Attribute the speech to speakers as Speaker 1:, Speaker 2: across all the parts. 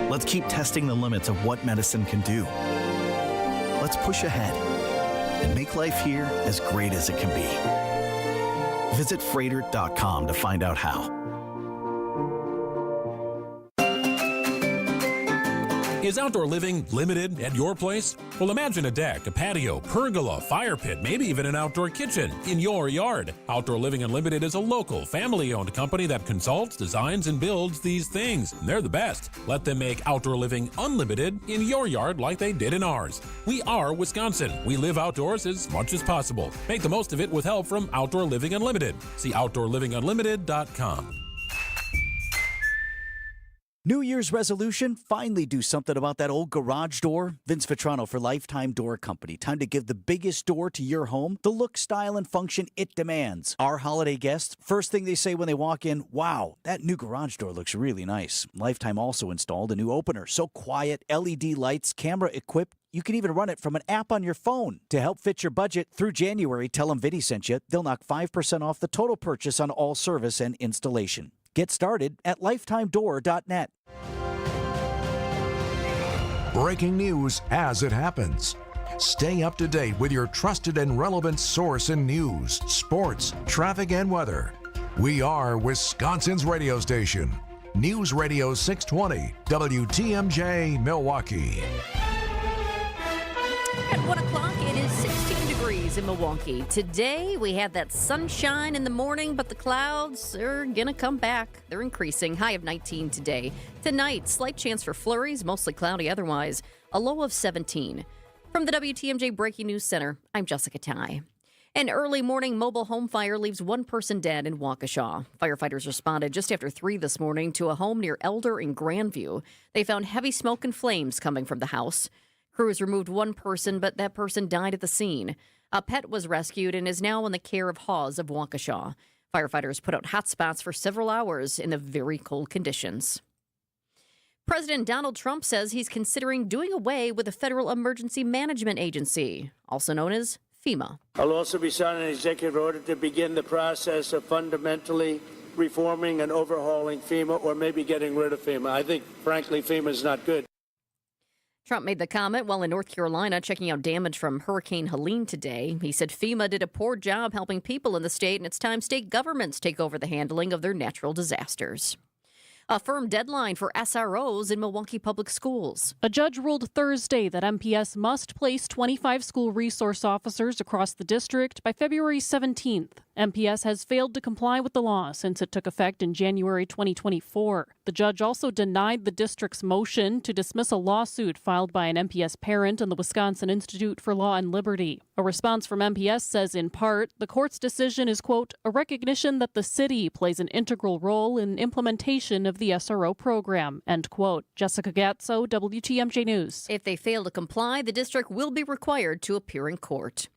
Speaker 1: Let's keep testing the limits of what medicine can do. Let's push ahead and make life here as great as it can be. Visit Freighter.com to find out how.
Speaker 2: Is outdoor living limited at your place? Well, imagine a deck, a patio, pergola, fire pit, maybe even an outdoor kitchen in your yard. Outdoor Living Unlimited is a local, family-owned company that consults, designs, and builds these things. And they're the best. Let them make outdoor living unlimited in your yard like they did in ours. We are Wisconsin. We live outdoors as much as possible. Make the most of it with help from Outdoor Living Unlimited. See OutdoorLivingUnlimited.com.
Speaker 3: New Year's resolution, finally do something about that old garage door. Vince Vitrano for Lifetime Door Company. Time to give the biggest door to your home the look, style, and function it demands. Our holiday guests, first thing they say when they walk in, wow, that new garage door looks really nice. Lifetime also installed a new opener. So quiet, LED lights, camera equipped. You can even run it from an app on your phone. To help fit your budget through January, tell them Vinny sent you. They'll knock 5% off the total purchase on all service and installation. Get started at lifetimedoor.net.
Speaker 4: Breaking news as it happens. Stay up to date with your trusted and relevant source in news, sports, traffic, and weather. We are Wisconsin's radio station. News Radio 620, WTMJ, Milwaukee.
Speaker 5: At 1 o'clock, it is 16 degrees in Milwaukee. Today, we had that sunshine in the morning, but the clouds are going to come back. They're increasing. High of 19 today. Tonight, slight chance for flurries, mostly cloudy otherwise. A low of 17. From the WTMJ Breaking News Center, I'm Jessica Ty. An early morning mobile home fire leaves one person dead in Waukesha. Firefighters responded just after 3 this morning to a home near Elder in Grandview. They found heavy smoke and flames coming from the house. Crews removed one person, but that person died at the scene. A pet was rescued and is now in the care of Hawes of Waukesha. Firefighters put out hot spots for several hours in the very cold conditions. President Donald Trump says he's considering doing away with the Federal Emergency Management Agency, also known as FEMA.
Speaker 6: I'll also be signing an executive order to begin the process of fundamentally reforming and overhauling FEMA, or maybe getting rid of FEMA. I think, frankly, FEMA is not good.
Speaker 5: Trump made the comment while in North Carolina checking out damage from Hurricane Helene today. He said FEMA did a poor job helping people in the state, and it's time state governments take over the handling of their natural disasters. A firm deadline for SROs in Milwaukee Public Schools.
Speaker 7: A judge ruled Thursday that MPS must place 25 school resource officers across the district by February 17th. MPS has failed to comply with the law since it took effect in January 2024. The judge also denied the district's motion to dismiss a lawsuit filed by an MPS parent and the Wisconsin Institute for Law and Liberty. A response from MPS says, in part, the court's decision is, quote, a recognition that the city plays an integral role in implementation of the SRO program, end quote. Jessica Gatso, WTMJ News.
Speaker 5: If they fail to comply, the district will be required to appear in court.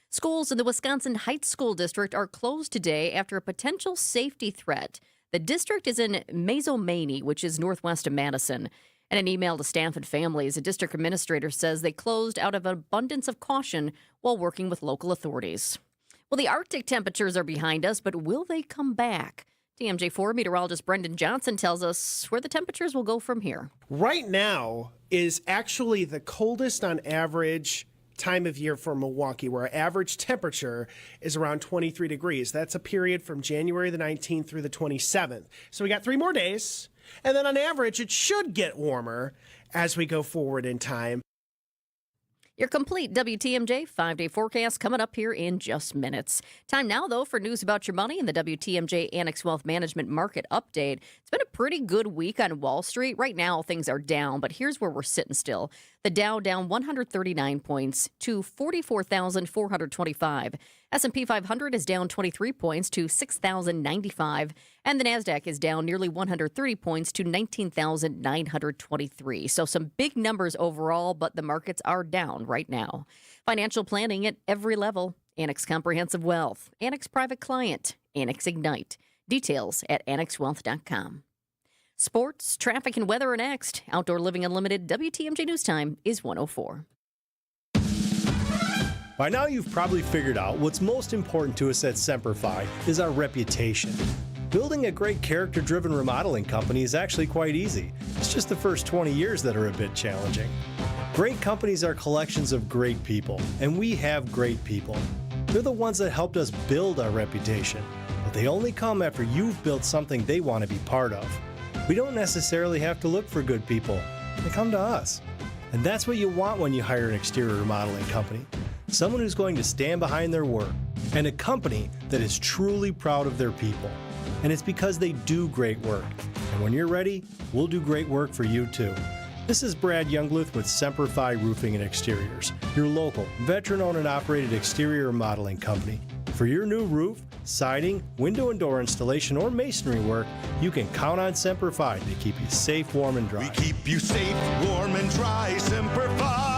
Speaker 5: Schools in the Wisconsin Heights School District are closed today after a potential safety threat. The district is in Mazomanie, which is northwest of Madison. In an email to staff and families, a district administrator says they closed out of an abundance of caution while working with local authorities. Well, the Arctic temperatures are behind us, but will they come back? TMJ4 meteorologist Brendan Johnson tells us where the temperatures will go from here.
Speaker 8: Right now is actually the coldest on average time of year for Milwaukee, where our average temperature is around 23 degrees. That's a period from January the 19th through the 27th. So we got 3 more days, and then on average it should get warmer as we go forward in time.
Speaker 5: Your complete WTMJ 5-day forecast coming up here in just minutes. Time now, though, for news about your money and the WTMJ Annex Wealth Management Market Update. It's been a pretty good week on Wall Street. Right now, things are down, but here's where we're sitting still. The Dow down 139 points to 44,425. S&P 500 is down 23 points to 6,095. And the NASDAQ is down nearly 130 points to 19,923. So some big numbers overall, but the markets are down right now. Financial planning at every level. Annex Comprehensive Wealth, Annex Private Client, Annex Ignite. Details at annexwealth.com. Sports, traffic, and weather are next. Outdoor Living Unlimited WTMJ News Time is 1:04.
Speaker 9: By now, you've probably figured out what's most important to us at Semper Fi is our reputation. Building a great character-driven remodeling company is actually quite easy. It's just the first 20 years that are a bit challenging. Great companies are collections of great people, and we have great people. They're the ones that helped us build our reputation, but they only come after you've built something they want to be part of. We don't necessarily have to look for good people. They come to us. And that's what you want when you hire an exterior remodeling company. Someone who's going to stand behind their work, and a company that is truly proud of their people. And it's because they do great work. And when you're ready, we'll do great work for you too. This is Brad Youngluth with Semper Fi Roofing and Exteriors, your local, veteran-owned and operated exterior remodeling company. For your new roof, siding, window and door installation, or masonry work, you can count on Semper Fi to keep you safe, warm, and dry.
Speaker 10: We keep you safe, warm, and dry. Semper Fi.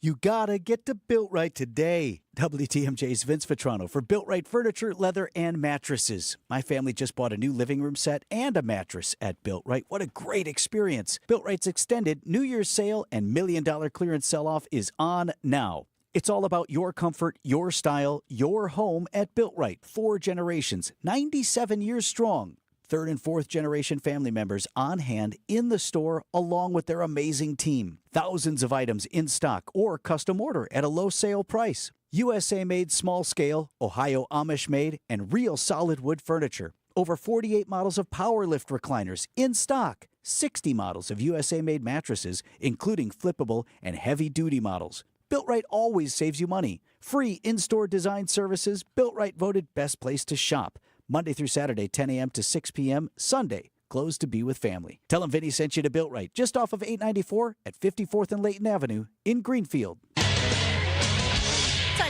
Speaker 3: You gotta get to Built Right today. WTMJ's Vince Vitrano for Built Right furniture, leather, and mattresses. My family just bought a new living room set and a mattress at Built Right. What a great experience. Built Right's extended New Year's sale and $1 million clearance sell-off is on now. It's all about your comfort, your style, your home at Built Right. 4 generations, 97 years strong. 3rd and 4th generation family members on hand in the store along with their amazing team. Thousands of items in stock or custom order at a low sale price. USA made small scale, Ohio Amish made, and real solid wood furniture. Over 48 models of power lift recliners in stock. 60 models of USA made mattresses, including flippable and heavy duty models. Built Right always saves you money. Free in-store design services. Built Right voted best place to shop. Monday through Saturday, 10 a.m. to 6 p.m. Sunday, closed to be with family. Tell them Vinny sent you to Built Right, just off of 894 at 54th and Layton Avenue in Greenfield.
Speaker 5: Time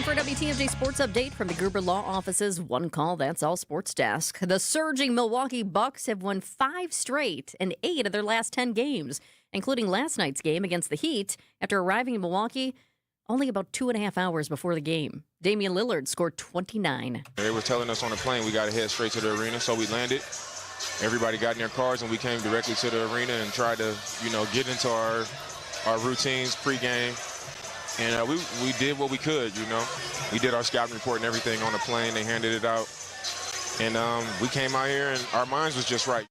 Speaker 5: for a WTMJ Sports Update from the Gruber Law Office's One Call, That's All Sports Desk. The surging Milwaukee Bucks have won 5 straight and 8 of their last 10 games, including last night's game against the Heat after arriving in Milwaukee only about 2.5 hours before the game. Damian Lillard scored 29.
Speaker 11: They were telling us on the plane we got to head straight to the arena, so we landed. Everybody got in their cars, and we came directly to the arena and tried to, get into our routines pregame. And we did what we could, We did our scouting report and everything on the plane. They handed it out. And we came out here, and our minds was just right.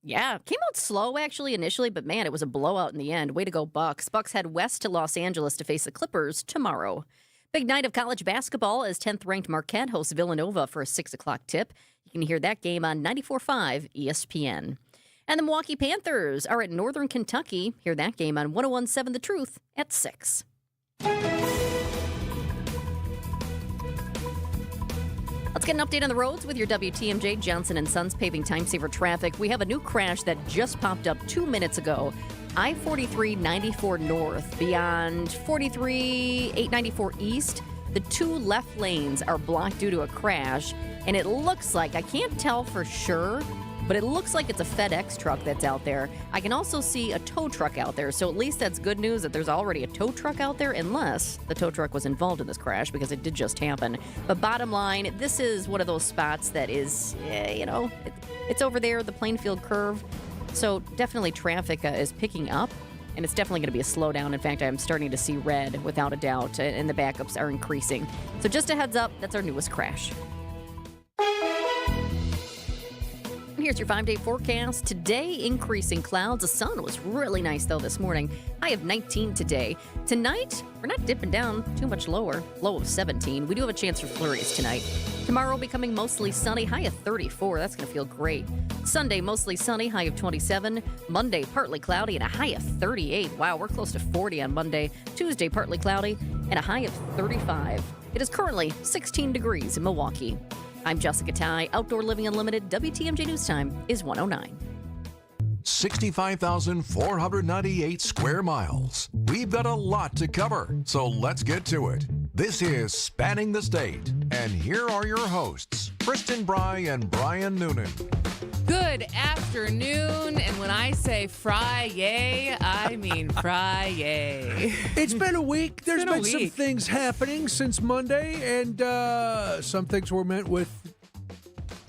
Speaker 5: Yeah, came out slow actually initially, but man, it was a blowout in the end. Way to go, Bucks. Bucks head west to Los Angeles to face the Clippers tomorrow. Big night of college basketball as 10th-ranked Marquette hosts Villanova for a 6 o'clock tip. You can hear that game on 94.5 ESPN. And the Milwaukee Panthers are at Northern Kentucky. Hear that game on 101.7 The Truth at 6. Let's get an update on the roads with your WTMJ Johnson & Sons paving time-saver traffic. We have a new crash that just popped up 2 minutes ago. I-43 94 north, beyond 43 894 east. The 2 left lanes are blocked due to a crash, and it looks like, I can't tell for sure, but it looks like it's a FedEx truck that's out there. I can also see a tow truck out there, so at least that's good news that there's already a tow truck out there, unless the tow truck was involved in this crash, because it did just happen. But bottom line, this is one of those spots that is, it's over there, the Plainfield curve. So definitely traffic is picking up, and it's definitely going to be a slowdown. In fact, I'm starting to see red without a doubt, and the backups are increasing. So just a heads up, that's our newest crash. Here's your 5-day forecast. Today, increasing clouds. The sun was really nice, though, this morning. High of 19 today. Tonight, we're not dipping down too much lower. Low of 17. We do have a chance for flurries tonight. Tomorrow, becoming mostly sunny. High of 34. That's going to feel great. Sunday, mostly sunny. High of 27. Monday, partly cloudy and a high of 38. Wow, we're close to 40 on Monday. Tuesday, partly cloudy and a high of 35. It is currently 16 degrees in Milwaukee. I'm Jessica Ty. Outdoor Living Unlimited. WTMJ News Time is 1:09.
Speaker 4: 65,498 square miles. We've got a lot to cover, so let's get to it. This is Spanning the State, and here are your hosts, Kristin, Brey, and Brian Noonan.
Speaker 12: Good afternoon, and when I say fry-yay, I mean fry-yay.
Speaker 13: It's been a week. There's been some things happening since Monday, and some things were met with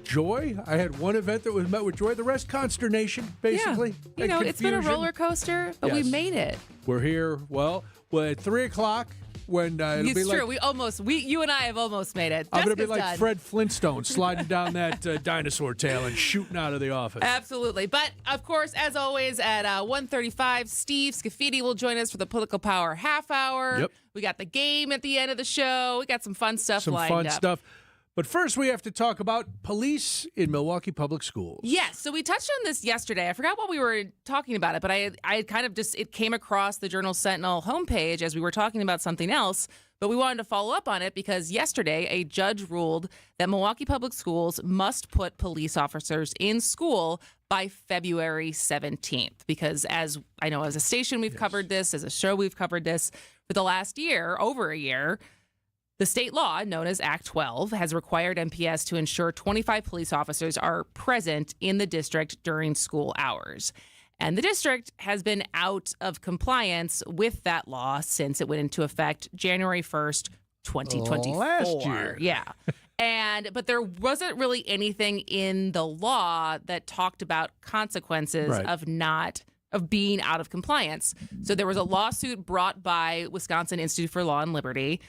Speaker 13: joy. I had one event that was met with joy. The rest, consternation, basically.
Speaker 12: Yeah. It's been a roller coaster, but we made it.
Speaker 13: We're here. Well, at 3 o'clock, when it'll
Speaker 12: It's
Speaker 13: be
Speaker 12: true.
Speaker 13: like,
Speaker 12: You and I have almost made it.
Speaker 13: I'm going to be
Speaker 12: Jessica's
Speaker 13: like
Speaker 12: done.
Speaker 13: Fred Flintstone sliding down that dinosaur tail and shooting out of the office.
Speaker 12: Absolutely. But, of course, as always, at 1:35, Steve Scafidi will join us for the Political Power half hour.
Speaker 13: Yep.
Speaker 12: We got the game at the end of the show. We got some fun stuff
Speaker 13: Some
Speaker 12: lined
Speaker 13: fun
Speaker 12: up.
Speaker 13: stuff. But first, we have to talk about police in Milwaukee Public Schools.
Speaker 12: Yes, so we touched on this yesterday. I forgot what we were talking about it, but I kind of just, it came across the Journal Sentinel homepage as we were talking about something else, but we wanted to follow up on it because yesterday a judge ruled that Milwaukee Public Schools must put police officers in school by February 17th. Because as I know, as a station, we've covered this, as a show, we've covered this for the last year, over a year. The state law, known as Act 12, has required MPS to ensure 25 police officers are present in the district during school hours. And the district has been out of compliance with that law since it went into effect January 1st, 2024.
Speaker 13: Last year.
Speaker 12: Yeah. But there wasn't really anything in the law that talked about consequences
Speaker 13: Right.
Speaker 12: of being out of compliance. So there was a lawsuit brought by Wisconsin Institute for Law and Liberty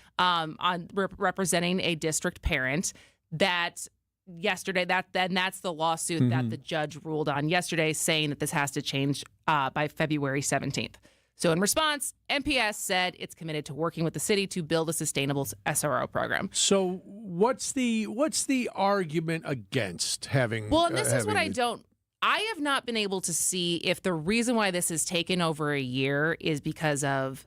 Speaker 12: representing a district parent that yesterday, that's the lawsuit that the judge ruled on yesterday, saying that this has to change by February 17th. So in response, MPS said it's committed to working with the city to build a sustainable SRO program.
Speaker 13: So what's the argument against having?
Speaker 12: Well, and this is what
Speaker 13: having
Speaker 12: I have not been able to see if the reason why this has taken over a year is because of,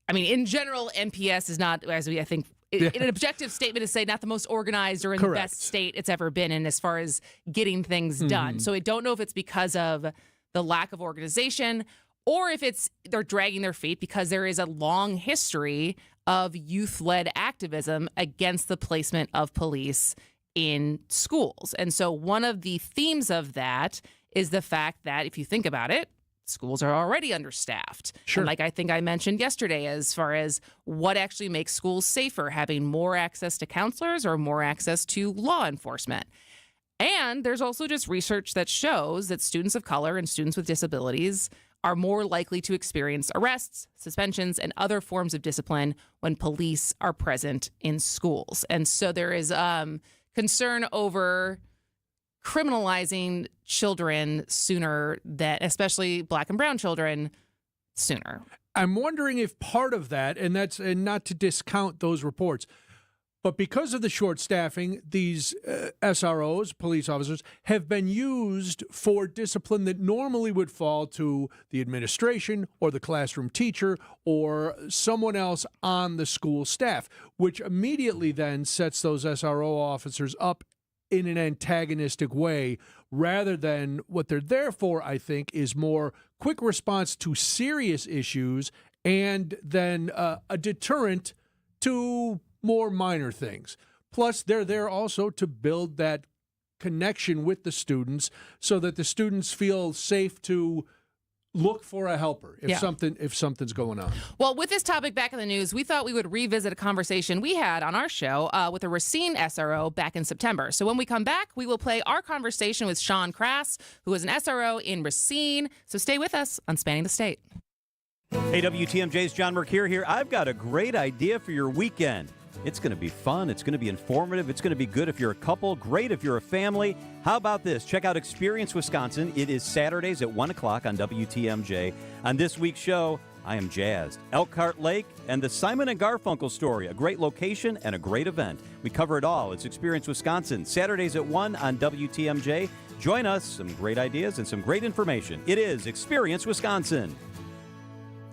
Speaker 12: I mean, in general, MPS is not, as I think, an objective statement to say not the most organized or in
Speaker 13: Correct.
Speaker 12: the best state it's ever been in as far as getting things done. So I don't know if it's because of the lack of organization or if they're dragging their feet because there is a long history of youth-led activism against the placement of police in schools. And so one of the themes of that is the fact that if you think about it, schools are already understaffed.
Speaker 13: Sure.
Speaker 12: And like I think I mentioned yesterday, as far as what actually makes schools safer, having more access to counselors or more access to law enforcement. And there's also just research that shows that students of color and students with disabilities are more likely to experience arrests, suspensions, and other forms of discipline when police are present in schools. And so there is concern over criminalizing children sooner, that especially Black and brown children sooner.
Speaker 13: I'm wondering if part of that, and not to discount those reports, but because of the short staffing, these SROs, police officers, have been used for discipline that normally would fall to the administration or the classroom teacher or someone else on the school staff, which immediately then sets those SRO officers up in an antagonistic way, rather than what they're there for, I think, is more quick response to serious issues and then a deterrent to more minor things. Plus, they're there also to build that connection with the students so that the students feel safe to look for a helper if something's going on.
Speaker 12: Well, with this topic back in the news, we thought we would revisit a conversation we had on our show with a Racine SRO back in September. So when we come back, we will play our conversation with Sean Crass, who is an SRO in Racine. So stay with us on Spanning the State.
Speaker 14: Hey, WTMJ's John Mercure here. I've got a great idea for your weekend. It's going to be fun. It's going to be informative. It's going to be good if you're a couple, great if you're a family. How about this? Check out Experience Wisconsin. It is Saturdays at 1 o'clock on WTMJ. On this week's show, I am jazzed. Elkhart Lake and the Simon & Garfunkel story, a great location and a great event. We cover it all. It's Experience Wisconsin, Saturdays at 1 on WTMJ. Join us, some great ideas and some great information. It is Experience Wisconsin.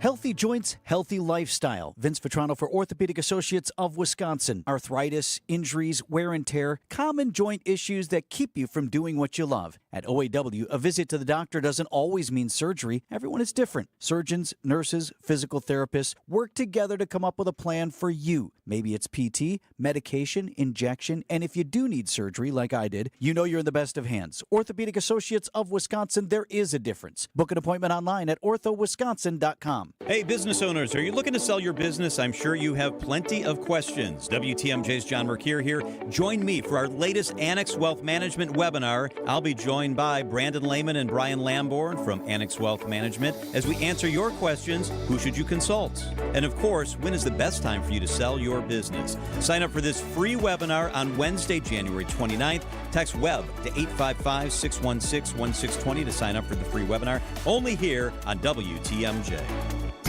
Speaker 3: Healthy joints, healthy lifestyle. Vince Vitrano for Orthopedic Associates of Wisconsin. Arthritis, injuries, wear and tear, common joint issues that keep you from doing what you love. At OAW, a visit to the doctor doesn't always mean surgery. Everyone is different. Surgeons, nurses, physical therapists work together to come up with a plan for you. Maybe it's PT, medication, injection, and if you do need surgery like I did, you know you're in the best of hands. Orthopedic Associates of Wisconsin, there is a difference. Book an appointment online at orthowisconsin.com.
Speaker 14: Hey, business owners, are you looking to sell your business? I'm sure you have plenty of questions. WTMJ's John Mercure here. Join me for our latest Annex Wealth Management webinar. I'll be joined by Brandon Lehman and Brian Lamborn from Annex Wealth Management as we answer your questions. Who should you consult? And of course, when is the best time for you to sell your business? Sign up for this free webinar on Wednesday, January 29th. Text WEB to 855-616-1620 to sign up for the free webinar. Only here on WTMJ.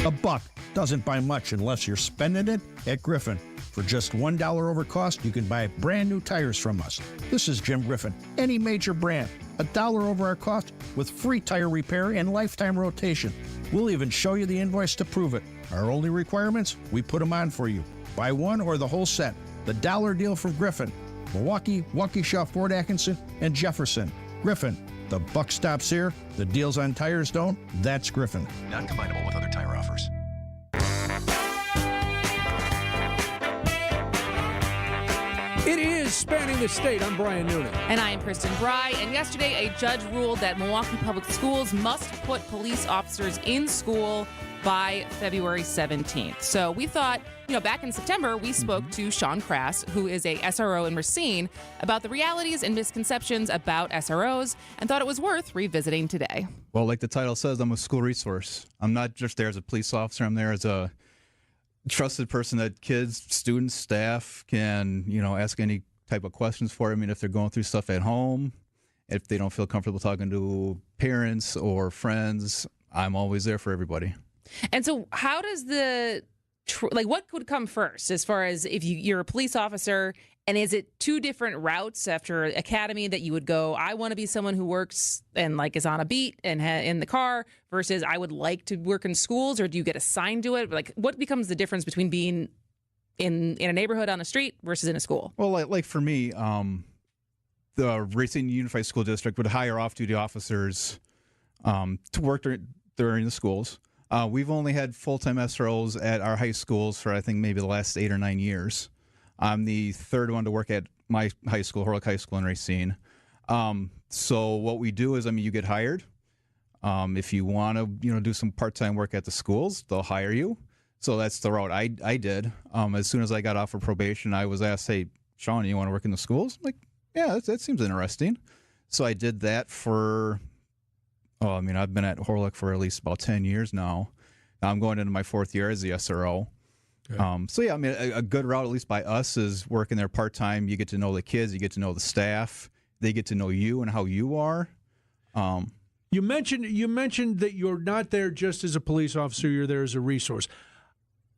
Speaker 15: A buck doesn't buy much unless you're spending it at Griffin. For just $1 over cost, you can buy brand new tires from us. This is Jim Griffin. Any major brand, $1 over our cost with free tire repair and lifetime rotation. We'll even show you the invoice to prove it. Our only requirements, we put them on for you. Buy one or the whole set. The dollar deal from Griffin. Milwaukee, Waukesha, Fort Atkinson, and Jefferson. Griffin. The buck stops here. The deals on tires don't. That's Griffin.
Speaker 4: Not combinable with other tire offers.
Speaker 13: It is Spanning the State. I'm Brian Noonan.
Speaker 12: And I am Kristin Brey. And yesterday, a judge ruled that Milwaukee Public Schools must put police officers in school by February 17th. So we thought, back in September, we spoke to Sean Crass, who is a SRO in Racine, about the realities and misconceptions about SROs, and thought it was worth revisiting today.
Speaker 16: Well, like the title says, I'm a school resource. I'm not just there as a police officer. I'm there as a trusted person that kids, students, staff can, ask any type of questions for. I mean, if they're going through stuff at home, if they don't feel comfortable talking to parents or friends, I'm always there for everybody.
Speaker 12: And so how does what could come first as far as if you're a police officer, and is it two different routes after academy that you would go, I want to be someone who works and is on a beat and in the car versus I would like to work in schools, or do you get assigned to it? What becomes the difference between being in a neighborhood on the street versus in a school?
Speaker 16: Well, like for me, the Racine Unified School District would hire off-duty officers to work during the schools. We've only had full-time SROs at our high schools for, I think, maybe the last 8 or 9 years. I'm the third one to work at my high school, Horlick High School in Racine. So what we do is, you get hired. If you want to, do some part-time work at the schools, they'll hire you. So that's the route I did. As soon as I got off of probation, I was asked, hey, Sean, you want to work in the schools? I'm like, yeah, that seems interesting. So I did that for... I've been at Horlick for at least about 10 years now. I'm going into my 4th year as the SRO. Okay. A good route, at least by us, is working there part-time. You get to know the kids. You get to know the staff. They get to know you and how you are.
Speaker 13: You mentioned that you're not there just as a police officer. You're there as a resource.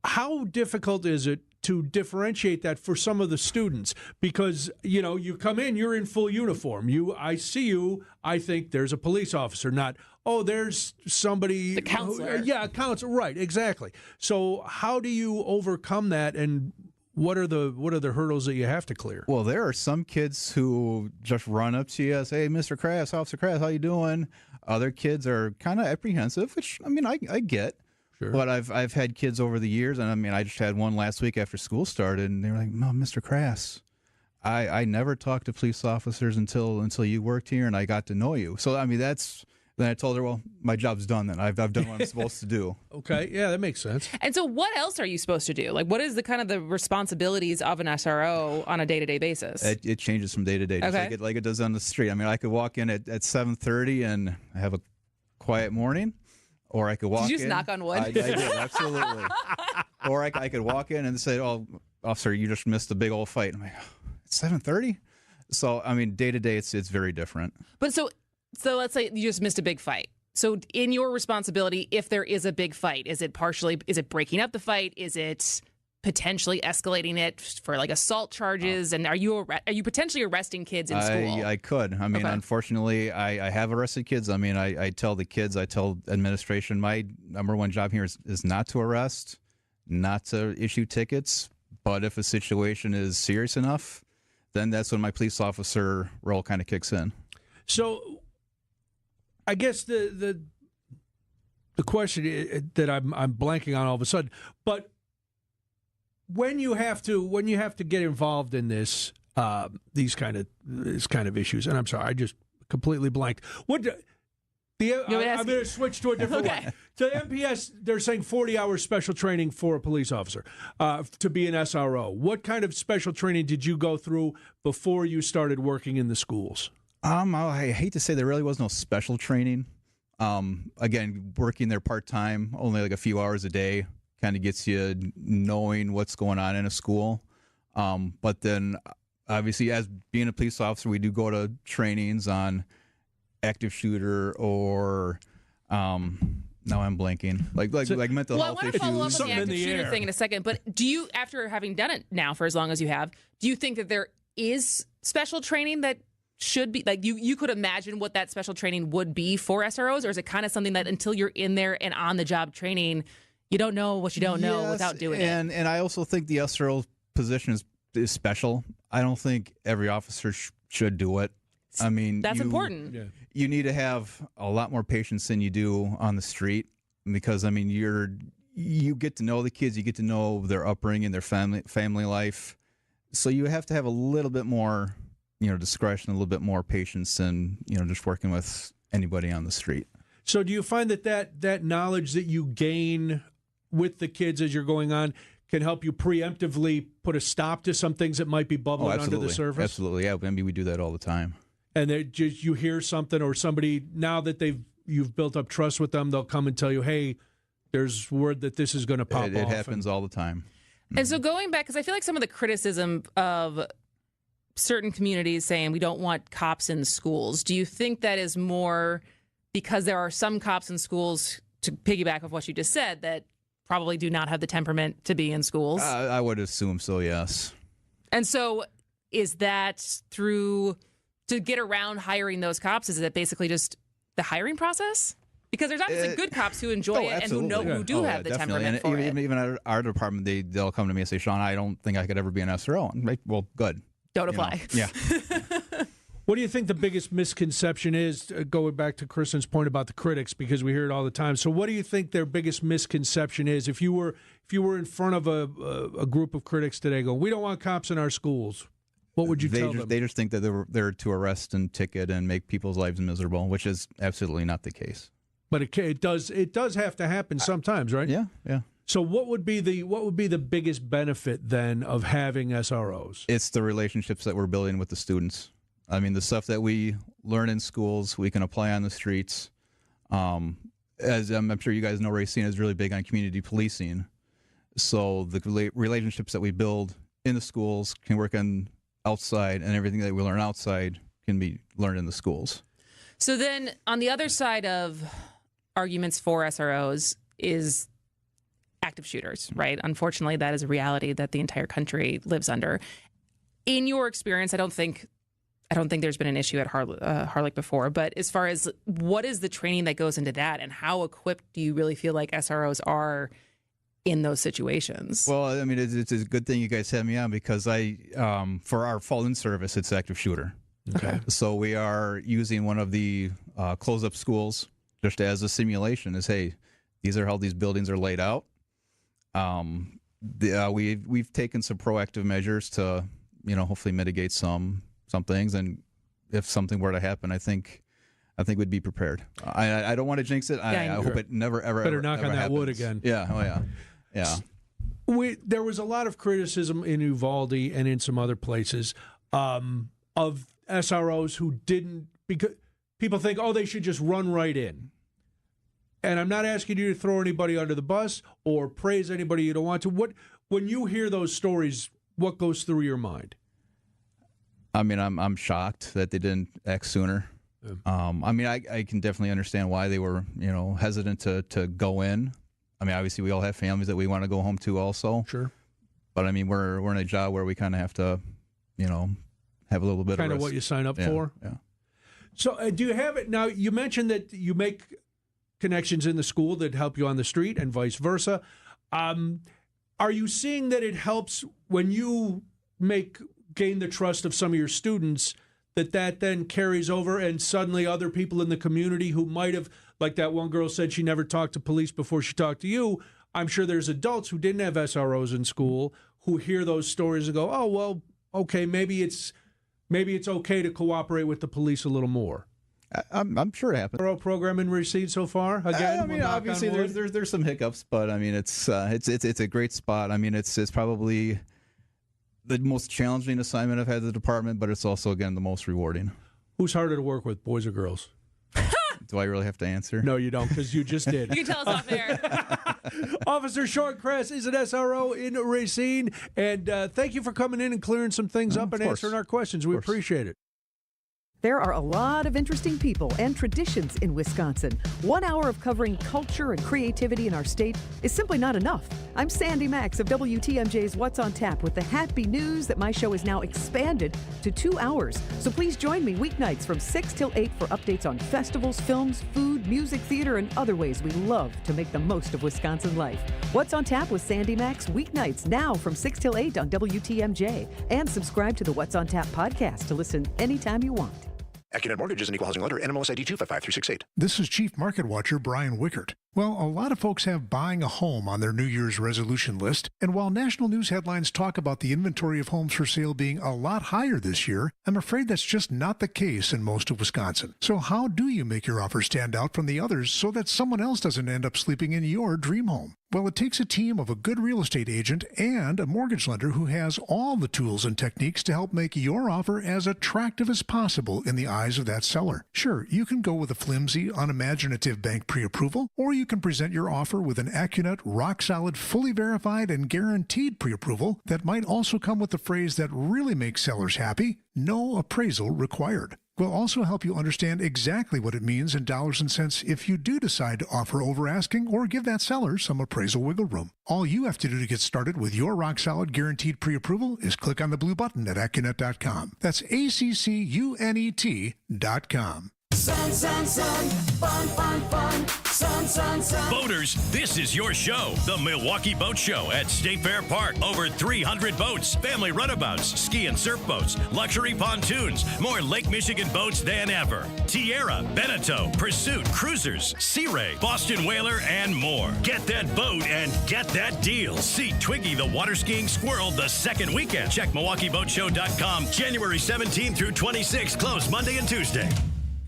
Speaker 13: How difficult is it to differentiate that for some of the students? Because, you come in, you're in full uniform. I see you, I think there's a police officer, not, there's somebody.
Speaker 12: The counselor.
Speaker 13: A counselor, right, exactly. So how do you overcome that, and what are the hurdles that you have to clear?
Speaker 16: Well, there are some kids who just run up to you and say, hey, Mr. Crass, Officer Crass, how you doing? Other kids are kind of apprehensive, which, I get. Sure. But I've had kids over the years, and I just had one last week after school started, and they were like, "No, Mr. Crass, I never talked to police officers until you worked here, and I got to know you." So that's then I told her, well, my job's done. Then I've done what I'm supposed to do.
Speaker 13: Okay, yeah, that makes sense.
Speaker 12: And so, what else are you supposed to do? What is the responsibilities of an SRO on a day-to-day basis?
Speaker 16: It changes from day to day, just like it does on the street. I could walk in at 7:30 and have a quiet morning. Or I could walk in.
Speaker 12: Did you just knock on wood?
Speaker 16: I did, absolutely. Or I could walk in and say, oh, officer, you just missed a big old fight. I'm like, it's 7:30? So, day to day, it's very different.
Speaker 12: But so let's say you just missed a big fight. So in your responsibility, if there is a big fight, is it breaking up the fight? Is it potentially escalating it for assault charges? And are you potentially arresting kids in school?
Speaker 16: I could. Unfortunately, I have arrested kids. I tell the kids, I tell administration, my number one job here is not to arrest, not to issue tickets. But if a situation is serious enough, then that's when my police officer role kind of kicks in.
Speaker 13: So I guess the question that I'm blanking on all of a sudden, but when you have to get involved in this this kind of issues, and I'm sorry, I just completely blanked. I'm going to switch to a different one. So the MPS, they're saying 40 hours special training for a police officer to be an SRO. What kind of special training did you go through before you started working in the schools?
Speaker 16: I hate to say there really was no special training. Again, working there part-time, only like a few hours a day, kind of gets you knowing what's going on in a school. But then, obviously, as being a police officer, we do go to trainings on active shooter or now I'm blanking like mental health issues.
Speaker 12: I want to follow up on the active shooter thing in a second, but do you, after having done it now for as long as you have, do you think that there is special training that should be, like, you could imagine what that special training would be for SROs, or is it kind of something that until you're in there and on the job training, you don't know what you don't know without doing it?
Speaker 16: And I also think the SRO position is special. I don't think every officer should do it. I mean,
Speaker 12: that's important.
Speaker 16: Yeah. You need to have a lot more patience than you do on the street, because I mean, you get to know the kids, you get to know their upbringing, their family life. So you have to have a little bit more, discretion, a little bit more patience than, just working with anybody on the street.
Speaker 13: So do you find that knowledge that you gain with the kids as you're going on can help you preemptively put a stop to some things that might be bubbling under the surface?
Speaker 16: Absolutely, yeah. I mean, we do that all the time.
Speaker 13: And you hear something, or somebody, now that you've built up trust with them, they'll come and tell you, hey, there's word that this is going to pop off.
Speaker 16: It happens all the time.
Speaker 12: And so going back, because I feel like some of the criticism of certain communities saying we don't want cops in schools, do you think that is more because there are some cops in schools, to piggyback off what you just said, that probably do not have the temperament to be in schools?
Speaker 16: I would assume so, yes.
Speaker 12: And so is that to get around hiring those cops, is it basically just the hiring process? Because there's obviously good cops who enjoy it and who do have the temperament for it.
Speaker 16: Even our department, they'll come to me and say, Sean, I don't think I could ever be an SRO. I'm like, well, good.
Speaker 12: Don't apply.
Speaker 16: Yeah.
Speaker 13: What do you think the biggest misconception is, going back to Kristin's point about the critics, because we hear it all the time. So what do you think their biggest misconception is? If you were in front of a group of critics today going, we don't want cops in our schools, what would you tell them?
Speaker 16: They just think that they're to arrest and ticket and make people's lives miserable, which is absolutely not the case.
Speaker 13: But it does have to happen sometimes, right?
Speaker 16: Yeah.
Speaker 13: So what would be the biggest benefit then of having SROs?
Speaker 16: It's the relationships that we're building with the students. I mean, the stuff that we learn in schools, we can apply on the streets. As I'm sure you guys know, Racine is really big on community policing. So the relationships that we build in the schools can work on outside, and everything that we learn outside can be learned in the schools.
Speaker 12: So then on the other side of arguments for SROs is active shooters, right? Unfortunately, that is a reality that the entire country lives under. In your experience, I don't think there's been an issue at Harlech before, but as far as what is the training that goes into that, and how equipped do you really feel like SROs are in those situations?
Speaker 16: Well, I mean, it's a good thing you guys have me on, because for our fall in service, it's active shooter.
Speaker 13: Okay.
Speaker 16: So we are using one of the close-up schools just as a simulation. Is, hey, these are how these buildings are laid out. We've taken some proactive measures to, hopefully mitigate some things, and if something were to happen, I think we'd be prepared. I don't want to jinx it. I hope it never ever
Speaker 13: better knock
Speaker 16: ever
Speaker 13: on that
Speaker 16: happens.
Speaker 13: wood again.
Speaker 16: Yeah. Oh yeah. Yeah.
Speaker 13: There was a lot of criticism in Uvalde and in some other places of SROs who didn't, because people think, they should just run right in. And I'm not asking you to throw anybody under the bus or praise anybody you don't want to. When you hear those stories, what goes through your mind?
Speaker 16: I mean, I'm shocked that they didn't act sooner. Yeah. I mean, I can definitely understand why they were, hesitant to go in. I mean, obviously, we all have families that we want to go home to also.
Speaker 13: Sure.
Speaker 16: But, I mean, we're in a job where we kind of have to, have a little bit
Speaker 13: kind
Speaker 16: of
Speaker 13: of what you sign up for.
Speaker 16: Yeah.
Speaker 13: So do you have it now? You mentioned that you make connections in the school that help you on the street and vice versa. Are you seeing that it helps when you gain the trust of some of your students, that then carries over, and suddenly other people in the community who might have, like that one girl said she never talked to police before she talked to you, I'm sure there's adults who didn't have SROs in school who hear those stories and go, oh, well, okay, maybe it's okay to cooperate with the police a little more.
Speaker 16: I'm sure it happened.
Speaker 13: Thorough program in Racine so far. Again,
Speaker 16: I mean, obviously there's some hiccups, but I mean it's a great spot. I mean it's probably the most challenging assignment I've had in the department, but it's also again the most rewarding.
Speaker 13: Who's harder to work with, boys or girls?
Speaker 16: Do I really have to answer?
Speaker 13: No, you don't, because you just did.
Speaker 12: You can tell us off air.
Speaker 13: Officer Sean Kress is an SRO in Racine, and thank you for coming in and clearing some things up and answering our questions. We appreciate it.
Speaker 17: There are a lot of interesting people and traditions in Wisconsin. 1 hour of covering culture and creativity in our state is simply not enough. I'm Sandy Max of WTMJ's What's on Tap with the happy news that my show is now expanded to 2 hours. So please join me weeknights from 6 till 8 for updates on festivals, films, food, music, theater, and other ways we love to make the most of Wisconsin life. What's on Tap with Sandy Max weeknights now from 6 till 8 on WTMJ. And subscribe to the What's on Tap podcast to listen anytime you want.
Speaker 18: AccuNet Mortgage is an equal housing lender. NMLS ID 255368.
Speaker 19: This is Chief Market Watcher Brian Wickert. Well, a lot of folks have buying a home on their New Year's resolution list, and while national news headlines talk about the inventory of homes for sale being a lot higher this year, I'm afraid that's just not the case in most of Wisconsin. So how do you make your offer stand out from the others so that someone else doesn't end up sleeping in your dream home? Well, it takes a team of a good real estate agent and a mortgage lender who has all the tools and techniques to help make your offer as attractive as possible in the eyes of that seller. Sure, you can go with a flimsy, unimaginative bank pre-approval, or you can present your offer with an AccuNet, rock-solid, fully verified, and guaranteed pre-approval that might also come with the phrase that really makes sellers happy: no appraisal required. We'll also help you understand exactly what it means in dollars and cents if you do decide to offer over asking or give that seller some appraisal wiggle room. All you have to do to get started with your rock-solid guaranteed pre-approval is click on the blue button at AccuNet.com. That's ACCUNET.com.
Speaker 10: Sun, sun, sun, fun, fun, fun, sun, sun, sun.
Speaker 20: Boaters, this is your show, the Milwaukee Boat Show at State Fair Park. Over 300 boats, family runabouts, ski and surf boats, luxury pontoons, more Lake Michigan boats than ever. Tierra, Beneteau, Pursuit, Cruisers, Sea Ray, Boston Whaler, and more. Get that boat and get that deal. See Twiggy the water skiing squirrel the second weekend. Check MilwaukeeBoatShow.com, January 17 through 26, closed Monday and Tuesday.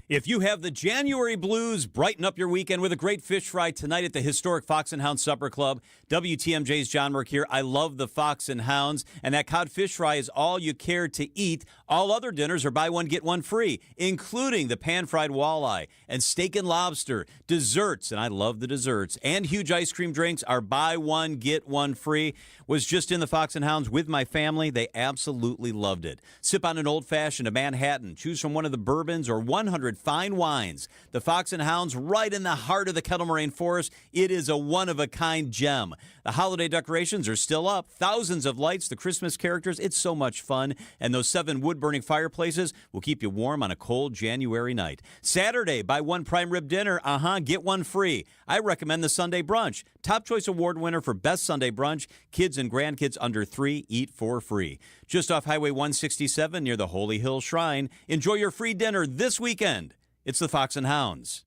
Speaker 14: If you have the January blues, brighten up your weekend with a great fish fry tonight at the historic Fox and Hound Supper Club. WTMJ's John Merck here. I love the Fox and Hounds, and that cod fish fry is all you care to eat. All other dinners are buy one, get one free, including the pan-fried walleye and steak and lobster. Desserts, and I love the desserts, and huge ice cream drinks are buy one, get one free. Was just in the Fox and Hounds with my family. They absolutely loved it. Sip on an old-fashioned, a Manhattan. Choose from one of the bourbons or 100 fine wines. The Fox and Hounds, right in the heart of the Kettle Moraine Forest. It is a one-of-a-kind gem. The holiday decorations are still up. Thousands of lights, the Christmas characters. It's so much fun. And those 7 wood-burning fireplaces will keep you warm on a cold January night. Saturday, buy one prime rib dinner. Get one free. I recommend the Sunday brunch. Top Choice Award winner for Best Sunday Brunch. Kids and grandkids under 3 eat for free. Just off Highway 167 near the Holy Hill Shrine. Enjoy your free dinner this weekend. It's the Fox and Hounds.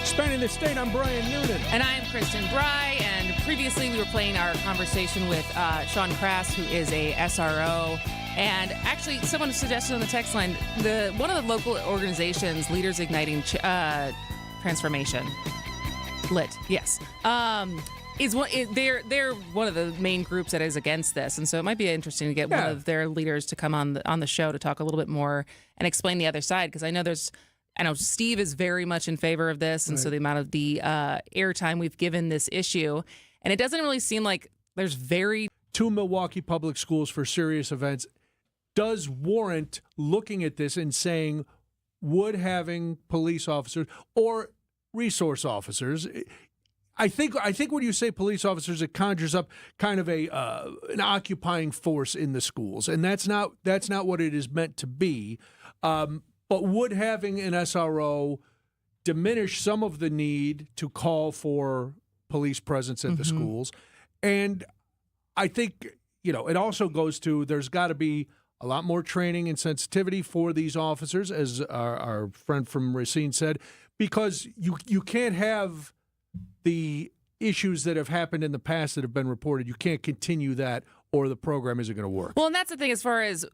Speaker 13: Spanning the State, I'm Brian Noonan.
Speaker 12: And I'm Kristin Brey. And previously we were playing our conversation with Sean Kress, who is a SRO. And actually, someone suggested on the text line, one of the local organizations, Leaders Igniting Transformation, LIT, yes, they're one of the main groups that is against this, and so it might be interesting to get one of their leaders to come on the show to talk a little bit more and explain the other side, because I know Steve is very much in favor of this, and so the amount of the airtime we've given this issue, and it doesn't really seem like there's
Speaker 13: to Milwaukee Public Schools for serious events does warrant looking at this and saying, would having police officers or resource officers, I think when you say police officers, it conjures up kind of an occupying force in the schools, and that's not what it is meant to be. But would having an SRO diminish some of the need to call for police presence at the schools? And I think it also goes to there's got to be a lot more training and sensitivity for these officers, as our friend from Racine said, because you can't have the issues that have happened in the past that have been reported. You can't continue that or the program isn't going to work.
Speaker 12: Well, and that's the thing as far as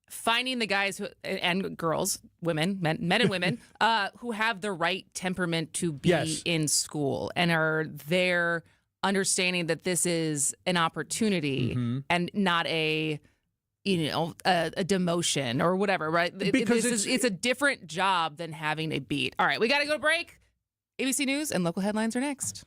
Speaker 12: finding the guys and girls, women, men and women, who have the right temperament to be in school and are there understanding that this is an opportunity and not a demotion or whatever, right?
Speaker 13: Because
Speaker 12: it's a different job than having a beat. All right, we got to go to break. ABC News and local headlines are next.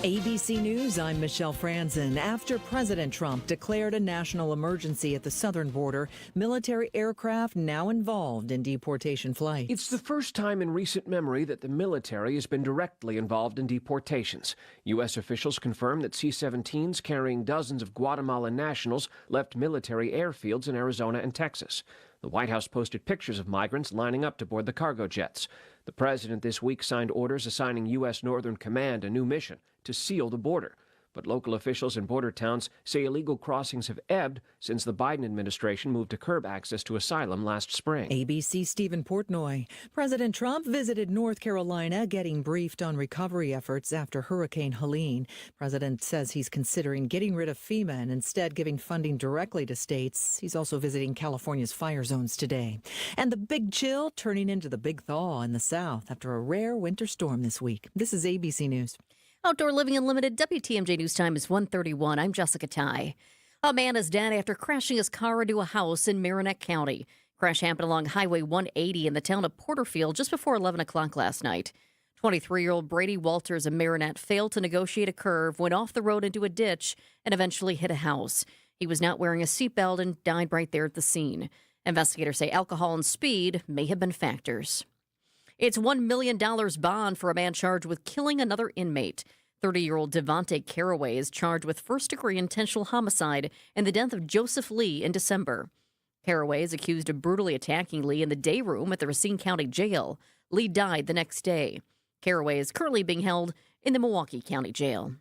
Speaker 17: ABC News, I'm Michelle Franzen. After President Trump declared a national emergency at the southern border, military aircraft now involved in deportation flights.
Speaker 21: It's the first time in recent memory that the military has been directly involved in deportations. U.S. officials confirm that C-17s carrying dozens of Guatemalan nationals left military airfields in Arizona and Texas. The White House posted pictures of migrants lining up to board the cargo jets. The president this week signed orders assigning U.S. Northern Command a new mission to seal the border. But local officials in border towns say illegal crossings have ebbed since the Biden administration moved to curb access to asylum last spring.
Speaker 17: ABC Stephen Portnoy. President Trump visited North Carolina, getting briefed on recovery efforts after Hurricane Helene. President says he's considering getting rid of FEMA and instead giving funding directly to states. He's also visiting California's fire zones today. And the big chill turning into the big thaw in the South after a rare winter storm this week. This is ABC News.
Speaker 5: Outdoor Living Unlimited, WTMJ News Time is 1:31. I'm Jessica Ty. A man is dead after crashing his car into a house in Marinette County. Crash happened along Highway 180 in the town of Porterfield just before 11 o'clock last night. 23-year-old Brady Walters of Marinette failed to negotiate a curve, went off the road into a ditch, and eventually hit a house. He was not wearing a seatbelt and died right there at the scene. Investigators say alcohol and speed may have been factors. It's $1 million bond for a man charged with killing another inmate. 30-year-old Devontae Caraway is charged with first-degree intentional homicide and the death of Joseph Lee in December. Caraway is accused of brutally attacking Lee in the day room at the Racine County Jail. Lee died the next day. Caraway is currently being held in the Milwaukee County Jail.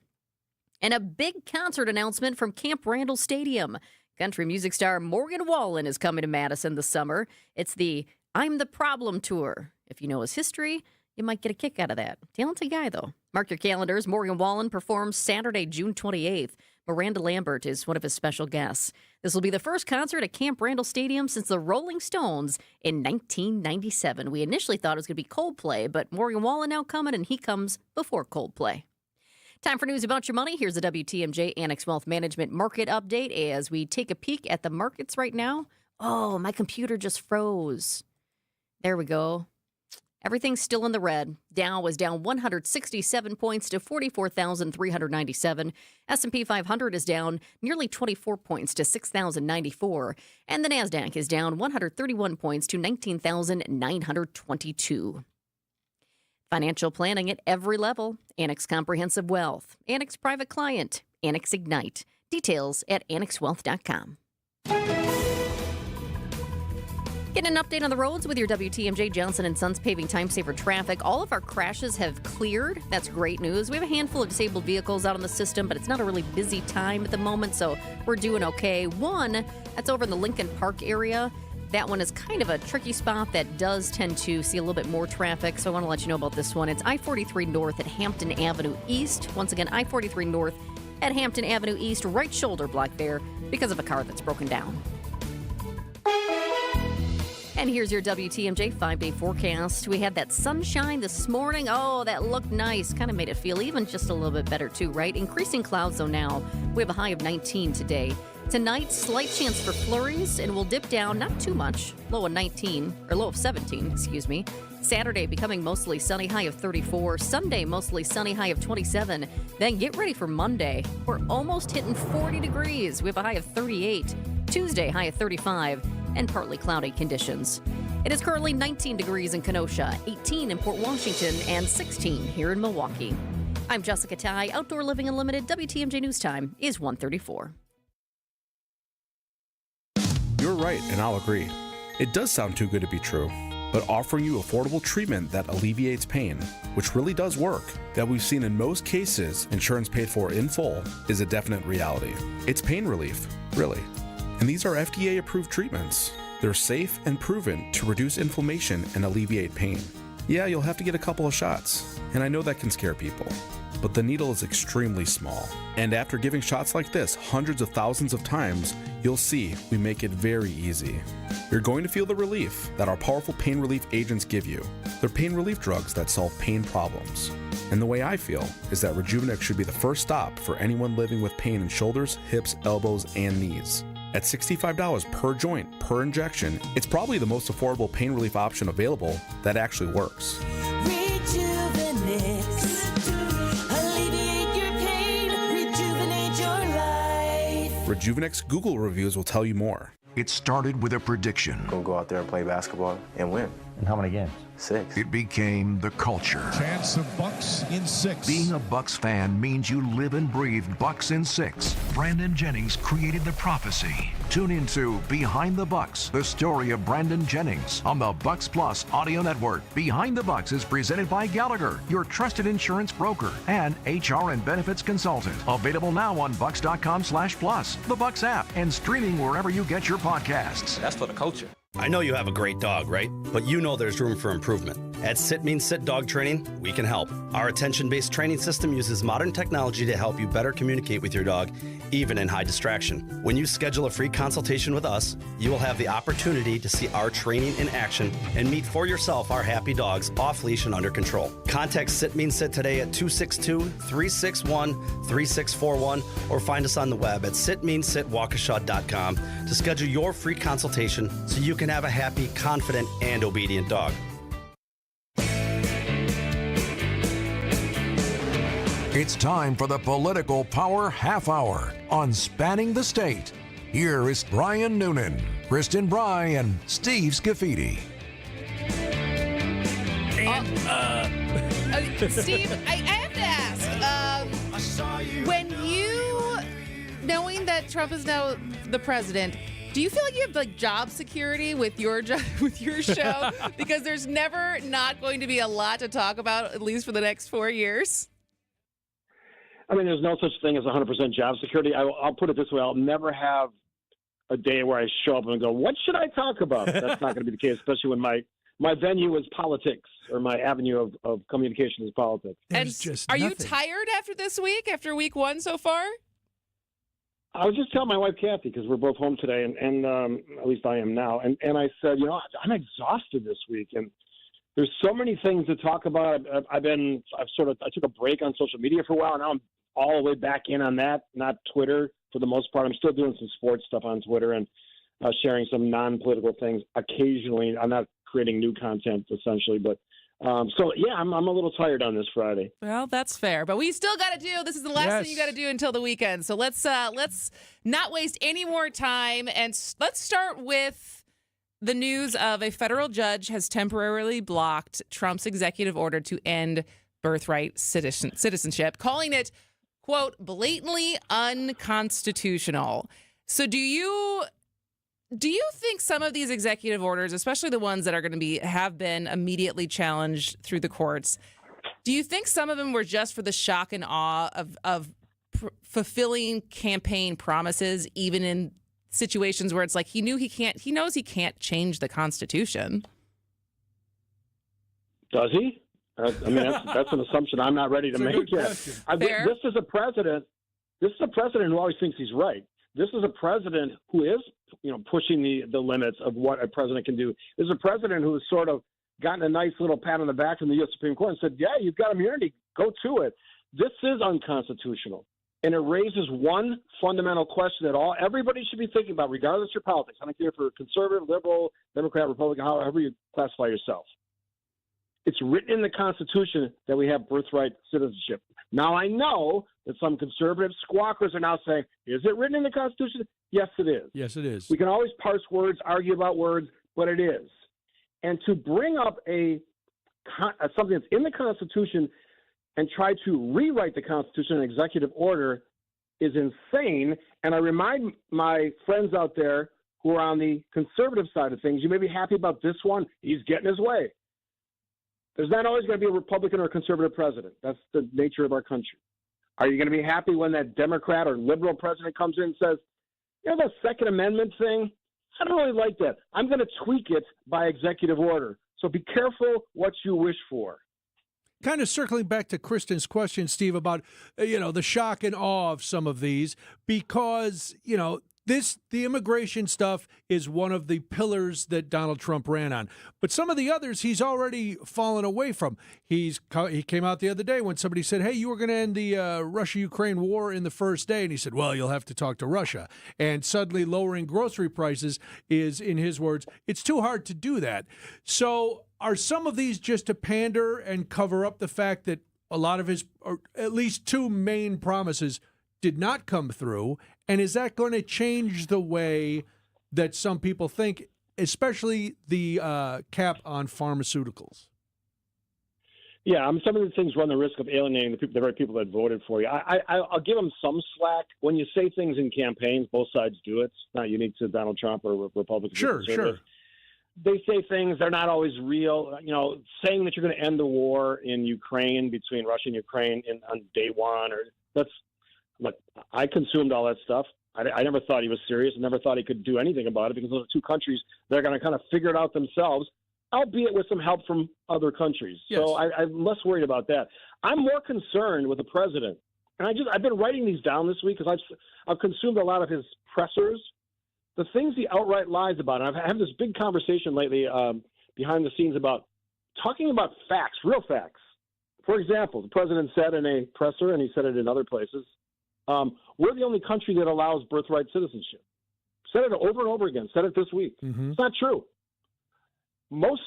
Speaker 5: And a big concert announcement from Camp Randall Stadium. Country music star Morgan Wallen is coming to Madison this summer. It's the I'm the Problem Tour. If you know his history, you might get a kick out of that. Talented guy, though. Mark your calendars. Morgan Wallen performs Saturday, June 28th. Miranda Lambert is one of his special guests. This will be the first concert at Camp Randall Stadium since the Rolling Stones in 1997. We initially thought it was going to be Coldplay, but Morgan Wallen now coming, and he comes before Coldplay. Time for news about your money. Here's a WTMJ Annex Wealth Management market update as we take a peek at the markets right now. Oh, my computer just froze. There we go. Everything's still in the red. Dow was down 167 points to 44,397. S&P 500 is down nearly 24 points to 6,094. And the NASDAQ is down 131 points to 19,922. Financial planning at every level. Annex Comprehensive Wealth. Annex Private Client. Annex Ignite. Details at annexwealth.com. Get an update on the roads with your WTMJ Johnson & Sons Paving Time Saver Traffic. All of our crashes have cleared. That's great news. We have a handful of disabled vehicles out on the system, but it's not a really busy time at the moment, so we're doing okay. One, that's over in the Lincoln Park area. That one is kind of a tricky spot that does tend to see a little bit more traffic, so I want to let you know about this one. It's I-43 North at Hampton Avenue East. Once again, I-43 North at Hampton Avenue East, right shoulder block there because of a car that's broken down. And here's your WTMJ 5-day forecast. We had that sunshine this morning. Oh, that looked nice. Kind of made it feel even just a little bit better, too, right? Increasing clouds, though, now. We have a high of 19 today. Tonight, slight chance for flurries, and we'll dip down not too much. Low of 17, excuse me. Saturday becoming mostly sunny, high of 34. Sunday, mostly sunny, high of 27. Then get ready for Monday. We're almost hitting 40 degrees. We have a high of 38. Tuesday, high of 35. And partly cloudy conditions. It is currently 19 degrees in Kenosha, 18 in Port Washington, and 16 here in Milwaukee. I'm Jessica Ty. Outdoor Living Unlimited. WTMJ News Time is 1:34.
Speaker 22: You're right, and I'll agree. It does sound too good to be true. But offering you affordable treatment that alleviates pain, which really does work, that we've seen in most cases insurance paid for in full, is a definite reality. It's pain relief, really. And these are FDA-approved treatments. They're safe and proven to reduce inflammation and alleviate pain. Yeah, you'll have to get a couple of shots, and I know that can scare people. but the needle is extremely small. And after giving shots like this hundreds of thousands of times, you'll see we make it very easy. You're going to feel the relief that our powerful pain relief agents give you. They're pain relief drugs that solve pain problems. And the way I feel is that Rejuvenex should be the first stop for anyone living with pain in shoulders, hips, elbows, and knees. At $65 per joint, per injection, it's probably the most affordable pain relief option available that actually works. Rejuvenex Google reviews will tell you more.
Speaker 4: It started with a prediction.
Speaker 1: Gonna go out there and play basketball and win. And how many games? 6.
Speaker 4: It became the culture.
Speaker 2: Chance of Bucks in 6.
Speaker 4: Being a Bucks fan means you live and breathe Bucks in 6. Brandon Jennings created the prophecy. Tune into Behind the Bucks, the story of Brandon Jennings on the Bucks Plus audio network. Behind the Bucks is presented by Gallagher, your trusted insurance broker and HR and benefits consultant. Available now on bucks.com/plus, the Bucks app, and streaming wherever you get your podcasts.
Speaker 1: That's for the culture.
Speaker 23: I know you have a great dog, right? But you know there's room for improvement. At Sit Means Sit Dog Training, we can help. Our attention-based training system uses modern technology to help you better communicate with your dog, even in high distraction. When you schedule a free consultation with us, you will have the opportunity to see our training in action and meet for yourself our happy dogs off leash and under control. Contact Sit Means Sit today at 262-361-3641 or find us on the web at sitmeansitwaukesha.com to schedule your free consultation so you can have a happy, confident, and obedient dog.
Speaker 4: It's time for the Political Power Half Hour on Spanning the State. Here is Brian Noonan, Kristin Brey, and Steve Scafidi.
Speaker 24: Steve, I have to ask, when you, knowing that Trump is now the president, do you feel like you have like job security with your show? Because there's never not going to be a lot to talk about, at least for the next 4 years.
Speaker 25: I mean, there's no such thing as 100% job security. I'll put it this way. I'll never have a day where I show up and go, what should I talk about? That's not going to be the case, especially when my venue is politics or my avenue of communication is politics.
Speaker 24: And are you tired after this week, after week 1 so far?
Speaker 25: I was just telling my wife, Kathy, because we're both home today, and at least I am now. And I said, I'm exhausted this week. And there's so many things to talk about. I took a break on social media for a while. And now I'm all the way back in on that, not Twitter for the most part. I'm still doing some sports stuff on Twitter and sharing some non-political things occasionally. I'm not creating new content essentially, but I'm a little tired on this Friday.
Speaker 12: Well, that's fair, but we still got to do. This is the last thing you got to do until the weekend. So let's not waste any more time, and let's start with the news of a federal judge has temporarily blocked Trump's executive order to end birthright citizenship, calling it, quote, blatantly unconstitutional. So do you think some of these executive orders, especially the ones that are going to have been immediately challenged through the courts, do you think some of them were just for the shock and awe of fulfilling campaign promises, even in situations where it's like he knows he can't change the Constitution?
Speaker 25: Does he? I mean, that's an assumption I'm not ready to make yet. This is a president who always thinks he's right. This is a president who is, pushing the limits of what a president can do. This is a president who has sort of gotten a nice little pat on the back from the U.S. Supreme Court and said, yeah, you've got immunity. Go to it. This is unconstitutional. And it raises one fundamental question that everybody should be thinking about, regardless of your politics. I don't care if you're conservative, liberal, Democrat, Republican, however you classify yourself. It's written in the Constitution that we have birthright citizenship. Now, I know that some conservative squawkers are now saying, is it written in the Constitution? Yes, it is.
Speaker 13: Yes, it is.
Speaker 25: We can always parse words, argue about words, but it is. And to bring up something that's in the Constitution and try to rewrite the Constitution in an executive order is insane. And I remind my friends out there who are on the conservative side of things, you may be happy about this one. He's getting his way. There's not always going to be a Republican or a conservative president. That's the nature of our country. Are you going to be happy when that Democrat or liberal president comes in and says, the Second Amendment thing, I don't really like that. I'm going to tweak it by executive order. So be careful what you wish for.
Speaker 13: kind of circling back to Kristin's question, Steve, about, the shock and awe of some of these, because, the immigration stuff is one of the pillars that Donald Trump ran on. But some of the others he's already fallen away from. He came out the other day when somebody said, hey, you were going to end the Russia-Ukraine war in the first day. And he said, well, you'll have to talk to Russia. And suddenly lowering grocery prices is, in his words, it's too hard to do that. So are some of these just to pander and cover up the fact that a lot of his, or at least two main promises, did not come through? And is that going to change the way that some people think, especially the cap on pharmaceuticals?
Speaker 25: Yeah, some of the things run the risk of alienating the very people that voted for you. I'll give them some slack. When you say things in campaigns, both sides do it. It's not unique to Donald Trump or Republicans.
Speaker 13: Sure.
Speaker 25: They say things, they're not always real. Saying that you're going to end the war in Ukraine, between Russia and Ukraine on day one, look, I consumed all that stuff. I never thought he was serious. I never thought he could do anything about it, because those are two countries that are going to kind of figure it out themselves, albeit with some help from other countries. Yes. So I'm less worried about that. I'm more concerned with the president. And I've been writing these down this week because I've consumed a lot of his pressers. The things he outright lies about. And I've had this big conversation lately behind the scenes about talking about facts, real facts. For example, the president said in a presser, and he said it in other places, we're the only country that allows birthright citizenship. Said it over and over again. Said it this week. Mm-hmm. It's not true. Most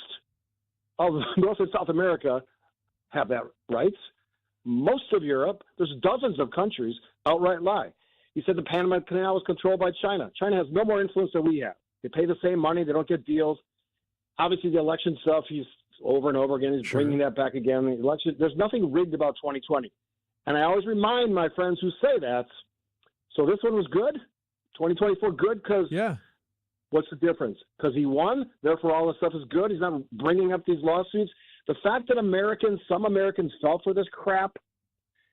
Speaker 25: of North and South America have that rights. Most of Europe, there's dozens of countries, outright lie. He said the Panama Canal was controlled by China. China has no more influence than we have. They pay the same money. They don't get deals. Obviously, the election stuff, he's over and over again. He's bringing that back again. The election, there's nothing rigged about 2020. And I always remind my friends who say that, so this one was good, 2024 good, because what's the difference? Because he won, therefore all this stuff is good. He's not bringing up these lawsuits. The fact that some Americans fell for this crap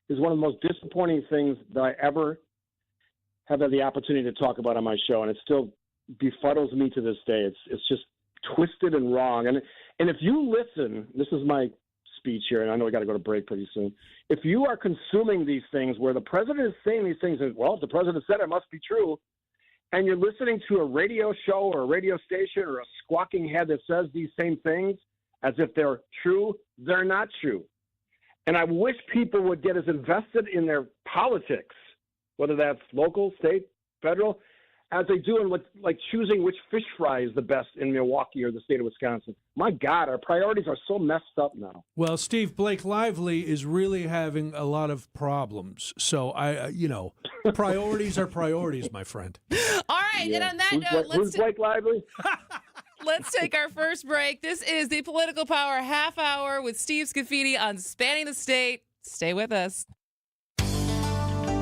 Speaker 25: is one of the most disappointing things that I ever have had the opportunity to talk about on my show, and it still befuddles me to this day. It's just twisted and wrong. And if you listen, this is my speech here, and I know we got to go to break pretty soon. If you are consuming these things where the president is saying these things, and, well, if the president said it must be true, and you're listening to a radio show or a radio station or a squawking head that says these same things as if they're true, they're not true. And I wish people would get as invested in their politics, whether that's local, state, federal, as they do in like choosing which fish fry is the best in Milwaukee or the state of Wisconsin. My God, our priorities are so messed up now.
Speaker 13: Well, Steve, Blake Lively is really having a lot of problems. So, priorities are priorities, my friend.
Speaker 24: All right, and on that note,
Speaker 25: who's Blake Lively?
Speaker 24: Let's take our first break. This is the Political Power Half Hour with Steve Scafidi on Spanning the State. Stay with us.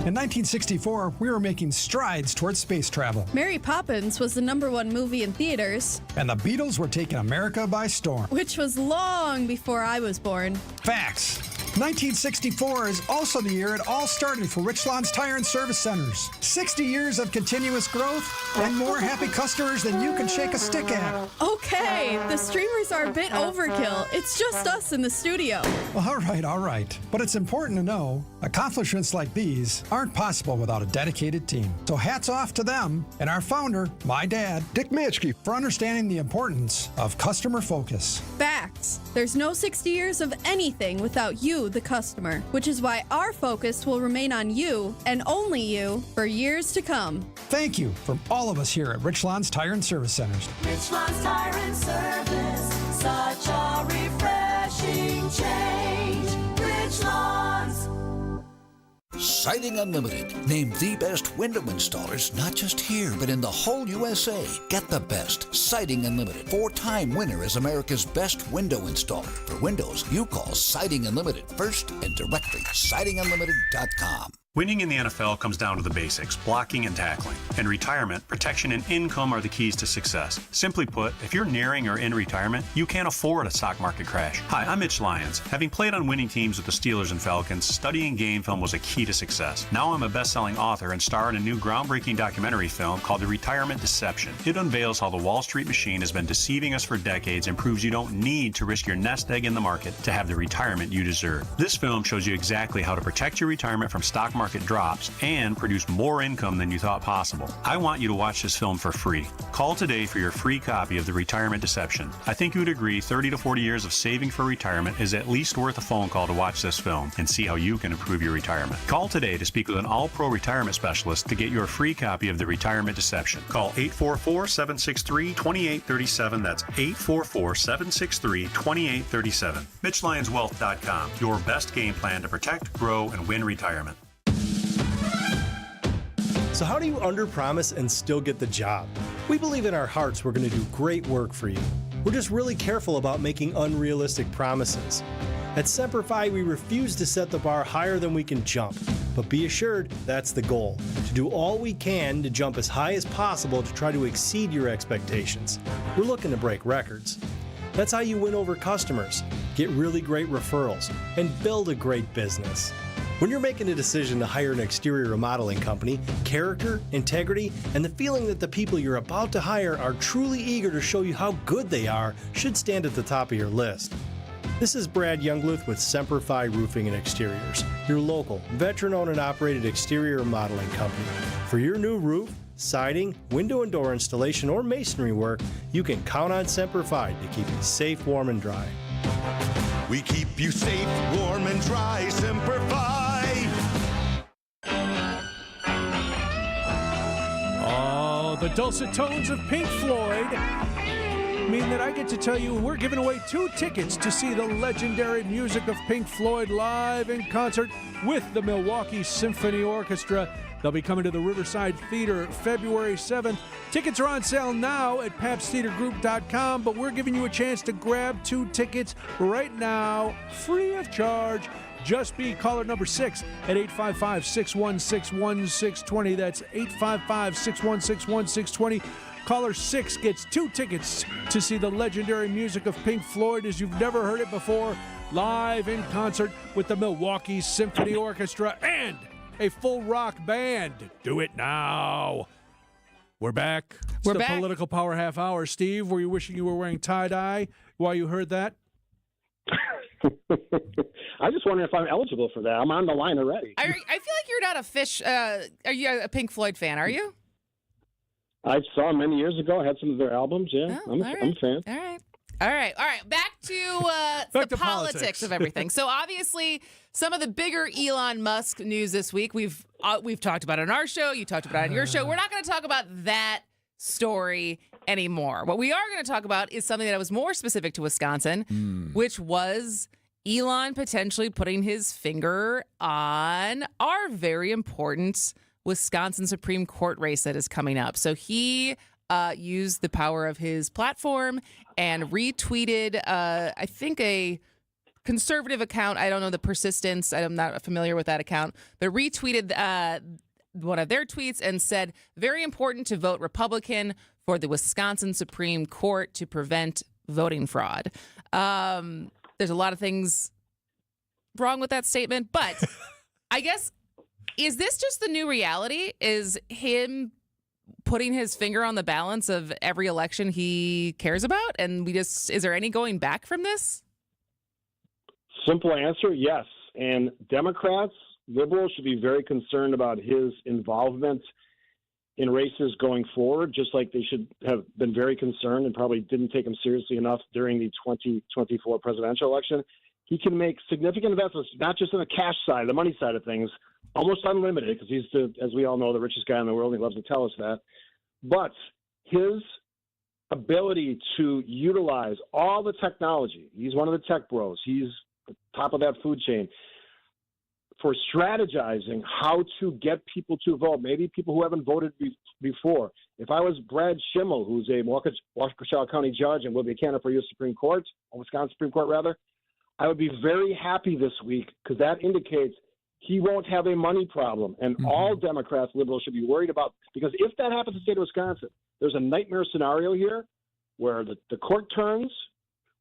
Speaker 6: In 1964, we were making strides towards space travel.
Speaker 7: Mary Poppins was the #1 movie in theaters.
Speaker 6: And the Beatles were taking America by storm.
Speaker 7: Which was long before I was born.
Speaker 6: Facts. 1964 is also the year it all started for Richland's Tire and Service Centers. 60 years of continuous growth and more happy customers than you can shake a stick at.
Speaker 7: Okay, the streamers are a bit overkill. It's just us in the studio.
Speaker 6: All right. But it's important to know accomplishments like these aren't possible without a dedicated team. So hats off to them and our founder, my dad, Dick Mitschke, for understanding the importance of customer focus.
Speaker 7: Facts. There's no 60 years of anything without you, the customer, which is why our focus will remain on you and only you for years to come.
Speaker 6: Thank you from all of us here at Richland's Tire and Service Centers.
Speaker 8: Richland's Tire and Service, such a refreshing change. Richland's.
Speaker 9: Siding Unlimited, named the best window installers, not just here, but in the whole USA. Get the best. Siding Unlimited, 4-time winner as America's best window installer. For windows, you call Siding Unlimited first and directly. SidingUnlimited.com.
Speaker 3: Winning in the NFL comes down to the basics, blocking and tackling. In retirement, protection and income are the keys to success. Simply put, if you're nearing or in retirement, you can't afford a stock market crash. Hi, I'm Mitch Lyons. Having played on winning teams with the Steelers and Falcons, studying game film was a key to success. Now I'm a best-selling author and star in a new groundbreaking documentary film called The Retirement Deception. It unveils how the Wall Street machine has been deceiving us for decades and proves you don't need to risk your nest egg in the market to have the retirement you deserve. This film shows you exactly how to protect your retirement from stock market drops and produce more income than you thought possible. I want you to watch this film for free. Call today for your free copy of The Retirement Deception. I think you would agree 30 to 40 years of saving for retirement is at least worth a phone call to watch this film and see how you can improve your retirement. Call today to speak with an all-pro retirement specialist to get your free copy of The Retirement Deception. Call 844-763-2837. That's 844-763-2837. MitchLyonsWealth.com. Your best game plan to protect, grow, and win retirement.
Speaker 11: So how do you underpromise and still get the job? We believe in our hearts we're going to do great work for you. We're just really careful about making unrealistic promises. At Semper Fi, we refuse to set the bar higher than we can jump. But be assured, that's the goal, to do all we can to jump as high as possible to try to exceed your expectations. We're looking to break records. That's how you win over customers, get really great referrals, and build a great business. When you're making a decision to hire an exterior remodeling company, character, integrity, and the feeling that the people you're about to hire are truly eager to show you how good they are should stand at the top of your list. This is Brad Youngluth with Semper Fi Roofing and Exteriors, your local, veteran-owned and operated exterior remodeling company. For your new roof, siding, window and door installation, or masonry work, you can count on Semper Fi to keep you safe, warm, and dry.
Speaker 10: We keep you safe, warm, and dry. Semper Fi.
Speaker 13: Oh, the dulcet tones of Pink Floyd mean that I get to tell you we're giving away 2 tickets to see the legendary music of Pink Floyd live in concert with the Milwaukee Symphony Orchestra. They'll be coming to the Riverside Theater February 7th. Tickets are on sale now at papstheatergroup.com, but we're giving you a chance to grab 2 tickets right now, free of charge. Just be caller number 6 at 855-616-1620. That's 855-616-1620. Caller 6 gets 2 tickets to see the legendary music of Pink Floyd as you've never heard it before, live in concert with the Milwaukee Symphony Orchestra and a full rock band. Do it now. We're back. It's the Political Power Half Hour. Steve, were you wishing you were wearing tie-dye while you heard that?
Speaker 25: I just wondering if I'm eligible for that. I'm on the line already.
Speaker 12: I feel like you're not a Fish. Are you a Pink Floyd fan? Are you?
Speaker 25: I saw them many years ago. I had some of their albums. Yeah, I'm a fan.
Speaker 12: All right. Back to the politics of everything. So obviously, some of the bigger Elon Musk news this week. We've talked about it on our show. You talked about it on your show. We're not going to talk about that story anymore. What we are going to talk about is something that was more specific to Wisconsin, which was Elon potentially putting his finger on our very important Wisconsin Supreme Court race that is coming up. So he used the power of his platform and retweeted, I think, a conservative account. I don't know the persistence. I'm not familiar with that account, but retweeted one of their tweets and said, very important to vote Republican for the Wisconsin Supreme Court to prevent voting fraud. There's a lot of things wrong with that statement, but I guess, is this just the new reality? Is him putting his finger on the balance of every election he cares about? And is there any going back from this?
Speaker 25: Simple answer, yes. And Democrats, liberals should be very concerned about his involvement in races going forward, just like they should have been very concerned and probably didn't take him seriously enough during the 2024 presidential election. He can make significant investments, not just on the cash side, the money side of things, almost unlimited, because he's, as we all know, the richest guy in the world. And he loves to tell us that. But his ability to utilize all the technology, he's one of the tech bros. He's the top of that food chain, for strategizing how to get people to vote, maybe people who haven't voted before. If I was Brad Schimmel, who's a Waukesha County judge and will be a candidate for U.S. Supreme Court, or Wisconsin Supreme Court rather, I would be very happy this week, because that indicates he won't have a money problem. And all Democrats, liberals should be worried about, because if that happens in the state of Wisconsin, there's a nightmare scenario here where the court turns.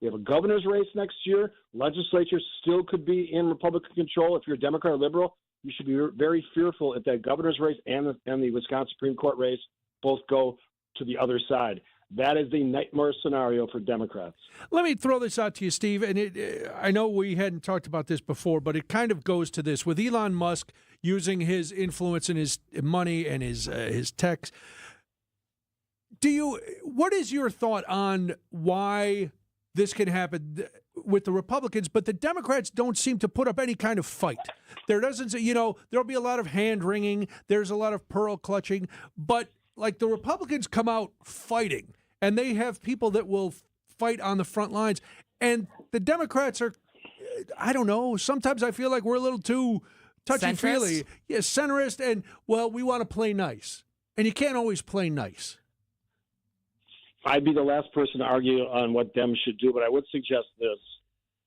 Speaker 25: We have a governor's race next year. Legislature still could be in Republican control. If you're a Democrat or liberal, you should be very fearful if that governor's race and the Wisconsin Supreme Court race both go to the other side. That is the nightmare scenario for Democrats.
Speaker 13: Let me throw this out to you, Steve. And I know we hadn't talked about this before, but it kind of goes to this. With Elon Musk using his influence and his money and his techs, what is your thought on why this can happen with the Republicans, but the Democrats don't seem to put up any kind of fight? There doesn't, there'll be a lot of hand-wringing. There's a lot of pearl clutching, but like the Republicans come out fighting, and they have people that will fight on the front lines. And the Democrats are, I don't know, sometimes I feel like we're a little too touchy-feely.
Speaker 12: Centrist?
Speaker 13: Yeah, centrist, and, well, we want to play nice. And you can't always play nice.
Speaker 25: I'd be the last person to argue on what Dems should do, but I would suggest this.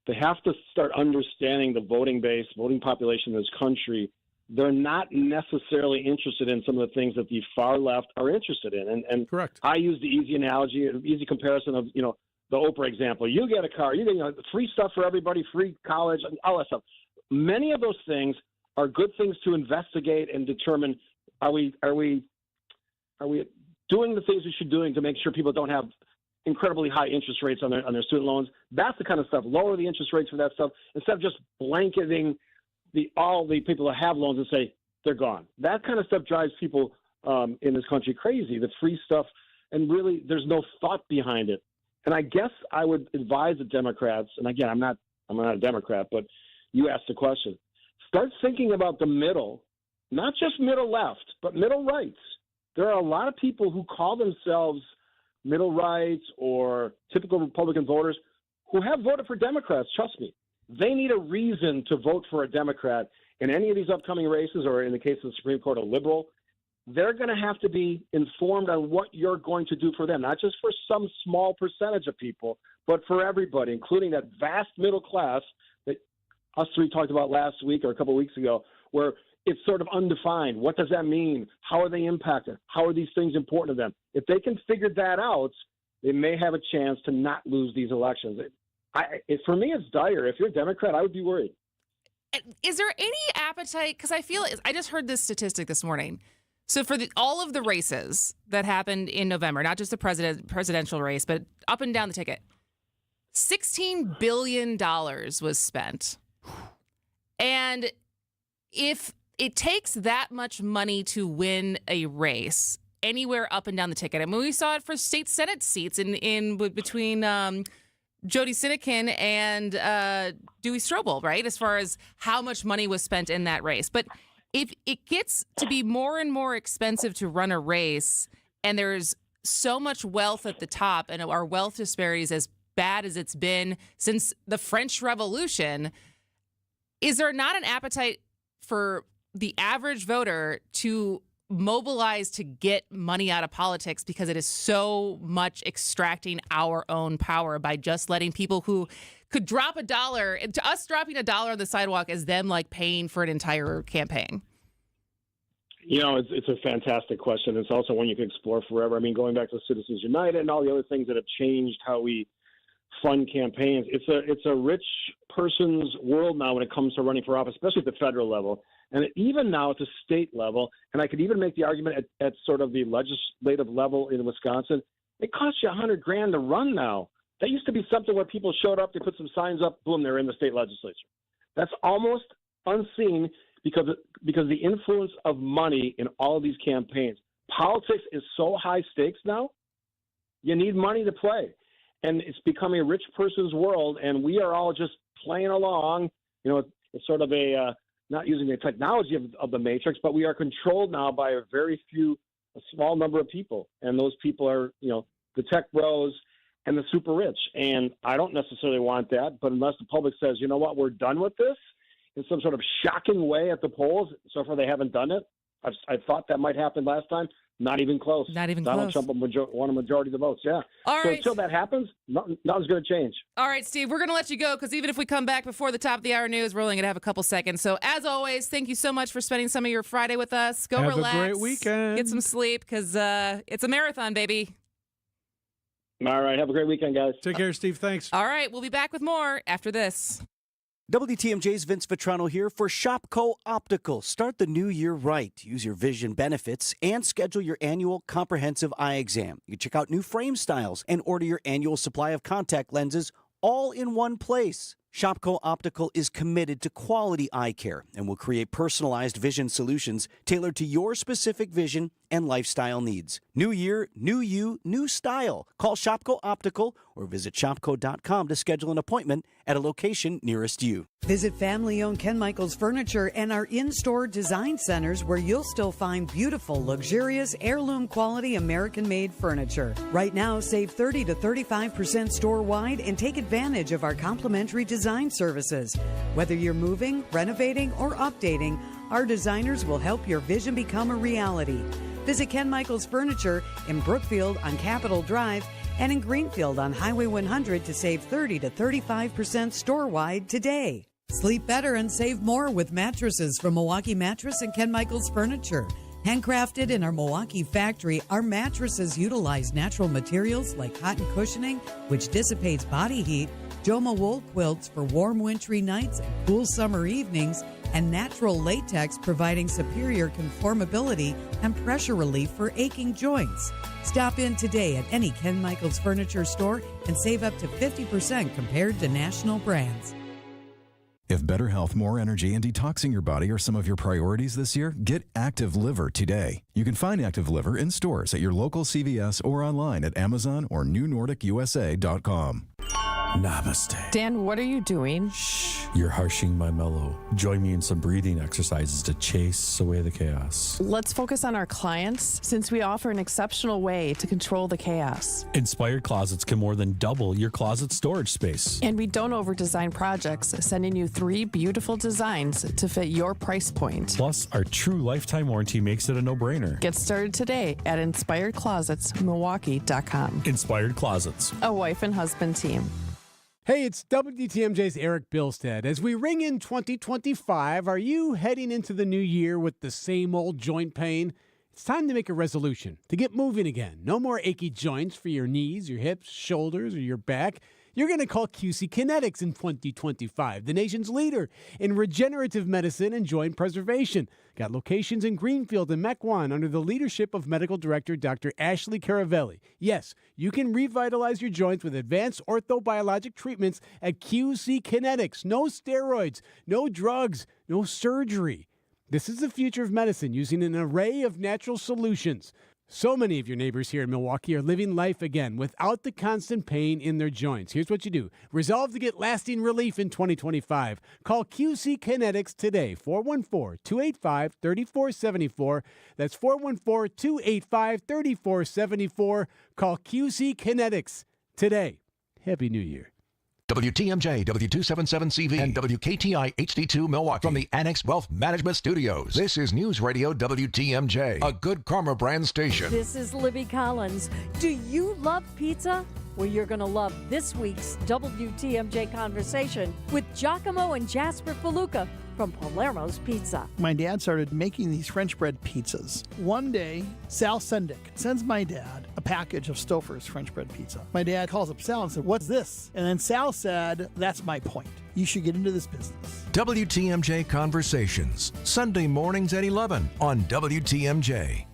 Speaker 25: They have to start understanding the voting base, voting population in this country. They're not necessarily interested in some of the things that the far left are interested in. And
Speaker 13: correct.
Speaker 25: I use the easy analogy, easy comparison of, the Oprah example. You get a car, you get free stuff for everybody, free college, all that stuff. Many of those things are good things to investigate and determine, are we doing the things we should doing to make sure people don't have incredibly high interest rates on their student loans. That's the kind of stuff. Lower the interest rates for that stuff instead of just blanketing all the people that have loans and say they're gone. That kind of stuff drives people in this country crazy. The free stuff, and really, there's no thought behind it. And I guess I would advise the Democrats. And again, I'm not a Democrat, but you asked the question. Start thinking about the middle, not just middle left, but middle right. There are a lot of people who call themselves middle rights or typical Republican voters who have voted for Democrats. Trust me. They need a reason to vote for a Democrat in any of these upcoming races, or in the case of the Supreme Court, a liberal. They're going to have to be informed on what you're going to do for them, not just for some small percentage of people, but for everybody, including that vast middle class that us three talked about last week or a couple of weeks ago, where it's sort of undefined. What does that mean? How are they impacted? How are these things important to them? If they can figure that out, they may have a chance to not lose these elections. For me, it's dire. If you're a Democrat, I would be worried.
Speaker 12: Is there any appetite? Because I just heard this statistic this morning. So for all of the races that happened in November, not just the presidential race, but up and down the ticket, $16 billion was spent. And if it takes that much money to win a race anywhere up and down the ticket, I mean, we saw it for state Senate seats in between Jody Sinekin and Dewey Strobel, right? As far as how much money was spent in that race. But if it gets to be more and more expensive to run a race, and there's so much wealth at the top, and our wealth disparity is as bad as it's been since the French Revolution, is there not an appetite for the average voter to mobilize to get money out of politics, because it is so much extracting our own power by just letting people who could drop $1, to us dropping $1 on the sidewalk as them like paying for an entire campaign?
Speaker 25: It's a fantastic question. It's also one you can explore forever. I mean, going back to Citizens United and all the other things that have changed how we fund campaigns. It's a rich person's world now when it comes to running for office, especially at the federal level. And even now at the state level, and I could even make the argument at sort of the legislative level in Wisconsin, it costs you $100,000 to run now. That used to be something where people showed up, they put some signs up, boom, they're in the state legislature. That's almost unseen because the influence of money in all of these campaigns. Politics is so high stakes now, you need money to play. And it's becoming a rich person's world, and we are all just playing along. It's sort of not using the technology of the matrix, but we are controlled now by a small number of people. And those people are, the tech bros and the super rich. And I don't necessarily want that, but unless the public says, you know what, we're done with this in some sort of shocking way at the polls, so far they haven't done it, I thought that might happen last time. Not even close.
Speaker 12: Not even
Speaker 25: Donald
Speaker 12: close.
Speaker 25: Trump won a majority of the votes, yeah.
Speaker 12: All
Speaker 25: so
Speaker 12: right.
Speaker 25: until that happens, nothing's going to change.
Speaker 12: All right, Steve, we're going to let you go because even if we come back before the top of the hour news, we're only going to have a couple seconds. So as always, thank you so much for spending some of your Friday with us. Go
Speaker 13: Have
Speaker 12: relax.
Speaker 13: a great weekend.
Speaker 12: Get some sleep because it's a marathon, baby.
Speaker 25: All right. Have a great weekend, guys.
Speaker 13: Take care, Steve. Thanks.
Speaker 12: All right. We'll be back with more after this.
Speaker 15: WTMJ's Vince Vitrano here for Shopco Optical. Start the new year right. Use your vision benefits and schedule your annual comprehensive eye exam. You can check out new frame styles and order your annual supply of contact lenses all in one place. Shopco Optical is committed to quality eye care and will create personalized vision solutions tailored to your specific vision and lifestyle needs. New year, new you, new style. Call Shopco Optical or visit shopco.com to schedule an appointment at a location nearest you.
Speaker 17: Visit family-owned Ken Michaels Furniture and our in-store design centers where you'll still find beautiful, luxurious, heirloom-quality American-made furniture. Right now, save 30 to 35% store-wide and take advantage of our complimentary design services. Whether you're moving, renovating, or updating, our designers will help your vision become a reality. Visit Ken Michaels Furniture in Brookfield on Capitol Drive and in Greenfield on Highway 100 to save 30 to 35% store-wide today. Sleep better and save more with mattresses from Milwaukee Mattress and Ken Michaels Furniture. Handcrafted in our Milwaukee factory, our mattresses utilize natural materials like cotton cushioning, which dissipates body heat, Joma wool quilts for warm wintry nights and cool summer evenings, and natural latex providing superior conformability and pressure relief for aching joints. Stop in today at any Ken Michaels Furniture store and save up to 50% compared to national brands.
Speaker 16: If better health, more energy, and detoxing your body are some of your priorities this year, get Active Liver today. You can find Active Liver in stores at your local CVS or online at Amazon or NewNordicUSA.com.
Speaker 18: Namaste.
Speaker 19: Dan, what are you doing?
Speaker 18: You're harshing my mellow. Join me in some breathing exercises to chase away the chaos.
Speaker 19: Let's focus on our clients since we offer an exceptional way to control the chaos.
Speaker 18: Inspired Closets can more than double your closet storage space.
Speaker 19: And we don't over-design projects, sending you 3 beautiful designs to fit your price point.
Speaker 18: Plus, our true lifetime warranty makes it a no-brainer.
Speaker 19: Get started today at InspiredClosetsMilwaukee.com.
Speaker 18: Inspired Closets.
Speaker 19: A wife and husband team.
Speaker 20: Hey, it's WTMJ's Eric Bilstead. As we ring in 2025, are you heading into the new year with the same old joint pain? It's time to make a resolution, to get moving again. No more achy joints for your knees, your hips, shoulders, or your back. You're going to call QC Kinetics in 2025, the nation's leader in regenerative medicine and joint preservation. Got locations in Greenfield and Mequon under the leadership of Medical Director Dr. Ashley Caravelli. Yes, you can revitalize your joints with advanced orthobiologic treatments at QC Kinetics. No steroids, no drugs, no surgery. This is the future of medicine using an array of natural solutions. So many of your neighbors here in Milwaukee are living life again without the constant pain in their joints. Here's what you do. Resolve to get lasting relief in 2025. Call QC Kinetics today, 414-285-3474. That's 414-285-3474. Call QC Kinetics today. Happy New Year.
Speaker 4: WTMJ, W277CV, and WKTI HD2 Milwaukee. From the Annex Wealth Management Studios, this is News Radio WTMJ, a Good Karma brand station.
Speaker 26: This is Libby Collins. Do you love pizza? Well, you're going to love this week's WTMJ conversation with Giacomo and Jasper Faluca from Palermo's Pizza.
Speaker 27: My dad started making these French bread pizzas. One day, Sal Sendick sends my dad a package of Stouffer's French bread pizza. My dad calls up Sal and said, "What's this?" And then Sal said, "That's my point. You should get into this business."
Speaker 4: WTMJ Conversations, Sunday mornings at 11 on WTMJ.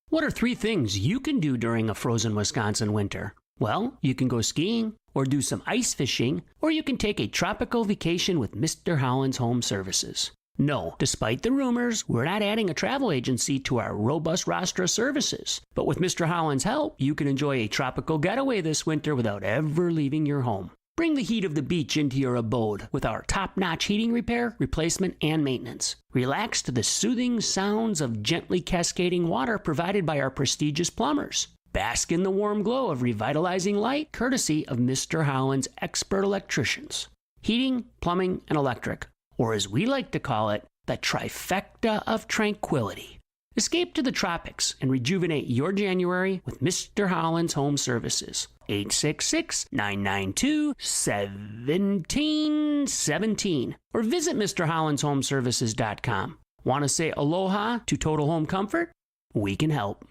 Speaker 28: What are 3 things you can do during a frozen Wisconsin winter? Well, you can go skiing, or do some ice fishing, or you can take a tropical vacation with Mr. Holland's Home Services. No, despite the rumors, we're not adding a travel agency to our robust roster of services. But with Mr. Holland's help, you can enjoy a tropical getaway this winter without ever leaving your home. Bring the heat of the beach into your abode with our top-notch heating repair, replacement, and maintenance. Relax to the soothing sounds of gently cascading water provided by our prestigious plumbers. Bask in the warm glow of revitalizing light, courtesy of Mr. Holland's expert electricians. Heating, plumbing, and electric, or as we like to call it, the trifecta of tranquility. Escape to the tropics and rejuvenate your January with Mr. Holland's Home Services. 866-992-1717 or visit MrHollandsHomeservices.com. Want to say aloha to Total Home Comfort? We can help.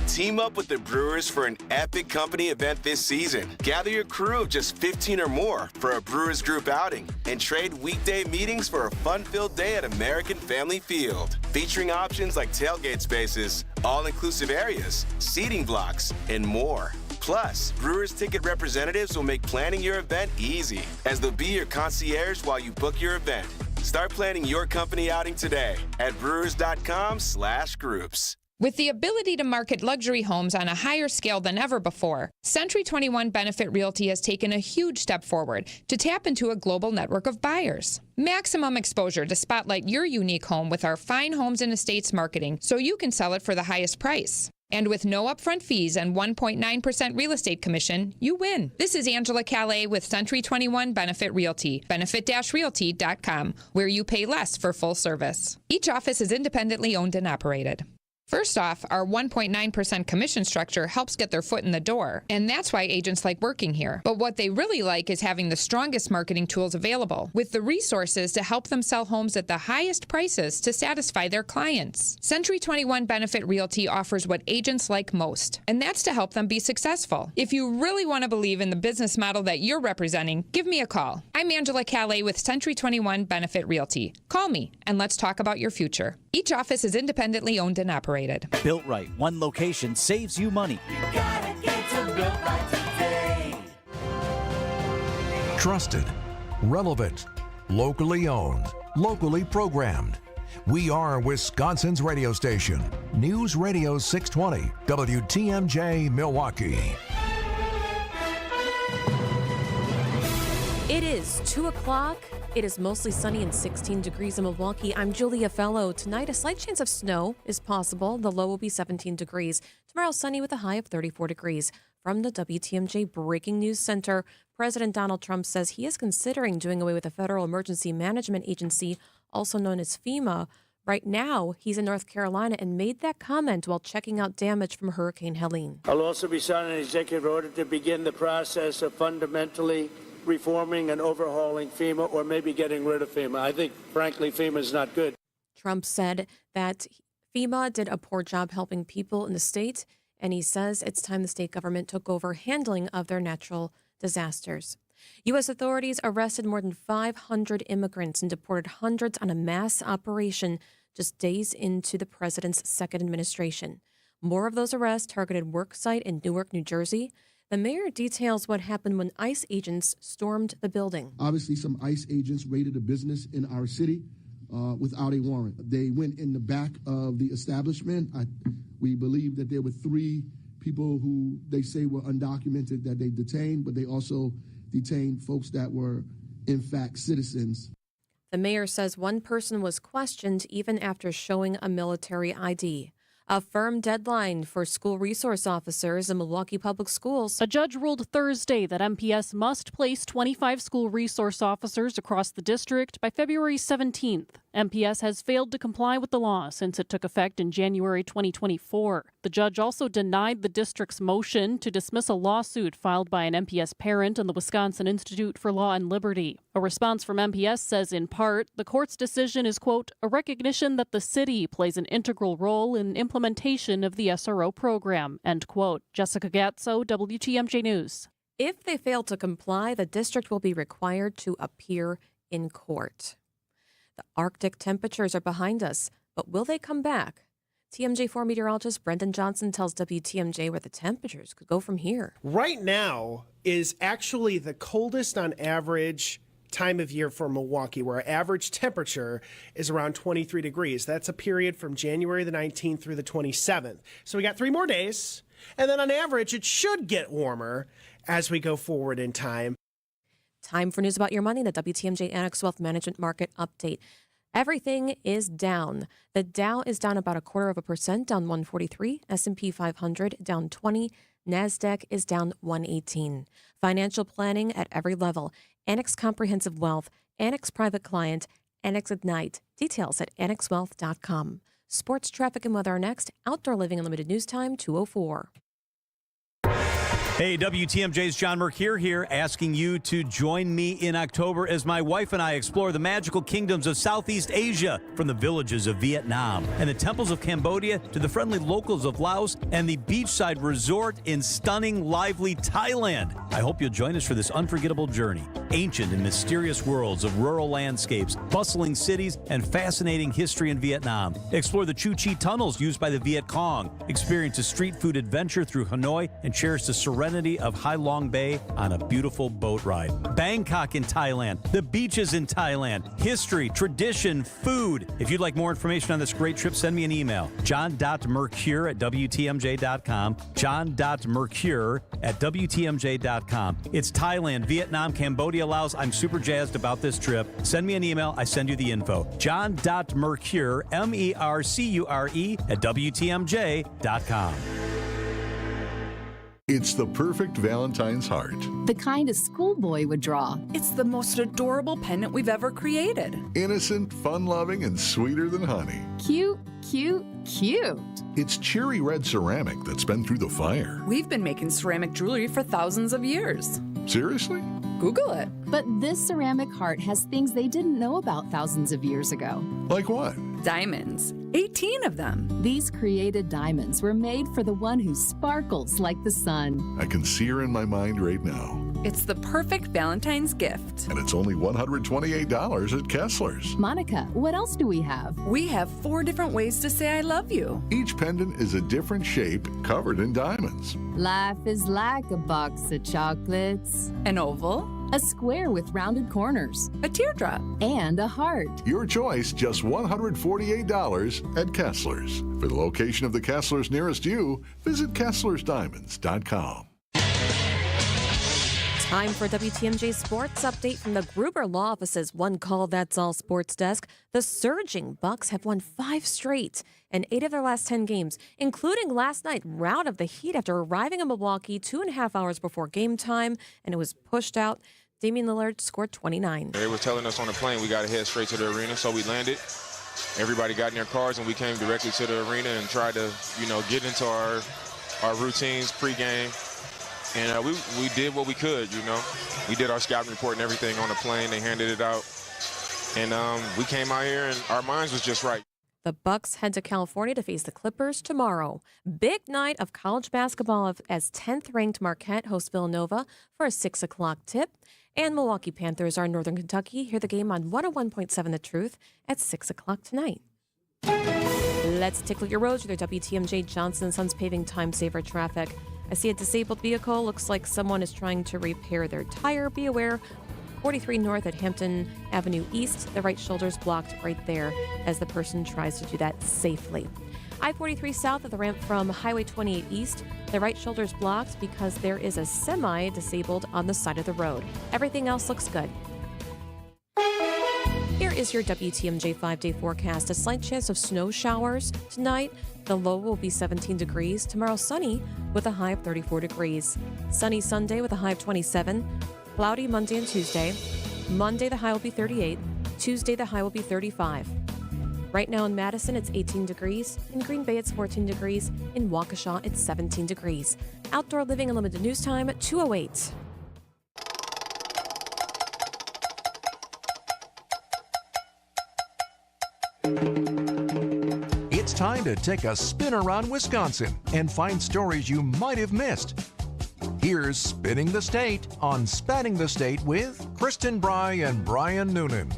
Speaker 1: Team up with the Brewers for an epic company event this season. Gather your crew of just 15 or more for a Brewers group outing and trade weekday meetings for a fun-filled day at American Family Field. Featuring options like tailgate spaces, all-inclusive areas, seating blocks, and more. Plus, Brewers ticket representatives will make planning your event easy, as they'll be your concierge while you book your event. Start planning your company outing today at brewers.com/groups.
Speaker 2: With the ability to market luxury homes on a higher scale than ever before, Century 21 Benefit Realty has taken a huge step forward to tap into a global network of buyers. Maximum exposure to spotlight your unique home with our fine homes and estates marketing so you can sell it for the highest price. And with no upfront fees and 1.9% real estate commission, you win. This is Angela Calais with Century 21 Benefit Realty, benefit-realty.com, where you pay less for full service. Each office is independently owned and operated. First off, our 1.9% commission structure helps get their foot in the door, and that's why agents like working here. But what they really like is having the strongest marketing tools available, with the resources to help them sell homes at the highest prices to satisfy their clients. Century 21 Benefit Realty offers what agents like most, and that's to help them be successful. If you really want to believe in the business model that you're representing, give me a call. I'm Angela Calais with Century 21 Benefit Realty. Call me, and let's talk about your future. Each office is independently owned and operated.
Speaker 15: Built Right. One location saves you money.
Speaker 8: You gotta get to Built Right today.
Speaker 4: Trusted, relevant, locally owned, locally programmed. We are Wisconsin's radio station. News Radio 620, WTMJ Milwaukee.
Speaker 5: It is 2 o'clock. It is mostly sunny and 16 degrees in Milwaukee. I'm Julia Fellow. Tonight, a slight chance of snow is possible. The low will be 17 degrees. Tomorrow, sunny with a high of 34 degrees. From the WTMJ Breaking News Center, President Donald Trump says he is considering doing away with the Federal Emergency Management Agency, also known as FEMA. Right now, he's in North Carolina and made that comment while checking out damage from Hurricane Helene.
Speaker 14: I'll also be signing an executive order to begin the process of fundamentally reforming and overhauling FEMA, or maybe getting rid of FEMA. I think, frankly, FEMA is not good.
Speaker 5: Trump said that FEMA did a poor job helping people in the state, and he says it's time the state government took over handling of their natural disasters. U.S. authorities arrested more than 500 immigrants and deported hundreds on a mass operation just days into the president's second administration. More of those arrests targeted work site in Newark, New Jersey. The mayor details what happened when ICE agents stormed the building.
Speaker 21: Obviously, some ICE agents raided a business in our city without a warrant. They went in the back of the establishment. We believe that there were 3 people who they say were undocumented that they detained, but they also detained folks that were, in fact, citizens.
Speaker 5: The mayor says one person was questioned even after showing a military ID. A firm deadline for school resource officers in Milwaukee Public Schools.
Speaker 22: A judge ruled Thursday that MPS must place 25 school resource officers across the district by February 17th. MPS has failed to comply with the law since it took effect in January 2024. The judge also denied the district's motion to dismiss a lawsuit filed by an MPS parent and the Wisconsin Institute for Law and Liberty. A response from MPS says, in part, the court's decision is, quote, a recognition that the city plays an integral role in implementation of the SRO program, end quote. Jessica Gatso, WTMJ News.
Speaker 5: If they fail to comply, the district will be required to appear in court. The Arctic temperatures are behind us, but will they come back? TMJ4 meteorologist Brendan Johnson tells WTMJ where the temperatures could go from here.
Speaker 23: Right now is actually the coldest on average time of year for Milwaukee, where our average temperature is around 23 degrees. That's a period from January the 19th through the 27th. So we got 3 more days, and then on average it should get warmer as we go forward in time.
Speaker 5: Time for news about your money, the WTMJ Annex Wealth Management Market Update. Everything is down. The Dow is down about 0.25%, down 143. S&P 500 down 20. NASDAQ is down 118. Financial planning at every level. Annex Comprehensive Wealth, Annex Private Client, Annex Ignite. Details at annexwealth.com. Sports, traffic, and weather are next. Outdoor Living Unlimited News Time, 2:04.
Speaker 3: Hey, WTMJ's John Mercure here, asking you to join me in October as my wife and I explore the magical kingdoms of Southeast Asia, from the villages of Vietnam and the temples of Cambodia to the friendly locals of Laos and the beachside resort in stunning, lively Thailand. I hope you'll join us for this unforgettable journey. Ancient and mysterious worlds of rural landscapes, bustling cities, and fascinating history in Vietnam. Explore the Chu Chi tunnels used by the Viet Cong. Experience a street food adventure through Hanoi and cherish the serenity of Hai Long Bay on a beautiful boat ride. Bangkok in Thailand, the beaches in Thailand, history, tradition, food. If you'd like more information on this great trip, send me an email. john.mercure@wtmj.com. john.mercure@wtmj.com. It's Thailand, Vietnam, Cambodia, Laos. I'm super jazzed about this trip. Send me an email. I send you the info. john.mercure, MERCURE, @wtmj.com.
Speaker 6: It's the perfect Valentine's heart.
Speaker 7: The kind a schoolboy would draw. It's the most adorable pendant we've ever created.
Speaker 6: Innocent, fun-loving, and sweeter than honey.
Speaker 7: Cute, cute, cute.
Speaker 6: It's cherry red ceramic that's been through the fire.
Speaker 7: We've been making ceramic jewelry for thousands of years.
Speaker 6: Seriously?
Speaker 7: Google it. But this ceramic heart has things they didn't know about thousands of years ago.
Speaker 6: Like what?
Speaker 7: Diamonds. 18 of them. These created diamonds were made for the one who sparkles like the sun.
Speaker 6: I can see her in my mind right now.
Speaker 7: It's the perfect Valentine's gift.
Speaker 6: And it's only $128 at Kessler's.
Speaker 7: Monica, what else do we have? We have 4 different ways to say I love you.
Speaker 6: Each pendant is a different shape covered in diamonds.
Speaker 7: Life is like a box of chocolates. An oval. A square with rounded corners. A teardrop. And a heart.
Speaker 6: Your choice, just $148 at Kessler's. For the location of the Kessler's nearest you, visit KesslersDiamonds.com.
Speaker 5: Time for WTMJ Sports Update from the Gruber Law Office's One Call That's All Sports Desk. The surging Bucks have won 5 straight in 8 of their last 10 games, including last night, rout of the Heat after arriving in Milwaukee 2.5 hours before game time, and it was pushed out. Damian Lillard scored 29.
Speaker 9: They were telling us on the plane we got to head straight to the arena, so we landed. Everybody got in their cars, and we came directly to the arena and tried to, get into our routines pregame. And we did what we could, We did our scouting report and everything on the plane. They handed it out. And we came out here, and our minds was just right.
Speaker 5: The Bucks head to California to face the Clippers tomorrow. Big night of college basketball as 10th-ranked Marquette hosts Villanova for a 6 o'clock tip. And Milwaukee Panthers are in Northern Kentucky. Hear the game on 101.7 The Truth at 6 o'clock tonight. Let's take a look at your roads with your WTMJ Johnson & Sons Paving Time Saver traffic. I see a disabled vehicle. Looks like someone is trying to repair their tire. Be aware, 43 north at Hampton Avenue East. The right shoulder is blocked right there as the person tries to do that safely. I-43 south at the ramp from Highway 28 East. The right shoulder is blocked because there is a semi-disabled on the side of the road. Everything else looks good. Here is your WTMJ 5-day forecast. A slight chance of snow showers tonight. The low will be 17 degrees. Tomorrow, sunny with a high of 34 degrees. Sunny Sunday with a high of 27. Cloudy Monday and Tuesday. Monday, the high will be 38. Tuesday, the high will be 35. Right now in Madison, it's 18 degrees. In Green Bay, it's 14 degrees. In Waukesha, it's 17 degrees. Outdoor Living Unlimited News Time at 2:08.
Speaker 4: It's time to take a spin around Wisconsin and find stories you might have missed. Here's Spinning the State on Spanning the State with Kristin, Brey, and Brian Noonan.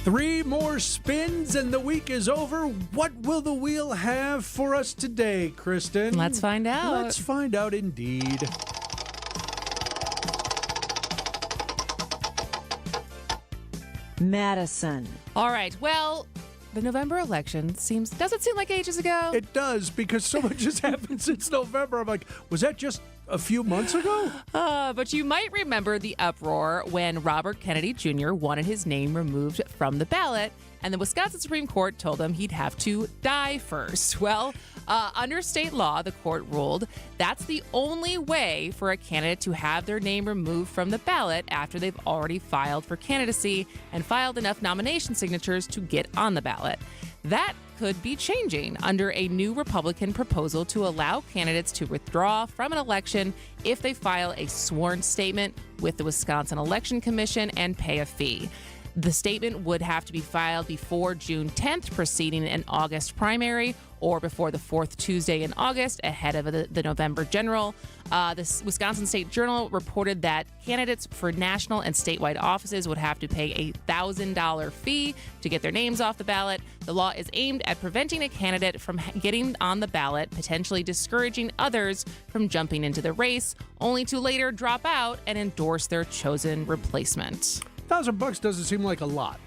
Speaker 13: 3 more spins and the week is over. What will the wheel have for us today, Kristin?
Speaker 12: Let's find out.
Speaker 13: Let's find out indeed.
Speaker 26: Madison.
Speaker 12: All right. Well, the November election does it seem like ages ago?
Speaker 13: It does, because so much has happened since November. I'm like, was that just a few months ago?
Speaker 12: But you might remember the uproar when Robert Kennedy Jr. wanted his name removed from the ballot and the Wisconsin Supreme Court told him he'd have to die first. Well, under state law, the court ruled that's the only way for a candidate to have their name removed from the ballot after they've already filed for candidacy and filed enough nomination signatures to get on the ballot. That could be changing under a new Republican proposal to allow candidates to withdraw from an election if they file a sworn statement with the Wisconsin Election Commission and pay a fee. The statement would have to be filed before June 10th, preceding an August primary, or before the fourth Tuesday in August, ahead of the November general. The Wisconsin State Journal reported that candidates for national and statewide offices would have to pay a $1,000 fee to get their names off the ballot. The law is aimed at preventing a candidate from getting on the ballot, potentially discouraging others from jumping into the race, only to later drop out and endorse their chosen replacement.
Speaker 13: $1,000 doesn't seem like a lot.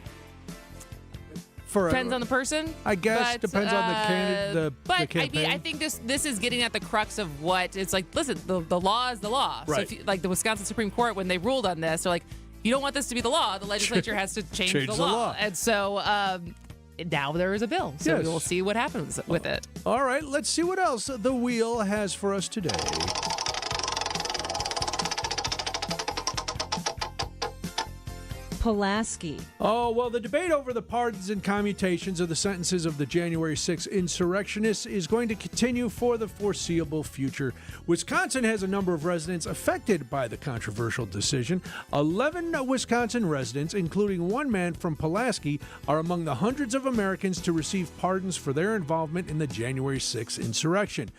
Speaker 12: Depends on the person,
Speaker 13: I guess.
Speaker 12: but,
Speaker 13: depends on the candidate.
Speaker 12: But
Speaker 13: the campaign.
Speaker 12: I think this is getting at the crux of what it's like. Listen, the law is the law.
Speaker 13: Right.
Speaker 12: So if like the Wisconsin Supreme Court, when they ruled on this, they're like, you don't want this to be the law. The legislature has to change the law. And so now there is a bill. So we will see what happens with it.
Speaker 13: All right, let's see what else the wheel has for us today.
Speaker 10: Pulaski.
Speaker 13: Oh, well, the debate over the pardons and commutations of the sentences of the January 6 insurrectionists is going to continue for the foreseeable future. Wisconsin has a number of residents affected by the controversial decision. 11 Wisconsin residents, including one man from Pulaski, are among the hundreds of Americans to receive pardons for their involvement in the January 6 insurrection.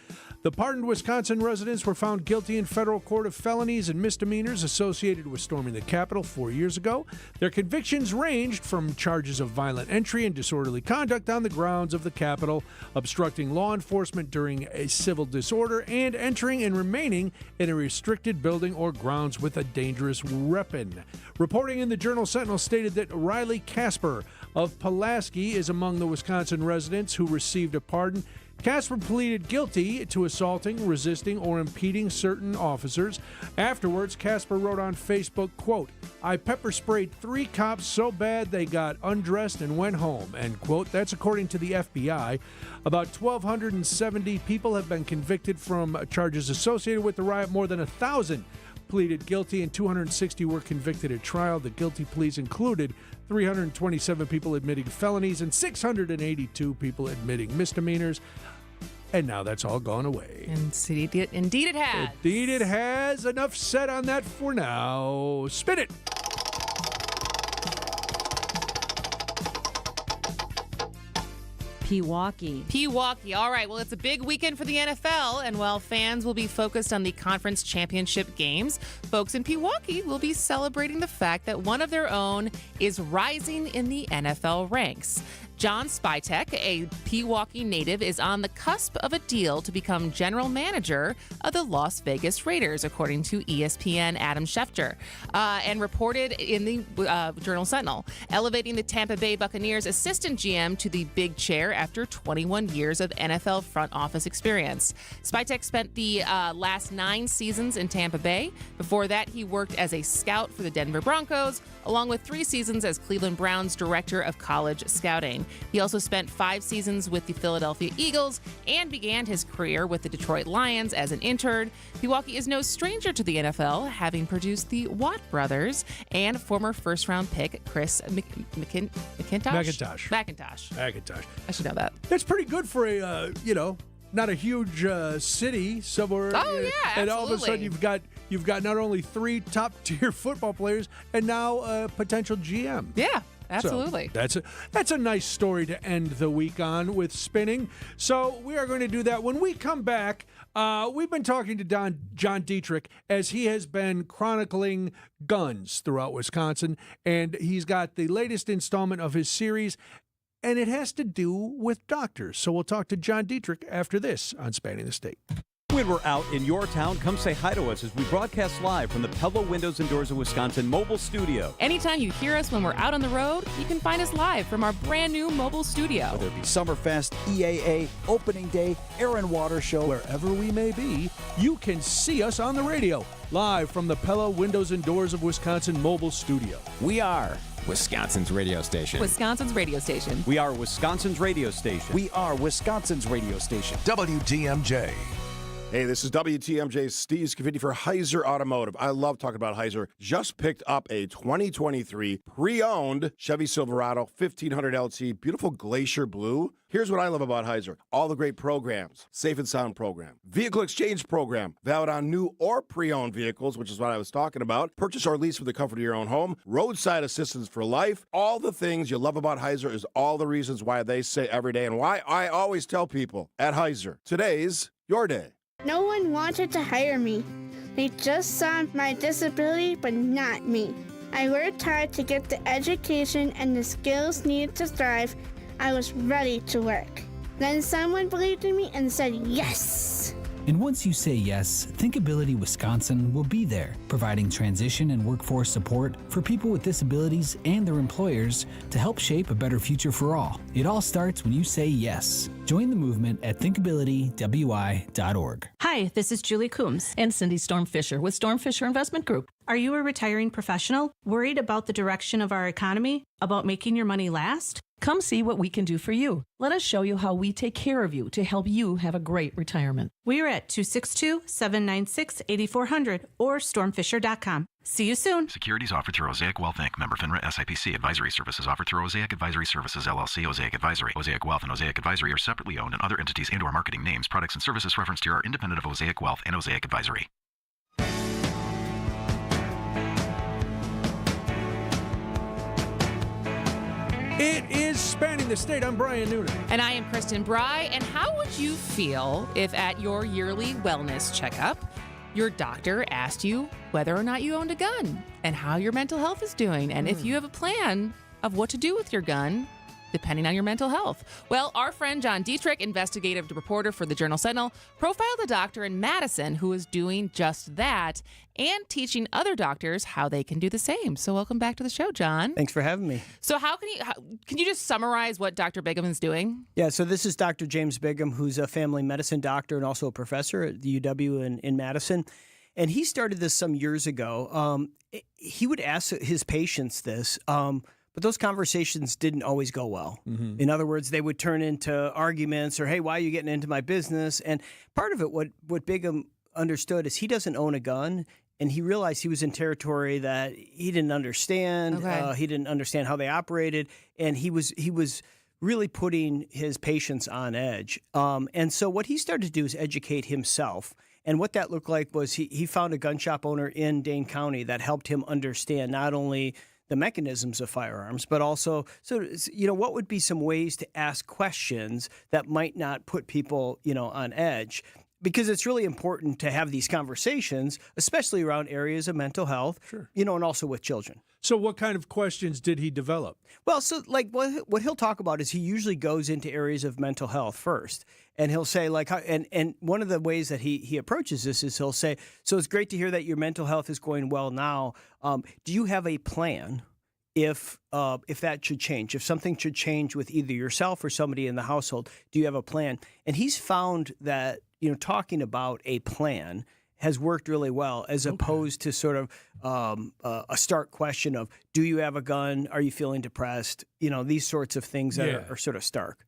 Speaker 13: The pardoned Wisconsin residents were found guilty in federal court of felonies and misdemeanors associated with storming the Capitol 4 years ago. Their convictions ranged from charges of violent entry and disorderly conduct on the grounds of the Capitol, obstructing law enforcement during a civil disorder, and entering and remaining in a restricted building or grounds with a dangerous weapon. Reporting in the Journal-Sentinel stated that Riley Casper of Pulaski is among the Wisconsin residents who received a pardon. Casper pleaded guilty to assaulting, resisting, or impeding certain officers. Afterwards, Casper wrote on Facebook, quote, "I pepper sprayed 3 cops so bad they got undressed and went home," end quote. That's according to the FBI. About 1,270 people have been convicted from charges associated with the riot. More than 1,000 pleaded guilty and 260 were convicted at trial. The guilty pleas included 327 people admitting felonies and 682 people admitting misdemeanors. And now that's all gone away.
Speaker 12: Indeed it has.
Speaker 13: Indeed it has. Enough said on that for now. Spin it.
Speaker 12: Pewaukee. All right. Well, it's a big weekend for the NFL, and while fans will be focused on the conference championship games, folks in Pewaukee will be celebrating the fact that one of their own is rising in the NFL ranks. John Spytek, a Pewaukee native, is on the cusp of a deal to become general manager of the Las Vegas Raiders, according to ESPN Adam Schefter, and reported in the Journal-Sentinel, elevating the Tampa Bay Buccaneers assistant GM to the big chair after 21 years of NFL front office experience. Spytek spent the last 9 seasons in Tampa Bay. Before that, he worked as a scout for the Denver Broncos, along with 3 seasons as Cleveland Browns director of college scouting. He also spent 5 seasons with the Philadelphia Eagles and began his career with the Detroit Lions as an intern. Pewaukee is no stranger to the NFL, having produced the Watt brothers and former first-round pick Chris McIntosh. I should know that.
Speaker 13: That's pretty good for a, not a huge city somewhere.
Speaker 12: Oh, yeah,
Speaker 13: and all of a sudden
Speaker 12: absolutely.
Speaker 13: you've got not only 3 top-tier football players and now a potential GM.
Speaker 12: Yeah. Absolutely.
Speaker 13: So that's a nice story to end the week on with spinning. So we are going to do that. When we come back, we've been talking to John Dietrich as he has been chronicling guns throughout Wisconsin, and he's got the latest installment of his series, and it has to do with doctors. So we'll talk to John Dietrich after this on Spanning the State.
Speaker 3: When we're out in your town, come say hi to us as we broadcast live from the Pella Windows and Doors of Wisconsin mobile studio.
Speaker 12: Anytime you hear us when we're out on the road, you can find us live from our brand new mobile studio.
Speaker 11: Whether it be Summerfest, EAA, Opening Day, Air and Water Show,
Speaker 13: wherever we may be, you can see us on the radio, live from the Pella Windows and Doors of Wisconsin mobile studio.
Speaker 11: We are
Speaker 10: Wisconsin's radio station.
Speaker 12: Wisconsin's radio station.
Speaker 3: We are Wisconsin's radio station.
Speaker 15: We are Wisconsin's radio station.
Speaker 4: WTMJ.
Speaker 16: Hey, this is WTMJ's Steve Scavini for Heiser Automotive. I love talking about Heiser. Just picked up a 2023 pre-owned Chevy Silverado 1500 LT, beautiful glacier blue. Here's what I love about Heiser. All the great programs. Safe and Sound program. Vehicle exchange program. Valid on new or pre-owned vehicles, which is what I was talking about. Purchase or lease for the comfort of your own home. Roadside assistance for life. All the things you love about Heiser is all the reasons why they say every day and why I always tell people at Heiser, today's your day.
Speaker 17: No one wanted to hire me. They just saw my disability, but not me. I worked hard to get the education and the skills needed to thrive. I was ready to work. Then someone believed in me and said yes.
Speaker 18: And once you say yes, Thinkability Wisconsin will be there, providing transition and workforce support for people with disabilities and their employers to help shape a better future for all. It all starts when you say yes. Join the movement at thinkabilitywi.org.
Speaker 19: Hi, this is Julie Coombs and Cindy Storm Fisher with Storm Fisher Investment Group. Are you a retiring professional worried about the direction of our economy, about making your money last? Come see what we can do for you. Let us show you how we take care of you to help you have a great retirement. We are at 262-796-8400 or stormfisher.com. See you soon.
Speaker 20: Securities offered through Osaic Wealth Inc., member FINRA SIPC. Advisory services offered through Osaic Advisory Services LLC, Osaic Advisory. Osaic Wealth and Osaic Advisory are separately owned, and other entities and/or marketing names, products, and services referenced here are independent of Osaic Wealth and Osaic Advisory.
Speaker 13: It is Spanning the State. I'm Brian Noonan.
Speaker 12: And I am Kristin Brey. And how would you feel if at your yearly wellness checkup, your doctor asked you whether or not you owned a gun and how your mental health is doing, and if you have a plan of what to do with your gun, depending on your mental health? Well, our friend John Dietrich, investigative reporter for the Journal Sentinel, profiled a doctor in Madison who is doing just that and teaching other doctors how they can do the same. So welcome back to the show, John.
Speaker 24: Thanks for having me.
Speaker 12: So can you just summarize what Dr. Bigham is doing?
Speaker 24: Yeah, so this is Dr. James Bigham, who's a family medicine doctor and also a professor at the UW in Madison. And he started this some years ago. He would ask his patients this, but those conversations didn't always go well. Mm-hmm. In other words, they would turn into arguments or, hey, why are you getting into my business? And part of it, what Bigham understood is he doesn't own a gun, and he realized he was in territory that he didn't understand. Okay. He didn't understand how they operated, and he was really putting his patients on edge. And so what he started to do is educate himself. And what that looked like was he found a gun shop owner in Dane County that helped him understand not only the mechanisms of firearms, but also, what would be some ways to ask questions that might not put people, on edge? Because it's really important to have these conversations, especially around areas of mental health, sure. And also with children.
Speaker 13: So what kind of questions did he develop?
Speaker 24: Well, so what he'll talk about is he usually goes into areas of mental health first. And he'll say, and one of the ways that he approaches this is he'll say, so it's great to hear that your mental health is going well now. Do you have a plan if that should change? If something should change with either yourself or somebody in the household, do you have a plan? And he's found that, talking about a plan has worked really well as opposed to sort of a stark question of, do you have a gun? Are you feeling depressed? These sorts of things that are sort of stark.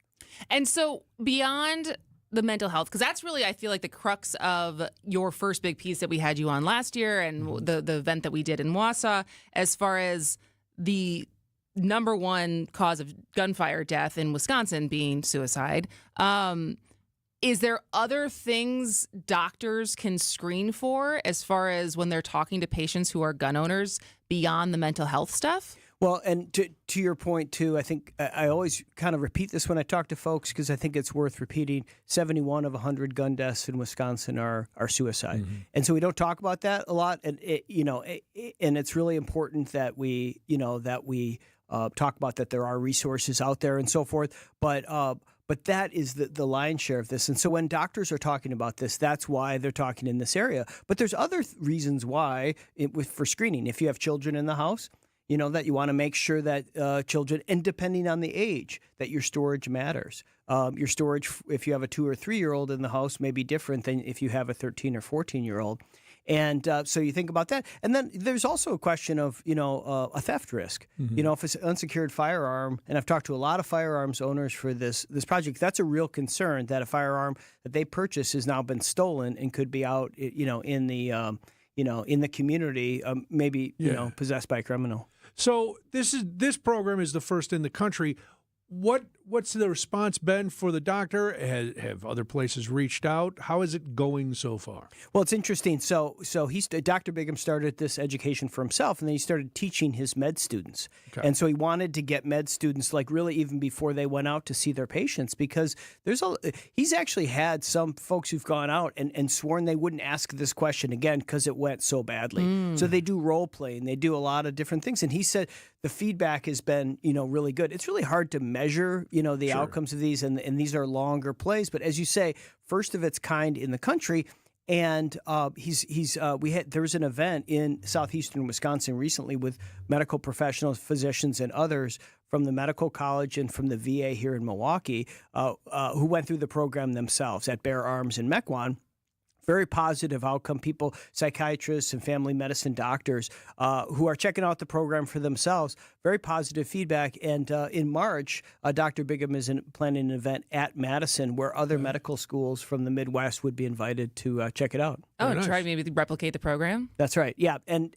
Speaker 12: And so beyond the mental health, because that's really, I feel like, the crux of your first big piece that we had you on last year and the event that we did in Wausau, as far as the number one cause of gunfire death in Wisconsin being suicide. Is there other things doctors can screen for as far as when they're talking to patients who are gun owners beyond the mental health stuff?
Speaker 24: Well, and to your point, too, I think I always kind of repeat this when I talk to folks because I think it's worth repeating. 71 of 100 gun deaths in Wisconsin are suicide. Mm-hmm. And so we don't talk about that a lot. And, and it's really important that we talk about that there are resources out there and so forth. But that is the lion's share of this. And so when doctors are talking about this, that's why they're talking in this area. But there's other reasons why for screening. If you have children in the house, that you want to make sure that children, and depending on the age, that your storage matters. Your storage, if you have a 2 or 3 year old in the house, may be different than if you have a 13 or 14-year-old. And so you think about that. And then there's also a question of, a theft risk.
Speaker 13: Mm-hmm.
Speaker 24: If it's an unsecured firearm, and I've talked to a lot of firearms owners for this project, that's a real concern that a firearm that they purchase has now been stolen and could be out, in the community, maybe, possessed by a criminal.
Speaker 13: So this program is the first in the country. What's the response been for the doctor? Have other places reached out? How is it going so far?
Speaker 24: Well, it's interesting. So Dr. Bigham started this education for himself, and then he started teaching his med students.
Speaker 13: Okay.
Speaker 24: And so he wanted to get med students, like really even before they went out to see their patients, because he's actually had some folks who've gone out and sworn they wouldn't ask this question again because it went so badly. So they do role playing, they do a lot of different things, and he said the feedback has been really good. It's really hard to measure the outcomes of these, and these are longer plays, but as you say, first of its kind in the country. And there was an event in southeastern Wisconsin recently with medical professionals, physicians, and others from the medical college and from the VA here in Milwaukee who went through the program themselves at Bear Arms in Mequon. Very positive outcome. People, psychiatrists and family medicine doctors who are checking out the program for themselves. Very positive feedback. And in March, Dr. Bigham is planning an event at Madison where other medical schools from the Midwest would be invited to check it out.
Speaker 12: Oh, try to maybe replicate the program?
Speaker 24: That's right. Yeah. And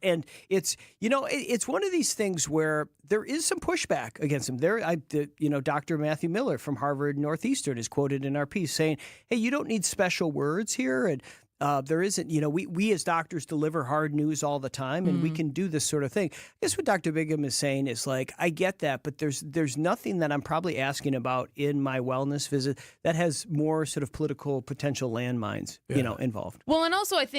Speaker 24: it's, it's one of these things where there is some pushback against him. Dr. Matthew Miller from Harvard Northeastern is quoted in our piece saying, hey, you don't need special words here. And there isn't, we as doctors deliver hard news all the time, and we can do this sort of thing. I guess what Dr. Bigham is saying is like, I get that, but there's nothing that I'm probably asking about in my wellness visit that has more sort of political potential landmines, involved.
Speaker 12: Well, and also I've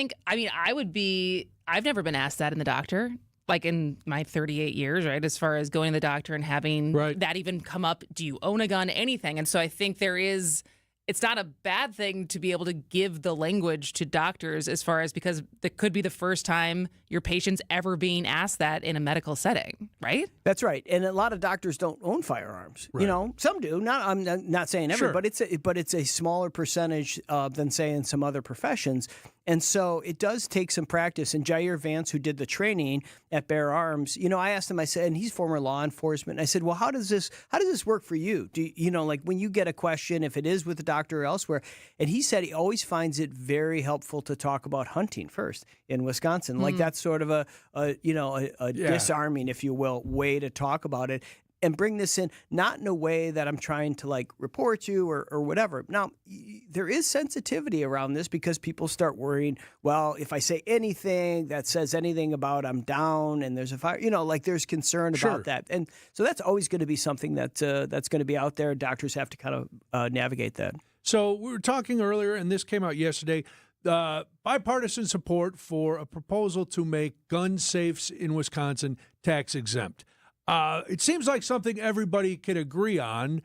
Speaker 12: never been asked that in the doctor. Like in my 38 years, right, as far as going to the doctor and having that even come up, do you own a gun, anything? And so I think it's not a bad thing to be able to give the language to doctors as far as, because that could be the first time your patient's ever being asked that in a medical setting, right?
Speaker 24: That's right. And a lot of doctors don't own firearms.
Speaker 13: Right.
Speaker 24: Some do. I'm not saying every,
Speaker 13: Sure.
Speaker 24: but it's a smaller percentage than, say, in some other professions. And so it does take some practice. And Jair Vance, who did the training at Bear Arms, I asked him, I said, and he's former law enforcement. I said, well, how does this work for you? Do like when you get a question, if it is with the doctor or elsewhere? And he said he always finds it very helpful to talk about hunting first in Wisconsin. Like that's sort of a disarming, if you will, way to talk about it. And bring this in, not in a way that I'm trying to like report you or whatever. Now, there is sensitivity around this because people start worrying, well, if I say anything that says anything about I'm down and there's a fire, there's concern about that. And so that's always going to be something that's going to be out there. Doctors have to kind of navigate that.
Speaker 13: So we were talking earlier, and this came out yesterday, bipartisan support for a proposal to make gun safes in Wisconsin tax exempt. It seems like something everybody can agree on.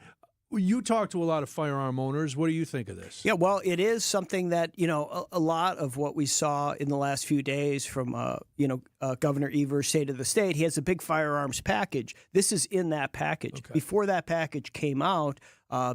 Speaker 13: You talk to a lot of firearm owners. What do you think of this?
Speaker 24: Yeah, well, it is something that, a lot of what we saw in the last few days from, Governor Evers' State of the State, he has a big firearms package. This is in that package. Okay. Before that package came out,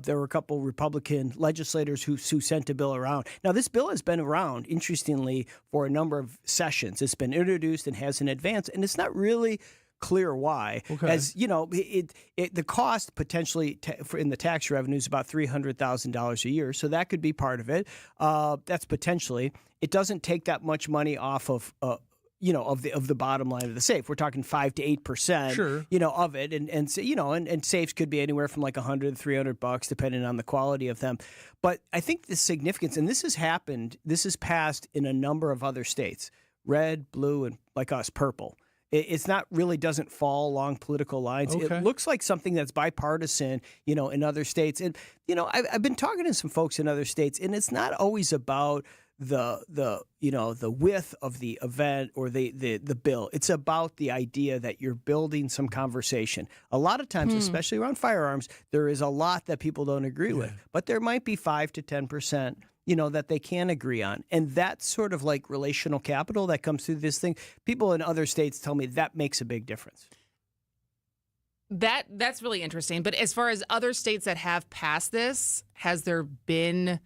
Speaker 24: there were a couple Republican legislators who sent a bill around. Now, this bill has been around, interestingly, for a number of sessions. It's been introduced and has an advance, and it's not really clear why. Okay. As the cost potentially in the tax revenue is about $300,000 a year, so that could be part of it. That's potentially. It doesn't take that much money off of of the bottom line of the safe. We're talking 5 to 8%,
Speaker 13: sure,
Speaker 24: of it, and safes could be anywhere from like $100 to $300 depending on the quality of them. But I think the significance, and this has passed in a number of other states, red, blue, and like us, purple. It's not really doesn't fall along political lines. Okay. It looks like something that's bipartisan, in other states. And, I've been talking to some folks in other states, and it's not always about the width of the event or the bill. It's about the idea that you're building some conversation. A lot of times, especially around firearms, there is a lot that people don't agree with, but there might be 5 to 10%. That they can agree on. And that's sort of like relational capital that comes through this thing. People in other states tell me that makes a big difference.
Speaker 12: That's really interesting. But as far as other states that have passed this, has there been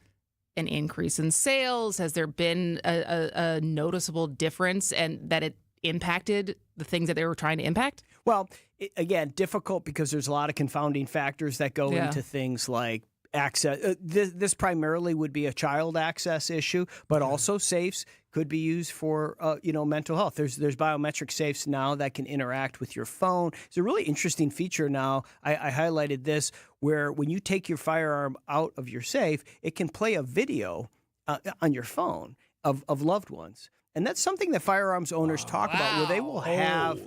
Speaker 12: an increase in sales? Has there been a noticeable difference and that it impacted the things that they were trying to impact?
Speaker 24: Well, again, difficult because there's a lot of confounding facters that go into things like access. This primarily would be a child access issue, but also safes could be used for mental health. There's biometric safes now that can interact with your phone. It's a really interesting feature now. I highlighted this where when you take your firearm out of your safe, it can play a video on your phone of loved ones. And that's something that firearms owners talk about, where they will have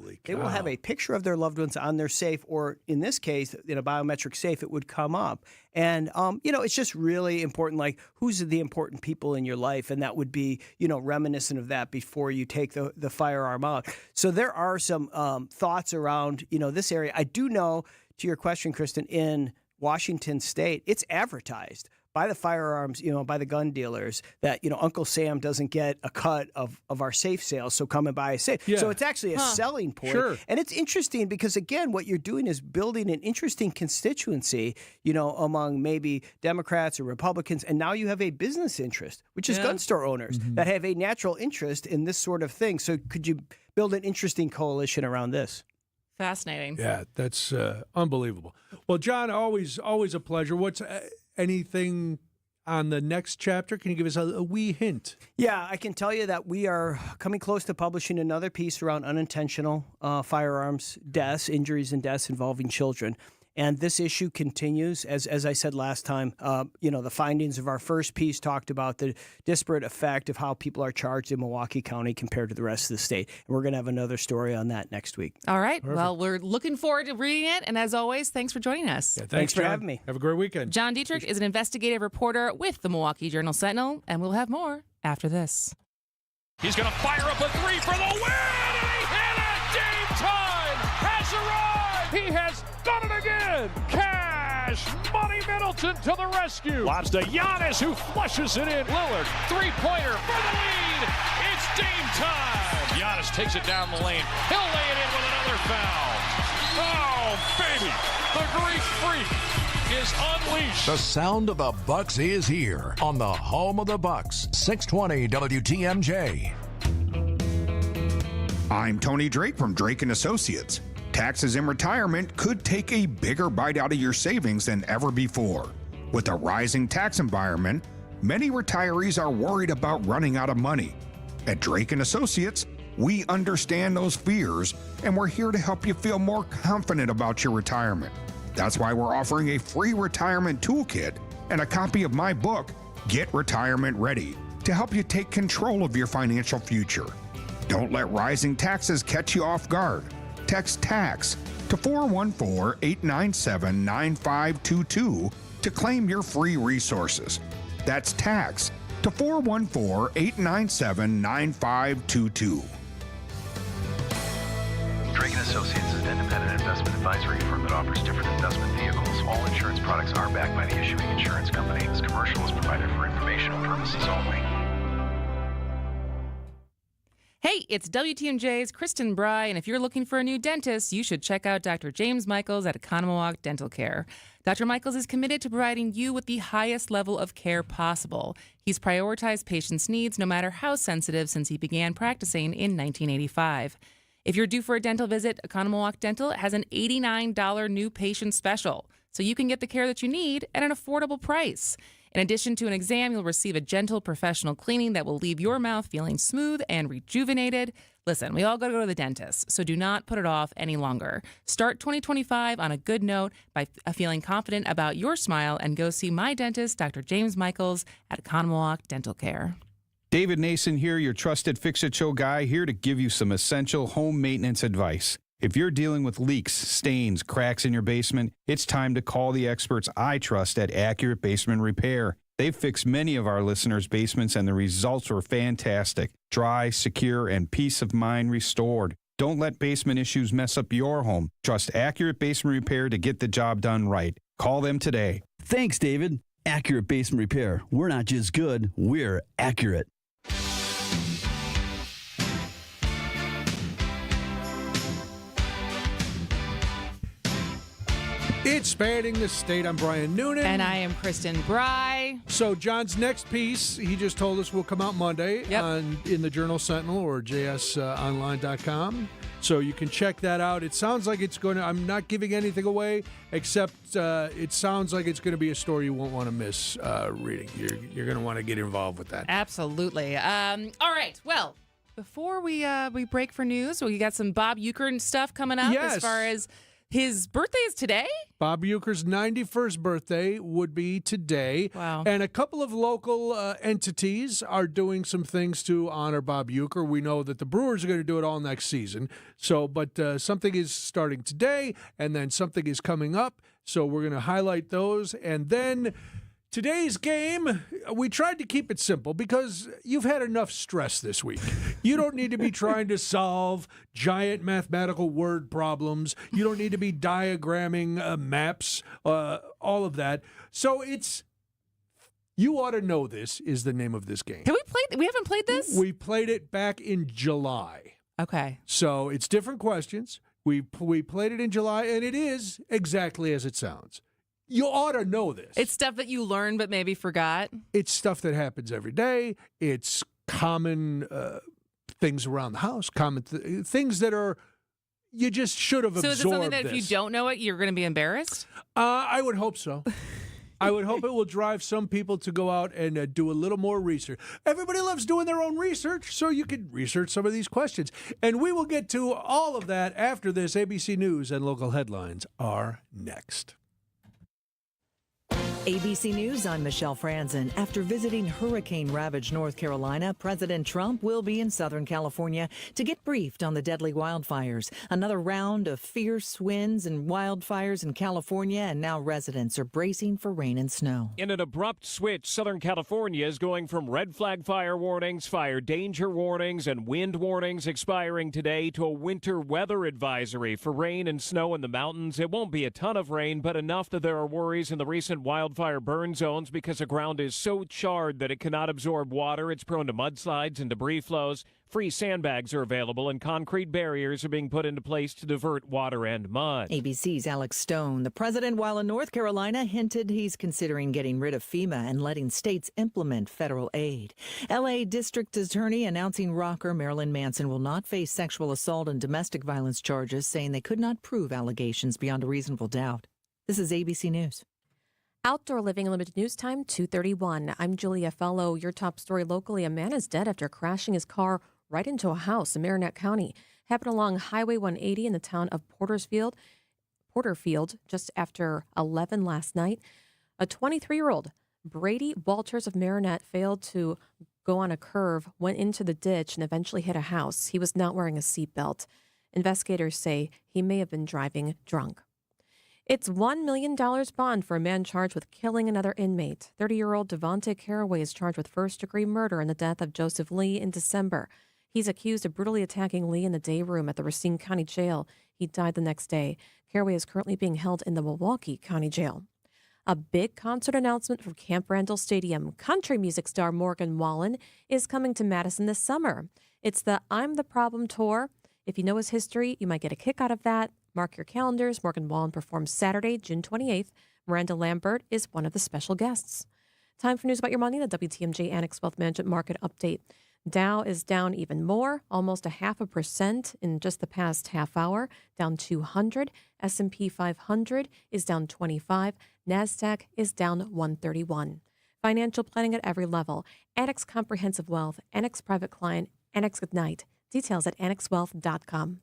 Speaker 24: a picture of their loved ones on their safe, or in this case, in a biometric safe, it would come up. And it's just really important. Like, who's the important people in your life, and that would be reminiscent of that before you take the firearm out. So there are some thoughts around this area. I do know, to your question, Kristin, in Washington State, it's advertised by the firearms, by the gun dealers, that, Uncle Sam doesn't get a cut of our safe sales, so come and buy a safe. Yeah. So it's actually a selling point. Sure. And it's interesting because, again, what you're doing is building an interesting constituency, among maybe Democrats or Republicans, and now you have a business interest, which is gun store owners that have a natural interest in this sort of thing. So could you build an interesting coalition around this?
Speaker 12: Fascinating.
Speaker 13: Yeah, that's unbelievable. Well, John, always a pleasure. What's anything on the next chapter? Can you give us a wee hint?
Speaker 24: Yeah, I can tell you that we are coming close to publishing another piece around unintentional firearms deaths, injuries and deaths involving children. And this issue continues. As I said last time, the findings of our first piece talked about the disparate effect of how people are charged in Milwaukee County compared to the rest of the state. And we're going to have another story on that next week.
Speaker 12: All right.
Speaker 13: Perfect.
Speaker 12: Well, we're looking forward to reading it. And as always, thanks for joining us.
Speaker 13: Yeah,
Speaker 24: thanks for
Speaker 13: John.
Speaker 24: having me.
Speaker 13: Have a great weekend.
Speaker 12: John Dietrich is an investigative reporter with the Milwaukee Journal-Sentinel, and we'll have more after this.
Speaker 1: He's going to fire up a three for the win, and he hit it! Game time has arrived! He has done it again! Cash Money Middleton to the rescue! Lobs to Giannis, who flushes it in. Lillard, three-pointer for the lead! It's game time! Giannis takes it down the lane. He'll lay it in with another foul. Oh, baby! The Greek freak is unleashed.
Speaker 4: The sound of the Bucks is here on the home of the Bucks, 620 WTMJ.
Speaker 2: I'm Tony Drake from Drake & Associates. Taxes in retirement could take a bigger bite out of your savings than ever before. With a rising tax environment, many retirees are worried about running out of money. At Drake & Associates, we understand those fears, and we're here to help you feel more confident about your retirement. That's why we're offering a free retirement toolkit and a copy of my book, Get Retirement Ready, to help you take control of your financial future. Don't let rising taxes catch you off guard. Text TAX to 414-897-9522 to claim your free resources. That's TAX to 414-897-9522.
Speaker 20: Drake & Associates is an independent investment advisory firm that offers different investment vehicles. All insurance products are backed by the issuing insurance company. This commercial is provided for informational purposes only.
Speaker 12: Hey, it's WTMJ's Kristin Brey, and if you're looking for a new dentist, you should check out Dr. James Michaels at Economowalk Dental Care. Dr. Michaels is committed to providing you with the highest level of care possible. He's prioritized patients' needs no matter how sensitive since he began practicing in 1985. If you're due for a dental visit, Economowalk Dental has an $89 new patient special, so you can get the care that you need at an affordable price. In addition to an exam, you'll receive a gentle professional cleaning that will leave your mouth feeling smooth and rejuvenated. Listen, we all got to go to the dentist, so do not put it off any longer. Start 2025 on a good note by feeling confident about your smile and go see my dentist, Dr. James Michaels, at Economowalk Dental Care.
Speaker 8: David Nason here, your trusted Fix-It-Show guy, here to give you some essential home maintenance advice. If you're dealing with leaks, stains, cracks in your basement, it's time to call the experts I trust at Accurate Basement Repair. They've fixed many of our listeners' basements, and the results were fantastic. Dry, secure, and peace of mind restored. Don't let basement issues mess up your home. Trust Accurate Basement Repair to get the job done right. Call them today.
Speaker 10: Thanks, David. Accurate Basement Repair. We're not just good, we're accurate.
Speaker 13: It's Spanning the State. I'm Brian Noonan.
Speaker 12: And I am Kristin Brey.
Speaker 13: So John's next piece, he just told us, will come out Monday in the Journal Sentinel or jsonline.com. So you can check that out. It sounds like it's going to, I'm not giving anything away, except it sounds like it's going to be a story you won't want to miss reading. You're going to want to get involved with that.
Speaker 12: Absolutely. All right. Well, before we break for news, we got some Bob Uecker stuff coming up as far as his birthday is today?
Speaker 13: Bob Uecker's 91st birthday would be today.
Speaker 12: Wow.
Speaker 13: And a couple of local entities are doing some things to honor Bob Uecker. We know that the Brewers are going to do it all next season. So, but something is starting today, and then something is coming up. So we're going to highlight those. And then today's game, we tried to keep it simple because you've had enough stress this week. You don't need to be trying to solve giant mathematical word problems. You don't need to be diagramming maps, all of that. So it's, you ought to know this is the name of this game.
Speaker 12: Have we played? We haven't played this?
Speaker 13: We played it back in July.
Speaker 12: Okay.
Speaker 13: So it's different questions. We played it in July, and it is exactly as it sounds. You ought to know this.
Speaker 12: It's stuff that you learned but maybe forgot.
Speaker 13: It's stuff that happens every day. It's common things around the house, common things that are, you just should have absorbed.
Speaker 12: So is it something that if you don't know it, you're going to be embarrassed?
Speaker 13: I would hope so. I would hope it will drive some people to go out and do a little more research. Everybody loves doing their own research, so you can research some of these questions. And we will get to all of that after this. ABC News and local headlines are next.
Speaker 7: ABC News, I'm Michelle Franzen. After visiting hurricane-ravaged North Carolina, President Trump will be in Southern California to get briefed on the deadly wildfires. Another round of fierce winds and wildfires in California, and now residents are bracing for rain and snow.
Speaker 1: In an abrupt switch, Southern California is going from red flag fire warnings, fire danger warnings, and wind warnings expiring today to a winter weather advisory for rain and snow in the mountains. It won't be a ton of rain, but enough that there are worries in the recent wildfire burn zones because the ground is so charred that it cannot absorb water. It's prone to mudslides and debris flows. Free sandbags are available, and concrete barriers are being put into place to divert water and mud.
Speaker 7: ABC's Alex Stone. The president, while in North Carolina, hinted he's considering getting rid of FEMA and letting states implement federal aid. L.A. District Attorney announcing rocker Marilyn Manson will not face sexual assault and domestic violence charges, saying they could not prove allegations beyond a reasonable doubt. This is ABC News.
Speaker 5: Outdoor Living Limited News Time, 2:31. I'm Julia Fellow. Your top story locally. A man is dead after crashing his car right into a house in Marinette County. Happened along Highway 180 in the town of Porterfield, just after 11 last night. A 23-year-old, Brady Walters of Marinette, failed to go on a curve, went into the ditch, and eventually hit a house. He was not wearing a seatbelt. Investigators say he may have been driving drunk. It's $1 million bond for a man charged with killing another inmate. 30-year-old Devontae Caraway is charged with first-degree murder in the death of Joseph Lee in December. He's accused of brutally attacking Lee in the day room at the Racine County Jail. He died the next day. Caraway is currently being held in the Milwaukee County Jail. A big concert announcement from Camp Randall Stadium. Country music star Morgan Wallen is coming to Madison this summer. It's the I'm the Problem tour. If you know his history, you might get a kick out of that. Mark your calendars. Morgan Wallen performs Saturday, June 28th. Miranda Lambert is one of the special guests. Time for news about your money, the WTMJ Annex Wealth Management Market Update. Dow is down even more, almost 0.5% in just the past half hour, down 200. S&P 500 is down 25. NASDAQ is down 131. Financial planning at every level. Annex Comprehensive Wealth, Annex Private Client, Annex Ignite. Details at annexwealth.com.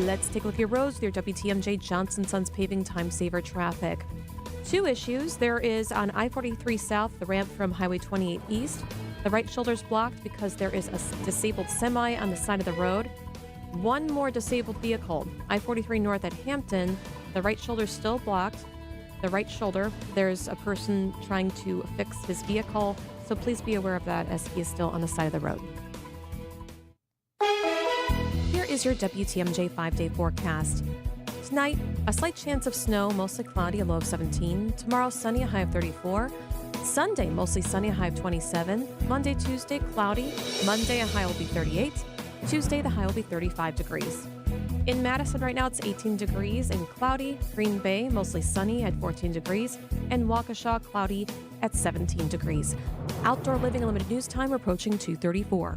Speaker 5: Let's take a look at your roads with your WTMJ Johnson Sons Paving Time Saver traffic. Two issues. There is on I-43 South, the ramp from Highway 28 East. The right shoulder's blocked because there is a disabled semi on the side of the road. One more disabled vehicle. I-43 North at Hampton, the right shoulder's still blocked. The right shoulder, there's a person trying to fix his vehicle, so please be aware of that as he is still on the side of the road. Here is your WTMJ 5-day forecast. Tonight, a slight chance of snow, mostly cloudy, a low of 17. Tomorrow, sunny, a high of 34. Sunday, mostly sunny, a high of 27. Monday, Tuesday, cloudy. Monday, a high will be 38. Tuesday, the high will be 35 degrees. In Madison right now, it's 18 degrees and cloudy. Green Bay, mostly sunny at 14 degrees. And Waukesha, cloudy at 17 degrees. Outdoor living limited news time approaching 2:34.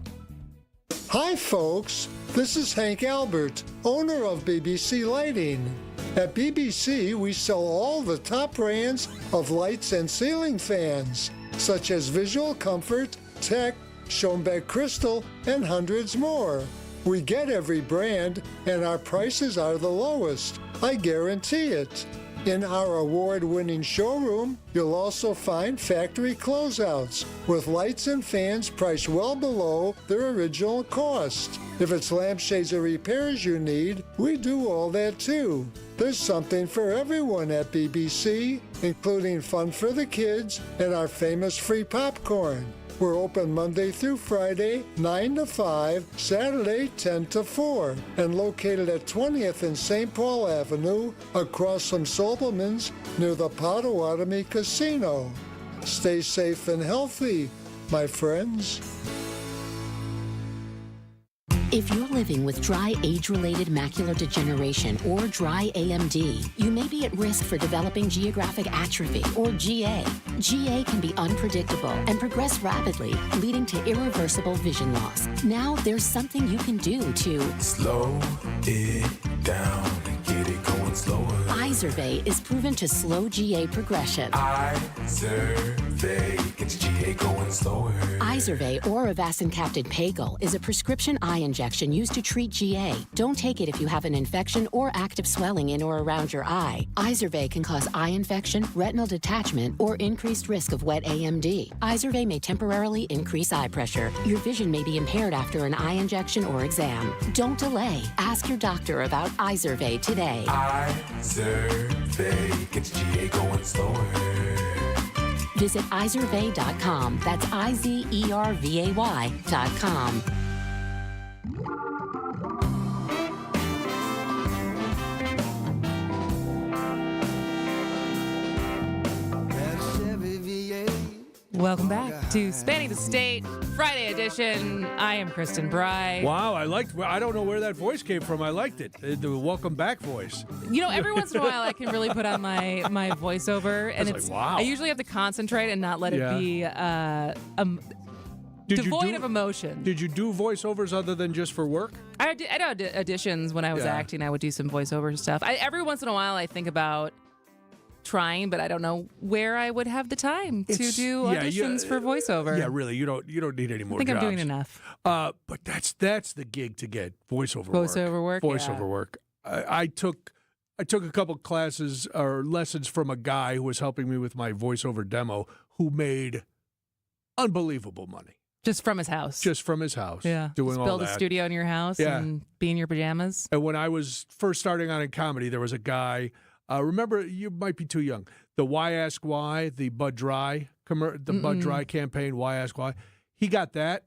Speaker 6: Hi, folks. This is Hank Albert, owner of BBC Lighting. At BBC, we sell all the top brands of lights and ceiling fans, such as Visual Comfort, Tech, Schoenbeck Crystal, and hundreds more. We get every brand, and our prices are the lowest. I guarantee it. In our award-winning showroom, you'll also find factory closeouts with lights and fans priced well below their original cost. If it's lampshades or repairs you need, we do all that too. There's something for everyone at BBC, including fun for the kids and our famous free popcorn. We're open Monday through Friday, 9 to 5, Saturday, 10 to 4, and located at 20th and St. Paul Avenue, across from Sobelman's, near the Potawatomi Casino. Stay safe and healthy, my friends.
Speaker 14: If you're living with dry age-related macular degeneration or dry AMD, you may be at risk for developing geographic atrophy or GA. GA can be unpredictable and progress rapidly, leading to irreversible vision loss. Now there's something you can do to
Speaker 21: slow it down and get it going slower.
Speaker 14: Izervay is proven to slow GA progression.
Speaker 21: Izervay gets GA going slower.
Speaker 14: Izervay or avacincaptad pagel is a prescription eye injection used to treat GA. Don't take it if you have an infection or active swelling in or around your eye. Izervay can cause eye infection, retinal detachment, or increased risk of wet AMD. Izervay may temporarily increase eye pressure. Your vision may be impaired after an eye injection or exam. Don't delay. Ask your doctor about Izervay today.
Speaker 21: Izervay gets GA going slower.
Speaker 14: Visit Izervay.com. That's IZERVAY.com.
Speaker 12: Welcome back to Spanning the State, Friday edition. I am Kristin Brey.
Speaker 13: Wow, I don't know where that voice came from. I liked it. The welcome back voice.
Speaker 12: You know, every once in a while I can really put on my voiceover, and it's
Speaker 13: wow.
Speaker 12: I usually have to concentrate and not let it be devoid of emotion.
Speaker 13: Did you do voiceovers other than just for work?
Speaker 12: I did auditions when I was acting. I would do some voiceover stuff. Every once in a while I think about trying, but I don't know where I would have the time to do auditions for voiceover.
Speaker 13: Yeah, really, you don't need any more.
Speaker 12: I think
Speaker 13: jobs.
Speaker 12: I'm doing enough.
Speaker 13: But that's the gig to get voiceover work. Voiceover work. I took a couple classes or lessons from a guy who was helping me with my voiceover demo, who made unbelievable money.
Speaker 12: Just from his house.
Speaker 13: Yeah. Doing
Speaker 12: just
Speaker 13: all
Speaker 12: build
Speaker 13: that.
Speaker 12: a studio in your house and be in your pajamas.
Speaker 13: And when I was first starting out in comedy, there was a guy. Remember, you might be too young. The Why Ask Why, the Bud Dry Bud Dry campaign. Why Ask Why? He got that.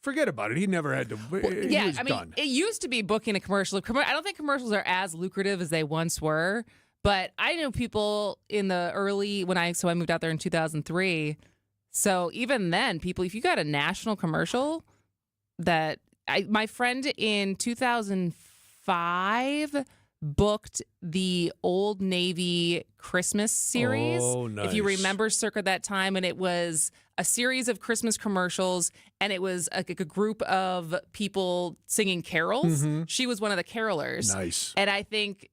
Speaker 13: Forget about it. He never had to. Done.
Speaker 12: It used to be booking a commercial. I don't think commercials are as lucrative as they once were. But I know people in the early I moved out there in 2003. So even then, people, if you got a national commercial, my friend in 2005 booked the Old Navy Christmas series.
Speaker 13: Oh, nice.
Speaker 12: If you remember circa that time, and it was a series of Christmas commercials, and it was a group of people singing carols.
Speaker 13: Mm-hmm.
Speaker 12: She was one of the carolers.
Speaker 13: Nice.
Speaker 12: And I think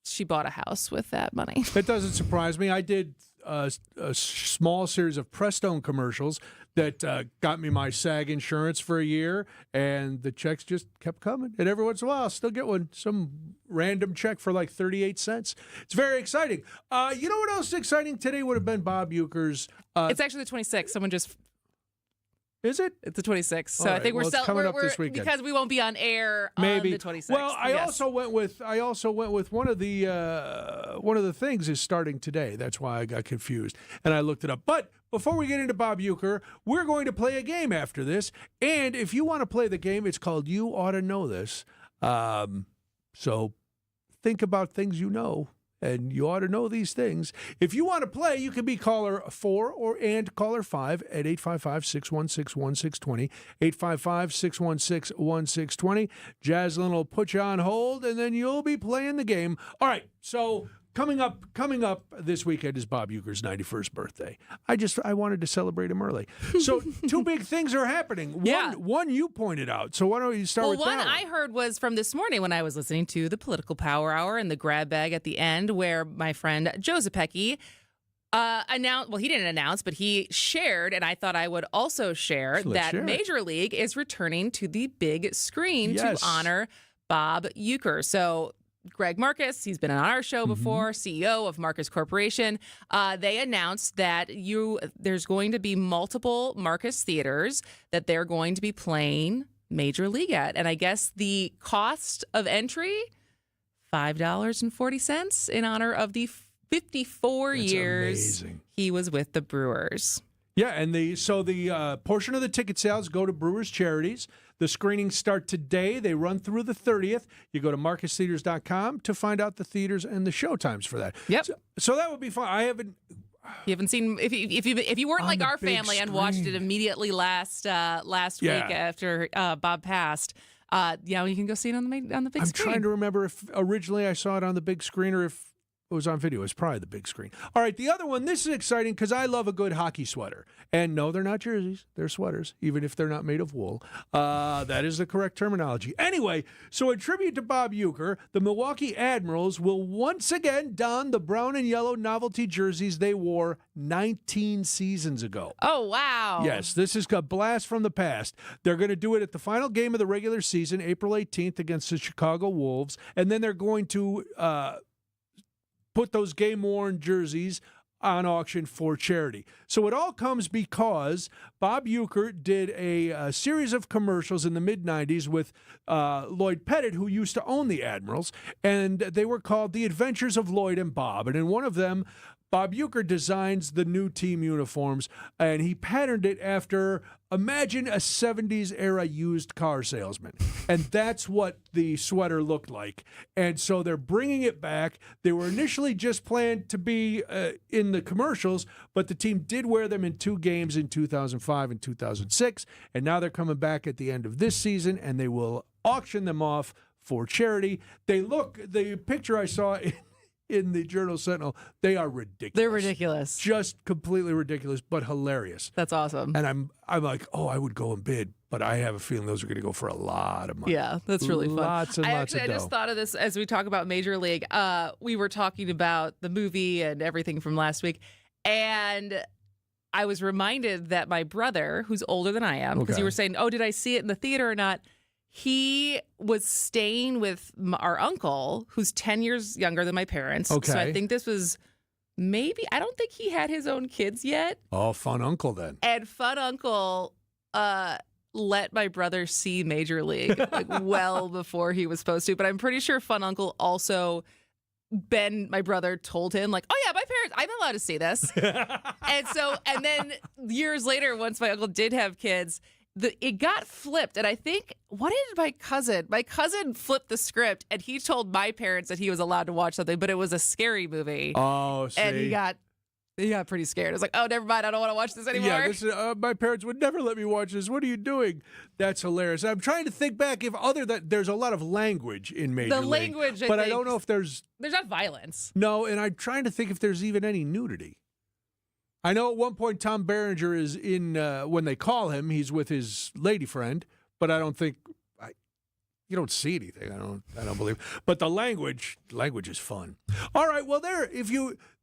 Speaker 12: she bought a house with that money.
Speaker 13: That doesn't surprise me. I did a small series of Prestone commercials that got me my SAG insurance for a year, and the checks just kept coming. And every once in a while, I'll still get some random check for like 38 cents. It's very exciting. You know what else is exciting? Today would have been Bob Uecker's.
Speaker 12: It's actually the 26th. Someone just...
Speaker 13: Is it?
Speaker 12: It's the 26th. So
Speaker 13: right.
Speaker 12: I think
Speaker 13: Well, it's coming up this
Speaker 12: we're
Speaker 13: weekend.
Speaker 12: because we won't be on air
Speaker 13: Maybe.
Speaker 12: on the 26th.
Speaker 13: Well, I also went with one of the things is starting today. That's why I got confused and I looked it up. But before we get into Bob Uecker, we're going to play a game after this. And if you want to play the game, it's called You Ought to Know This. So think about things you know and you ought to know these things. If you want to play, you can be caller 4 and caller 5 at 855-616-1620, 855-616-1620. Jaslyn will put you on hold, and then you'll be playing the game. All right, so coming up this weekend is Bob Uecker's 91st birthday. I wanted to celebrate him early. So two big things are happening. One you pointed out. So why don't you start with that?
Speaker 12: One I heard was from this morning when I was listening to the Political Power Hour and the grab bag at the end, where my friend Joe Zepecki announced, well, he didn't announce, but he shared, and I thought I would also share, that Major League is returning to the big screen to honor Bob Uecker. So Greg Marcus, he's been on our show before, CEO of Marcus Corporation. They announced that there's going to be multiple Marcus theaters that they're going to be playing Major League at. And I guess the cost of entry, $5.40 in honor of the 54 years he was with the Brewers.
Speaker 13: Yeah, and the portion of the ticket sales go to Brewers Charities. The screenings start today. They run through the 30th. You go to marcustheaters.com to find out the theaters and the show times for that.
Speaker 12: Yep.
Speaker 13: So that would be fun. You
Speaker 12: haven't seen if you weren't like our family and watched it immediately last week after Bob passed. You can go see it on the big screen.
Speaker 13: I'm trying to remember if originally I saw it on the big screen or if it was on video. It was probably the big screen. All right, the other one, this is exciting because I love a good hockey sweater. And no, they're not jerseys. They're sweaters, even if they're not made of wool. That is the correct terminology. Anyway, so in tribute to Bob Uecker, the Milwaukee Admirals will once again don the brown and yellow novelty jerseys they wore 19 seasons ago.
Speaker 12: Oh, wow.
Speaker 13: Yes, this is a blast from the past. They're going to do it at the final game of the regular season, April 18th, against the Chicago Wolves. And then they're going to put those game-worn jerseys on auction for charity. So it all comes because Bob Uecker did a series of commercials in the mid-'90s with Lloyd Pettit, who used to own the Admirals, and they were called The Adventures of Lloyd and Bob. And in one of them, Bob Uecker designs the new team uniforms, and he patterned it after, imagine a 70s-era used car salesman. And that's what the sweater looked like. And so they're bringing it back. They were initially just planned to be in the commercials, but the team did wear them in 2 games in 2005 and 2006. And now they're coming back at the end of this season, and they will auction them off for charity. The picture I saw in the Journal-Sentinel, they are ridiculous.
Speaker 12: They're ridiculous.
Speaker 13: Just completely ridiculous, but hilarious.
Speaker 12: That's awesome.
Speaker 13: And I'm like, I would go and bid, but I have a feeling those are going to go for a lot of money.
Speaker 12: Yeah, that's really fun.
Speaker 13: Lots and lots of dough.
Speaker 12: I just thought of this as we talk about Major League. We were talking about the movie and everything from last week, and I was reminded that my brother, who's older than I am, because you were saying, did I see it in the theater or not? He was staying with our uncle, who's 10 years younger than my parents.
Speaker 13: Okay.
Speaker 12: So I think this was I don't think he had his own kids yet.
Speaker 13: Oh, fun uncle then.
Speaker 12: And fun uncle let my brother see Major League well before he was supposed to. But I'm pretty sure fun uncle also, my brother, told him my parents, I'm allowed to see this. and then years later, once my uncle did have kids, it got flipped, and I think, what did my cousin flipped the script, and he told my parents that he was allowed to watch something, but it was a scary movie.
Speaker 13: Oh, see.
Speaker 12: And he got pretty scared. I was like, oh, never mind, I don't want to watch this anymore.
Speaker 13: Yeah, my parents would never let me watch this. What are you doing? That's hilarious. I'm trying to think back there's a lot of language in Major League.
Speaker 12: Language,
Speaker 13: but I don't know if there's
Speaker 12: not violence.
Speaker 13: No, and I'm trying to think if there's even any nudity. I know at one point Tom Berenger is in, when they call him, he's with his lady friend, but I don't think, you don't see anything. I don't believe. But the language is fun. All right, well, there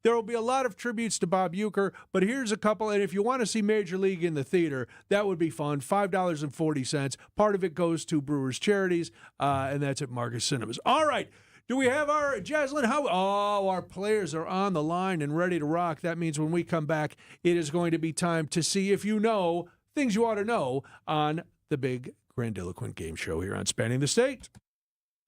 Speaker 13: will be a lot of tributes to Bob Uecker, but here's a couple, and if you want to see Major League in the theater, that would be fun. $5.40. Part of it goes to Brewers Charities, and that's at Marcus Cinemas. All right. Do we have our Jaslyn? Our players are on the line and ready to rock. That means when we come back, it is going to be time to see if you know things you ought to know on the big Grandiloquent Game Show here on Spanning the State.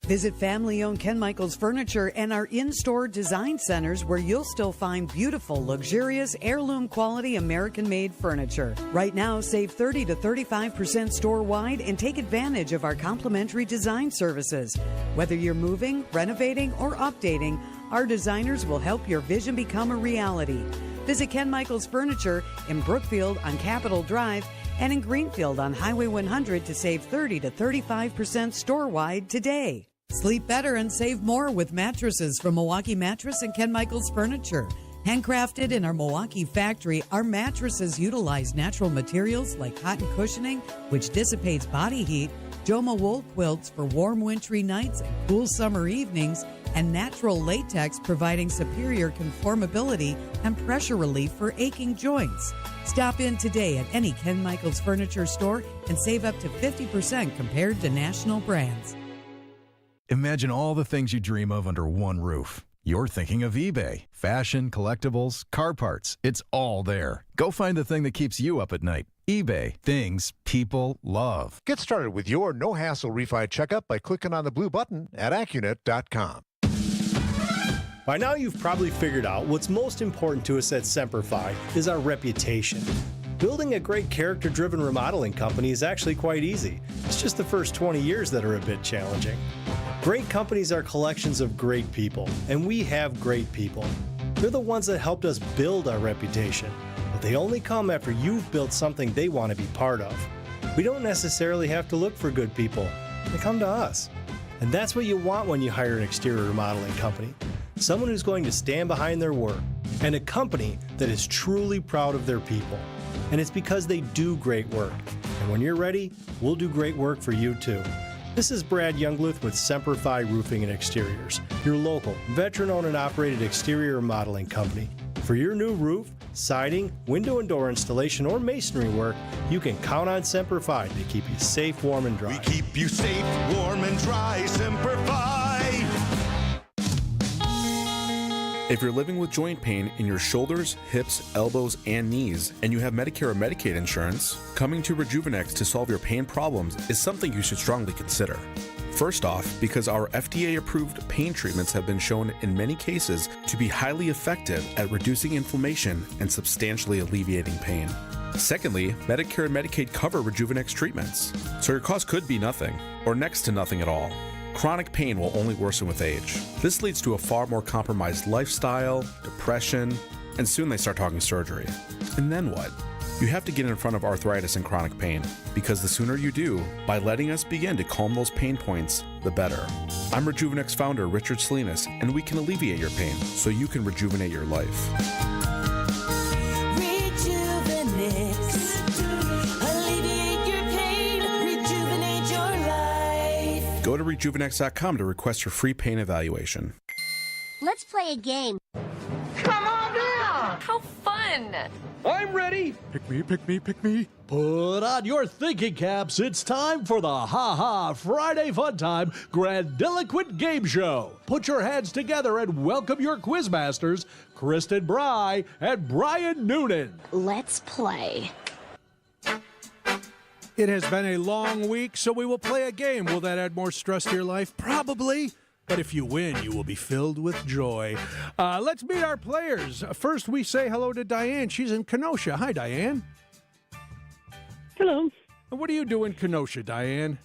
Speaker 9: Visit family-owned Ken Michaels Furniture and our in-store design centers where you'll still find beautiful, luxurious, heirloom-quality American-made furniture. Right now, save 30 to 35% store-wide and take advantage of our complimentary design services. Whether you're moving, renovating, or updating, Our designers will help your vision become a reality. Visit Ken Michaels Furniture in Brookfield on Capitol Drive and in Greenfield on Highway 100 to save 30 to 35% store-wide today. Sleep better and save more with mattresses from Milwaukee Mattress and Ken Michaels Furniture. Handcrafted in our Milwaukee factory, our mattresses utilize natural materials like cotton cushioning, which dissipates body heat, Joma wool quilts for warm wintry nights and cool summer evenings, and natural latex providing superior conformability and pressure relief for aching joints. Stop in today at any Ken Michaels Furniture store and save up to 50% compared to national brands.
Speaker 3: Imagine all the things you dream of under one roof. You're thinking of eBay. Fashion, collectibles, car parts. It's all there. Go find the thing that keeps you up at night. eBay. Things people love.
Speaker 11: Get started with your no-hassle refi checkup by clicking on the blue button at Accunet.com.
Speaker 22: By now you've probably figured out what's most important to us at Semperfi is our reputation. Building a great character-driven remodeling company is actually quite easy. It's just the first 20 years that are a bit challenging. Great companies are collections of great people, and we have great people. They're the ones that helped us build our reputation, but they only come after you've built something they want to be part of. We don't necessarily have to look for good people. They come to us. And that's what you want when you hire an exterior remodeling company. Someone who's going to stand behind their work, and a company that is truly proud of their people. And it's because they do great work. And when you're ready, we'll do great work for you too. This is Brad Youngluth with Semperfi Roofing and Exteriors, your local, veteran-owned and operated exterior remodeling company. For your new roof, siding, window and door installation, or masonry work, you can count on Semperfi to keep you safe, warm, and dry.
Speaker 23: We keep you safe, warm, and dry. Semperfi!
Speaker 25: If you're living with joint pain in your shoulders, hips, elbows, and knees, and you have Medicare or Medicaid insurance, coming to Rejuvenex to solve your pain problems is something you should strongly consider. First off, because our FDA-approved pain treatments have been shown in many cases to be highly effective at reducing inflammation and substantially alleviating pain. Secondly, Medicare and Medicaid cover Rejuvenex treatments, so your cost could be nothing, or next to nothing at all. Chronic pain will only worsen with age. This leads to a far more compromised lifestyle, depression, and soon they start talking surgery. And then what? You have to get in front of arthritis and chronic pain, because the sooner you do, by letting us begin to calm those pain points, the better. I'm Rejuvenex founder Richard Salinas, and we can alleviate your pain so you can rejuvenate your life. Go to rejuvenex.com to request your free pain evaluation.
Speaker 26: Let's play a game.
Speaker 27: Come on down! How fun!
Speaker 28: I'm ready. Pick me, pick me, pick me.
Speaker 29: Put on your thinking caps. It's time for the Ha Ha Friday Fun Time Grandiloquent Game Show. Put your heads together and welcome your quizmasters, Kristin Brey and Brian Noonan.
Speaker 26: Let's play.
Speaker 13: It has been a long week, so we will play a game. Will that add more stress to your life? Probably. But if you win, you will be filled with joy. Let's meet our players. First, we say hello to Diane. She's in Kenosha. Hi, Diane.
Speaker 30: Hello.
Speaker 13: What do you do in Kenosha, Diane?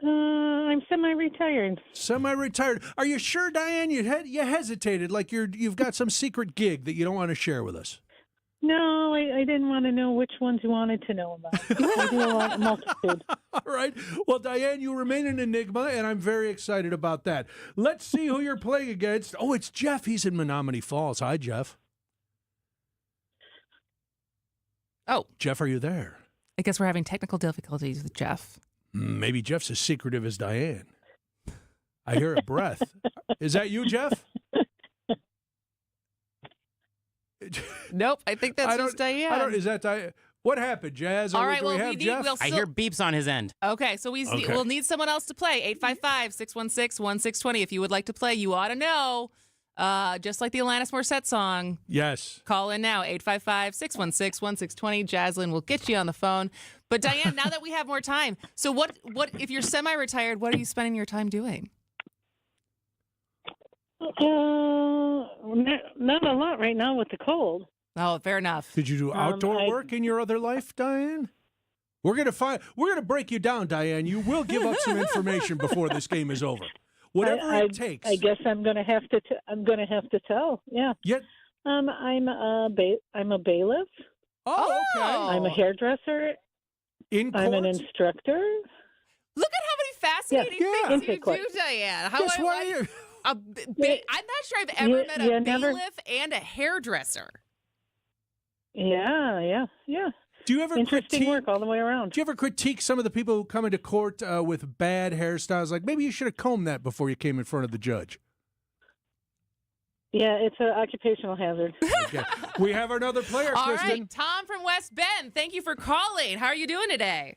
Speaker 30: I'm semi-retired.
Speaker 13: Semi-retired. Are you sure, Diane? You hesitated, like you've got some secret gig that you don't want to share with us.
Speaker 30: No, I didn't want to know which ones you wanted to know about. I do a multitude.
Speaker 13: All right. Well, Diane, you remain an enigma, and I'm very excited about that. Let's see who you're playing against. Oh, it's Jeff. He's in Menominee Falls. Hi, Jeff.
Speaker 12: Oh.
Speaker 13: Jeff, are you there?
Speaker 12: I guess we're having technical difficulties with Jeff.
Speaker 13: Maybe Jeff's as secretive as Diane. I hear a breath. Is that you, Jeff?
Speaker 12: Nope, I think that's just Diane.
Speaker 13: Is that Diane? What happened, Jazz?
Speaker 12: All right, well,
Speaker 31: I hear beeps on his end.
Speaker 12: Okay, so we'll need someone else to play. 855-616-1620. If you would like to play, you ought to know. Just like the Alanis Morissette song.
Speaker 13: Yes.
Speaker 12: Call in now, 855-616-1620. Jaslyn will get you on the phone. But Diane, now that we have more time, so what if you're semi-retired, what are you spending your time doing?
Speaker 30: Not a lot right now with the cold.
Speaker 12: Oh, fair enough.
Speaker 13: Did you do outdoor work in your other life, Diane? We're gonna break you down, Diane. You will give up some information before this game is over. Whatever it takes.
Speaker 30: I guess I'm going to have to tell. Yeah.
Speaker 13: Yep.
Speaker 30: I'm a bailiff.
Speaker 13: Oh, okay.
Speaker 30: I'm a hairdresser.
Speaker 13: In court?
Speaker 30: I'm an instructor.
Speaker 12: Look at how many fascinating things you do, Diane. How
Speaker 13: Guess what?
Speaker 12: I'm not sure I've ever met a bailiff and a hairdresser.
Speaker 30: Yeah.
Speaker 13: Do you ever
Speaker 30: interesting work all the way around?
Speaker 13: Do you ever critique some of the people who come into court with bad hairstyles? Like maybe you should have combed that before you came in front of the judge.
Speaker 30: Yeah, it's an occupational hazard.
Speaker 13: Okay. We have another player,
Speaker 12: All
Speaker 13: Kristin.
Speaker 12: right, Tom from West Bend. Thank you for calling. How are you doing today?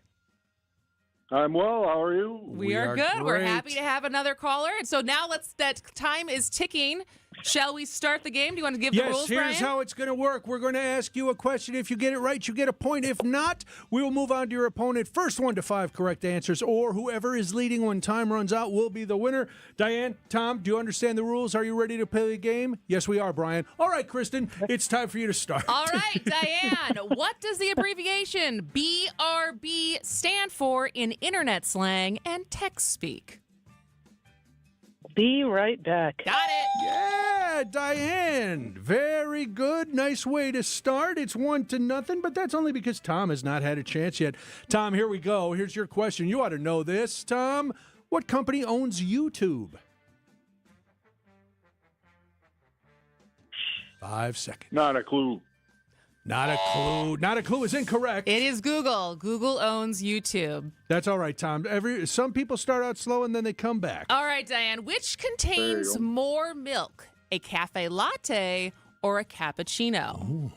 Speaker 2: I'm well. How are you?
Speaker 12: We are good.
Speaker 13: Great.
Speaker 12: We're happy to have another caller. And so now that time is ticking. Shall we start the game? Do you want to give the rules,
Speaker 13: Yes, here's how it's going to work. We're going to ask you a question. If you get it right, you get a point. If not, we will move on to your opponent. First 1 to 5 correct answers, or whoever is leading when time runs out will be the winner. Diane, Tom, do you understand the rules? Are you ready to play the game? Yes, we are, Brian. All right, Kristin, it's time for you to start.
Speaker 12: All right, Diane, what does the abbreviation BRB stand for in internet slang and text speak?
Speaker 30: Be right back.
Speaker 12: Got it.
Speaker 13: Yeah, Diane. Very good. Nice way to start. It's 1-0, but that's only because Tom has not had a chance yet. Tom, here we go. Here's your question. You ought to know this, Tom. What company owns YouTube? 5 seconds.
Speaker 2: Not a clue.
Speaker 13: Not a clue. Not a clue is incorrect.
Speaker 12: It is Google. Google owns YouTube.
Speaker 13: That's all right, Tom. Some people start out slow and then they come back.
Speaker 12: All right, Diane. Which contains more milk, a cafe latte or a cappuccino?
Speaker 13: Ooh.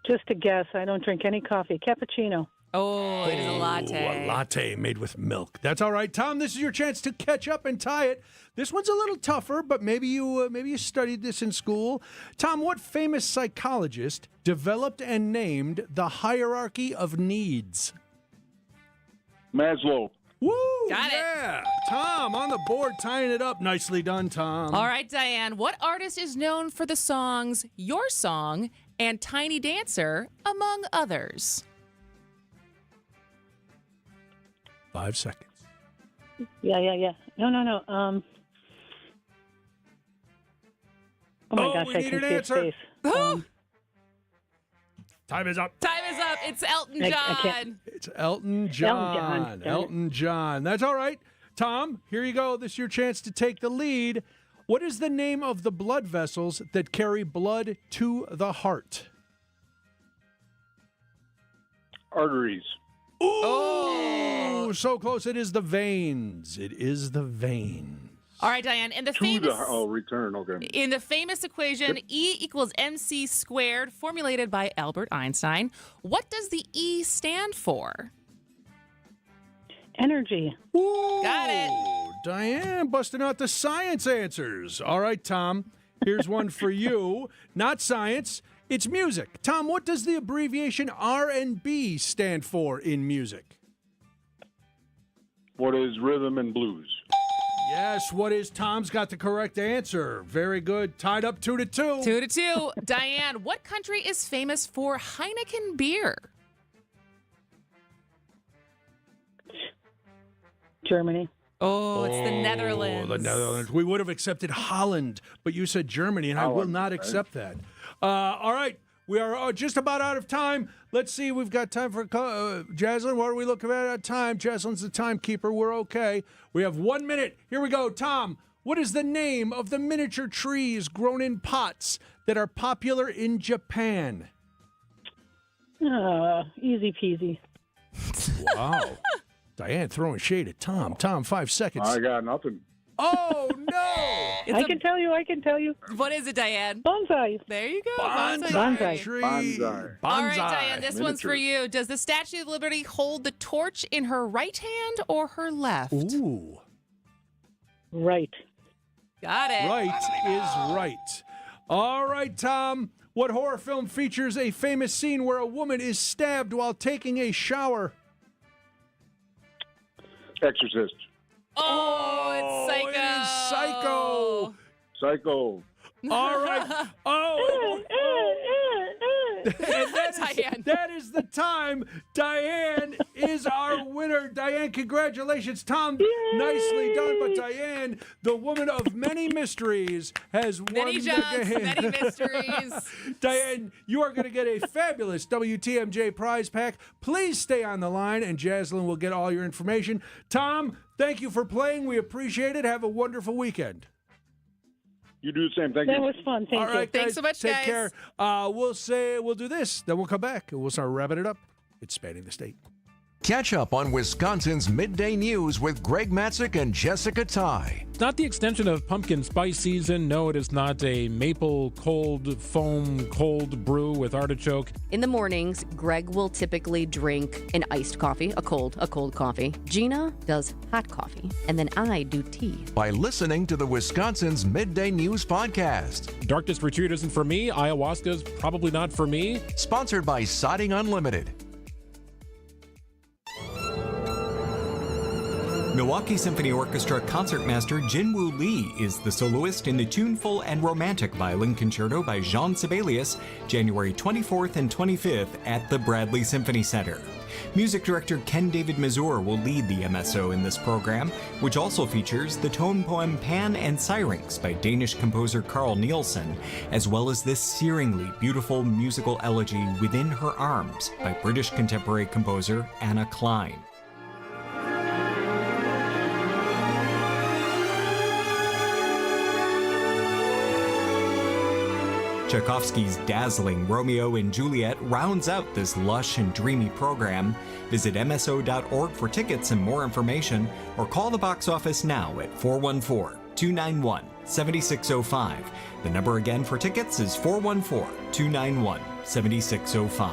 Speaker 30: Just a guess. I don't drink any coffee. Cappuccino.
Speaker 12: Oh, it is a latte.
Speaker 13: A latte made with milk. That's all right, Tom. This is your chance to catch up and tie it. This one's a little tougher, but maybe you studied this in school. Tom, what famous psychologist developed and named the hierarchy of needs?
Speaker 2: Maslow.
Speaker 13: Woo!
Speaker 12: Got it.
Speaker 13: Yeah. Tom on the board, tying it up. Nicely done, Tom.
Speaker 12: All right, Diane. What artist is known for the songs Your Song and Tiny Dancer, among others?
Speaker 13: 5 seconds.
Speaker 30: Yeah. No. Oh my gosh,
Speaker 13: we
Speaker 30: I
Speaker 13: need
Speaker 30: can
Speaker 13: an
Speaker 30: see
Speaker 13: answer.
Speaker 30: his face.
Speaker 13: Time is up.
Speaker 12: Time is up. It's Elton
Speaker 30: I
Speaker 12: John.
Speaker 30: can't.
Speaker 13: It's Elton John. Elton John. That's all right. Tom, here you go. This is your chance to take the lead. What is the name of the blood vessels that carry blood to the heart?
Speaker 2: Arteries.
Speaker 13: Ooh, so close. It is the veins. It is the veins.
Speaker 12: All right, Diane. In the
Speaker 2: return. Okay.
Speaker 12: In the famous equation E equals mc squared, formulated by Albert Einstein, what does the E stand for?
Speaker 30: Energy.
Speaker 13: Ooh,
Speaker 12: got it.
Speaker 13: Diane busting out the science answers. All right, Tom. Here's one for you. Not science. It's music. Tom, what does the abbreviation R&B stand for in music?
Speaker 2: What is rhythm and blues?
Speaker 13: Yes, what is? Tom's got the correct answer. Very good. Tied up 2-2.
Speaker 12: 2-2. Diane, what country is famous for Heineken beer?
Speaker 30: Germany.
Speaker 12: Oh, it's the Netherlands.
Speaker 13: The Netherlands. We would have accepted Holland, but you said Germany, and I will not accept that. All right. We are just about out of time. Let's see. We've got time for Jaslyn. What are we looking at time? Jaslyn's the timekeeper. We're okay. We have 1 minute. Here we go. Tom, what is the name of the miniature trees grown in pots that are popular in Japan?
Speaker 30: Easy peasy.
Speaker 13: Wow. Diane throwing shade at Tom. Tom, 5 seconds.
Speaker 2: I got nothing.
Speaker 13: Oh, no.
Speaker 30: I can tell you.
Speaker 12: What is it, Diane?
Speaker 30: Bonsai.
Speaker 12: There you go.
Speaker 30: Bonsai
Speaker 13: tree.
Speaker 2: Bonsai.
Speaker 12: All right, Diane, this one's for
Speaker 2: Miniature.
Speaker 12: you. Does the Statue of Liberty hold the torch in her right hand or her left?
Speaker 13: Ooh.
Speaker 30: Right.
Speaker 12: Got it.
Speaker 13: Right is right. All right, Tom. What horror film features a famous scene where a woman is stabbed while taking a shower?
Speaker 2: Exorcist.
Speaker 12: Oh, it's Psycho.
Speaker 13: It is Psycho.
Speaker 2: Psycho.
Speaker 13: All right. Oh. That is the time. Diane is our winner. Diane, congratulations. Tom, nicely done. But Diane, the woman of many mysteries, has won
Speaker 12: Many
Speaker 13: the
Speaker 12: jokes,
Speaker 13: game.
Speaker 12: many mysteries.
Speaker 13: Diane, you are going to get a fabulous WTMJ prize pack. Please stay on the line, and Jaslyn will get all your information. Tom, thank you for playing. We appreciate it. Have a wonderful weekend.
Speaker 2: You do the same. Thank you.
Speaker 30: That was fun. Thank
Speaker 13: All
Speaker 30: you.
Speaker 13: right,
Speaker 12: Thanks
Speaker 13: guys,
Speaker 12: so much,
Speaker 13: take
Speaker 12: guys.
Speaker 13: care. We'll do this, then we'll come back, and we'll start wrapping it up. It's Spanning the State.
Speaker 1: Catch up on Wisconsin's midday news with Greg Matzik and Jessica Ty.
Speaker 4: It's not the extension of pumpkin spice season. No, it is not a maple cold foam cold brew with artichoke.
Speaker 8: In the mornings, Greg will typically drink an iced coffee, a cold coffee. Gina does hot coffee, and then I do tea.
Speaker 1: By listening to the Wisconsin's Midday News Podcast.
Speaker 4: Darkness Retreat isn't for me. Ayahuasca's probably not for me.
Speaker 1: Sponsored by Siding Unlimited.
Speaker 10: Milwaukee Symphony Orchestra concertmaster Jinwoo Lee is the soloist in the tuneful and romantic violin concerto by Jean Sibelius, January 24th and 25th at the Bradley Symphony Center. Music director Ken David Mazur will lead the MSO in this program, which also features the tone poem Pan and Syrinx by Danish composer Carl Nielsen, as well as this searingly beautiful musical elegy Within Her Arms by British contemporary composer Anna Klein. Tchaikovsky's dazzling Romeo and Juliet rounds out this lush and dreamy program. Visit MSO.org for tickets and more information, or call the box office now at 414-291-7605. The number again for tickets is 414-291-7605.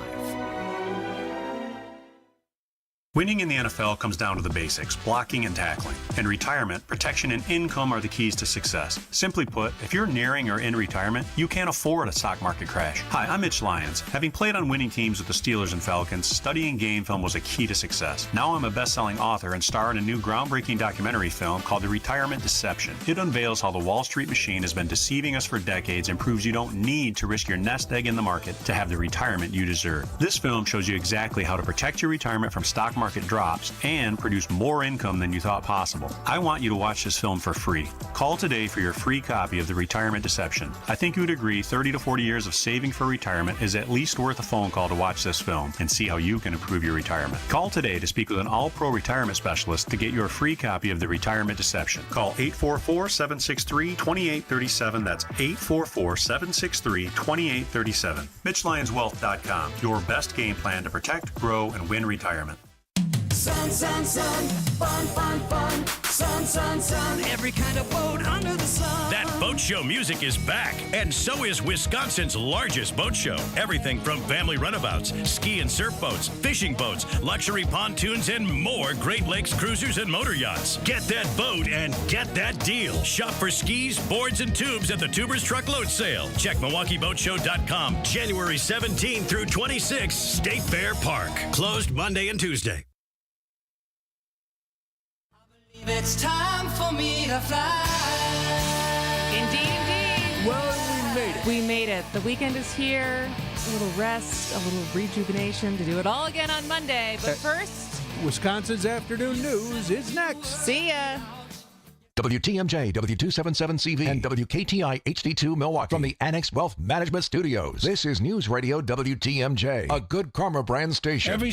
Speaker 15: Winning in the NFL comes down to the basics, blocking and tackling. In retirement, protection and income are the keys to success. Simply put, if you're nearing or in retirement, you can't afford a stock market crash. Hi, I'm Mitch Lyons. Having played on winning teams with the Steelers and Falcons, studying game film was a key to success. Now I'm a best-selling author and star in a new groundbreaking documentary film called The Retirement Deception. It unveils how the Wall Street machine has been deceiving us for decades and proves you don't need to risk your nest egg in the market to have the retirement you deserve. This film shows you exactly how to protect your retirement from stock market drops and produce more income than you thought possible. I want you to watch this film for free. Call today for your free copy of The Retirement Deception. I think you would agree 30 to 40 years of saving for retirement is at least worth a phone call to watch this film and see how you can improve your retirement. Call today to speak with an all-pro retirement specialist to get your free copy of The Retirement Deception. Call 844-763-2837. That's 844-763-2837. MitchLyonsWealth.com. Your best game plan to protect, grow, and win retirement.
Speaker 16: Sun, sun, sun, fun, fun, fun. Sun, sun, sun, every kind of boat under the sun.
Speaker 17: That boat show music is back, and so is Wisconsin's largest boat show. Everything from family runabouts, ski and surf boats, fishing boats, luxury pontoons, and more Great Lakes cruisers and motor yachts. Get that boat and get that deal. Shop for skis, boards, and tubes at the Tubers Truckload Sale. Check MilwaukeeBoatShow.com. January 17 through 26, State Fair Park. Closed Monday and Tuesday.
Speaker 16: It's time for me to fly.
Speaker 12: Indeed, indeed.
Speaker 13: Well, we made it.
Speaker 12: We made it. The weekend is here. A little rest, a little rejuvenation to do it all again on Monday. But first,
Speaker 13: Wisconsin's afternoon news is next.
Speaker 12: See ya.
Speaker 1: WTMJ, W277CV, and WKTI HD2 Milwaukee. From the Annex Wealth Management Studios, this is News Radio WTMJ, a Good Karma brand station.
Speaker 18: Every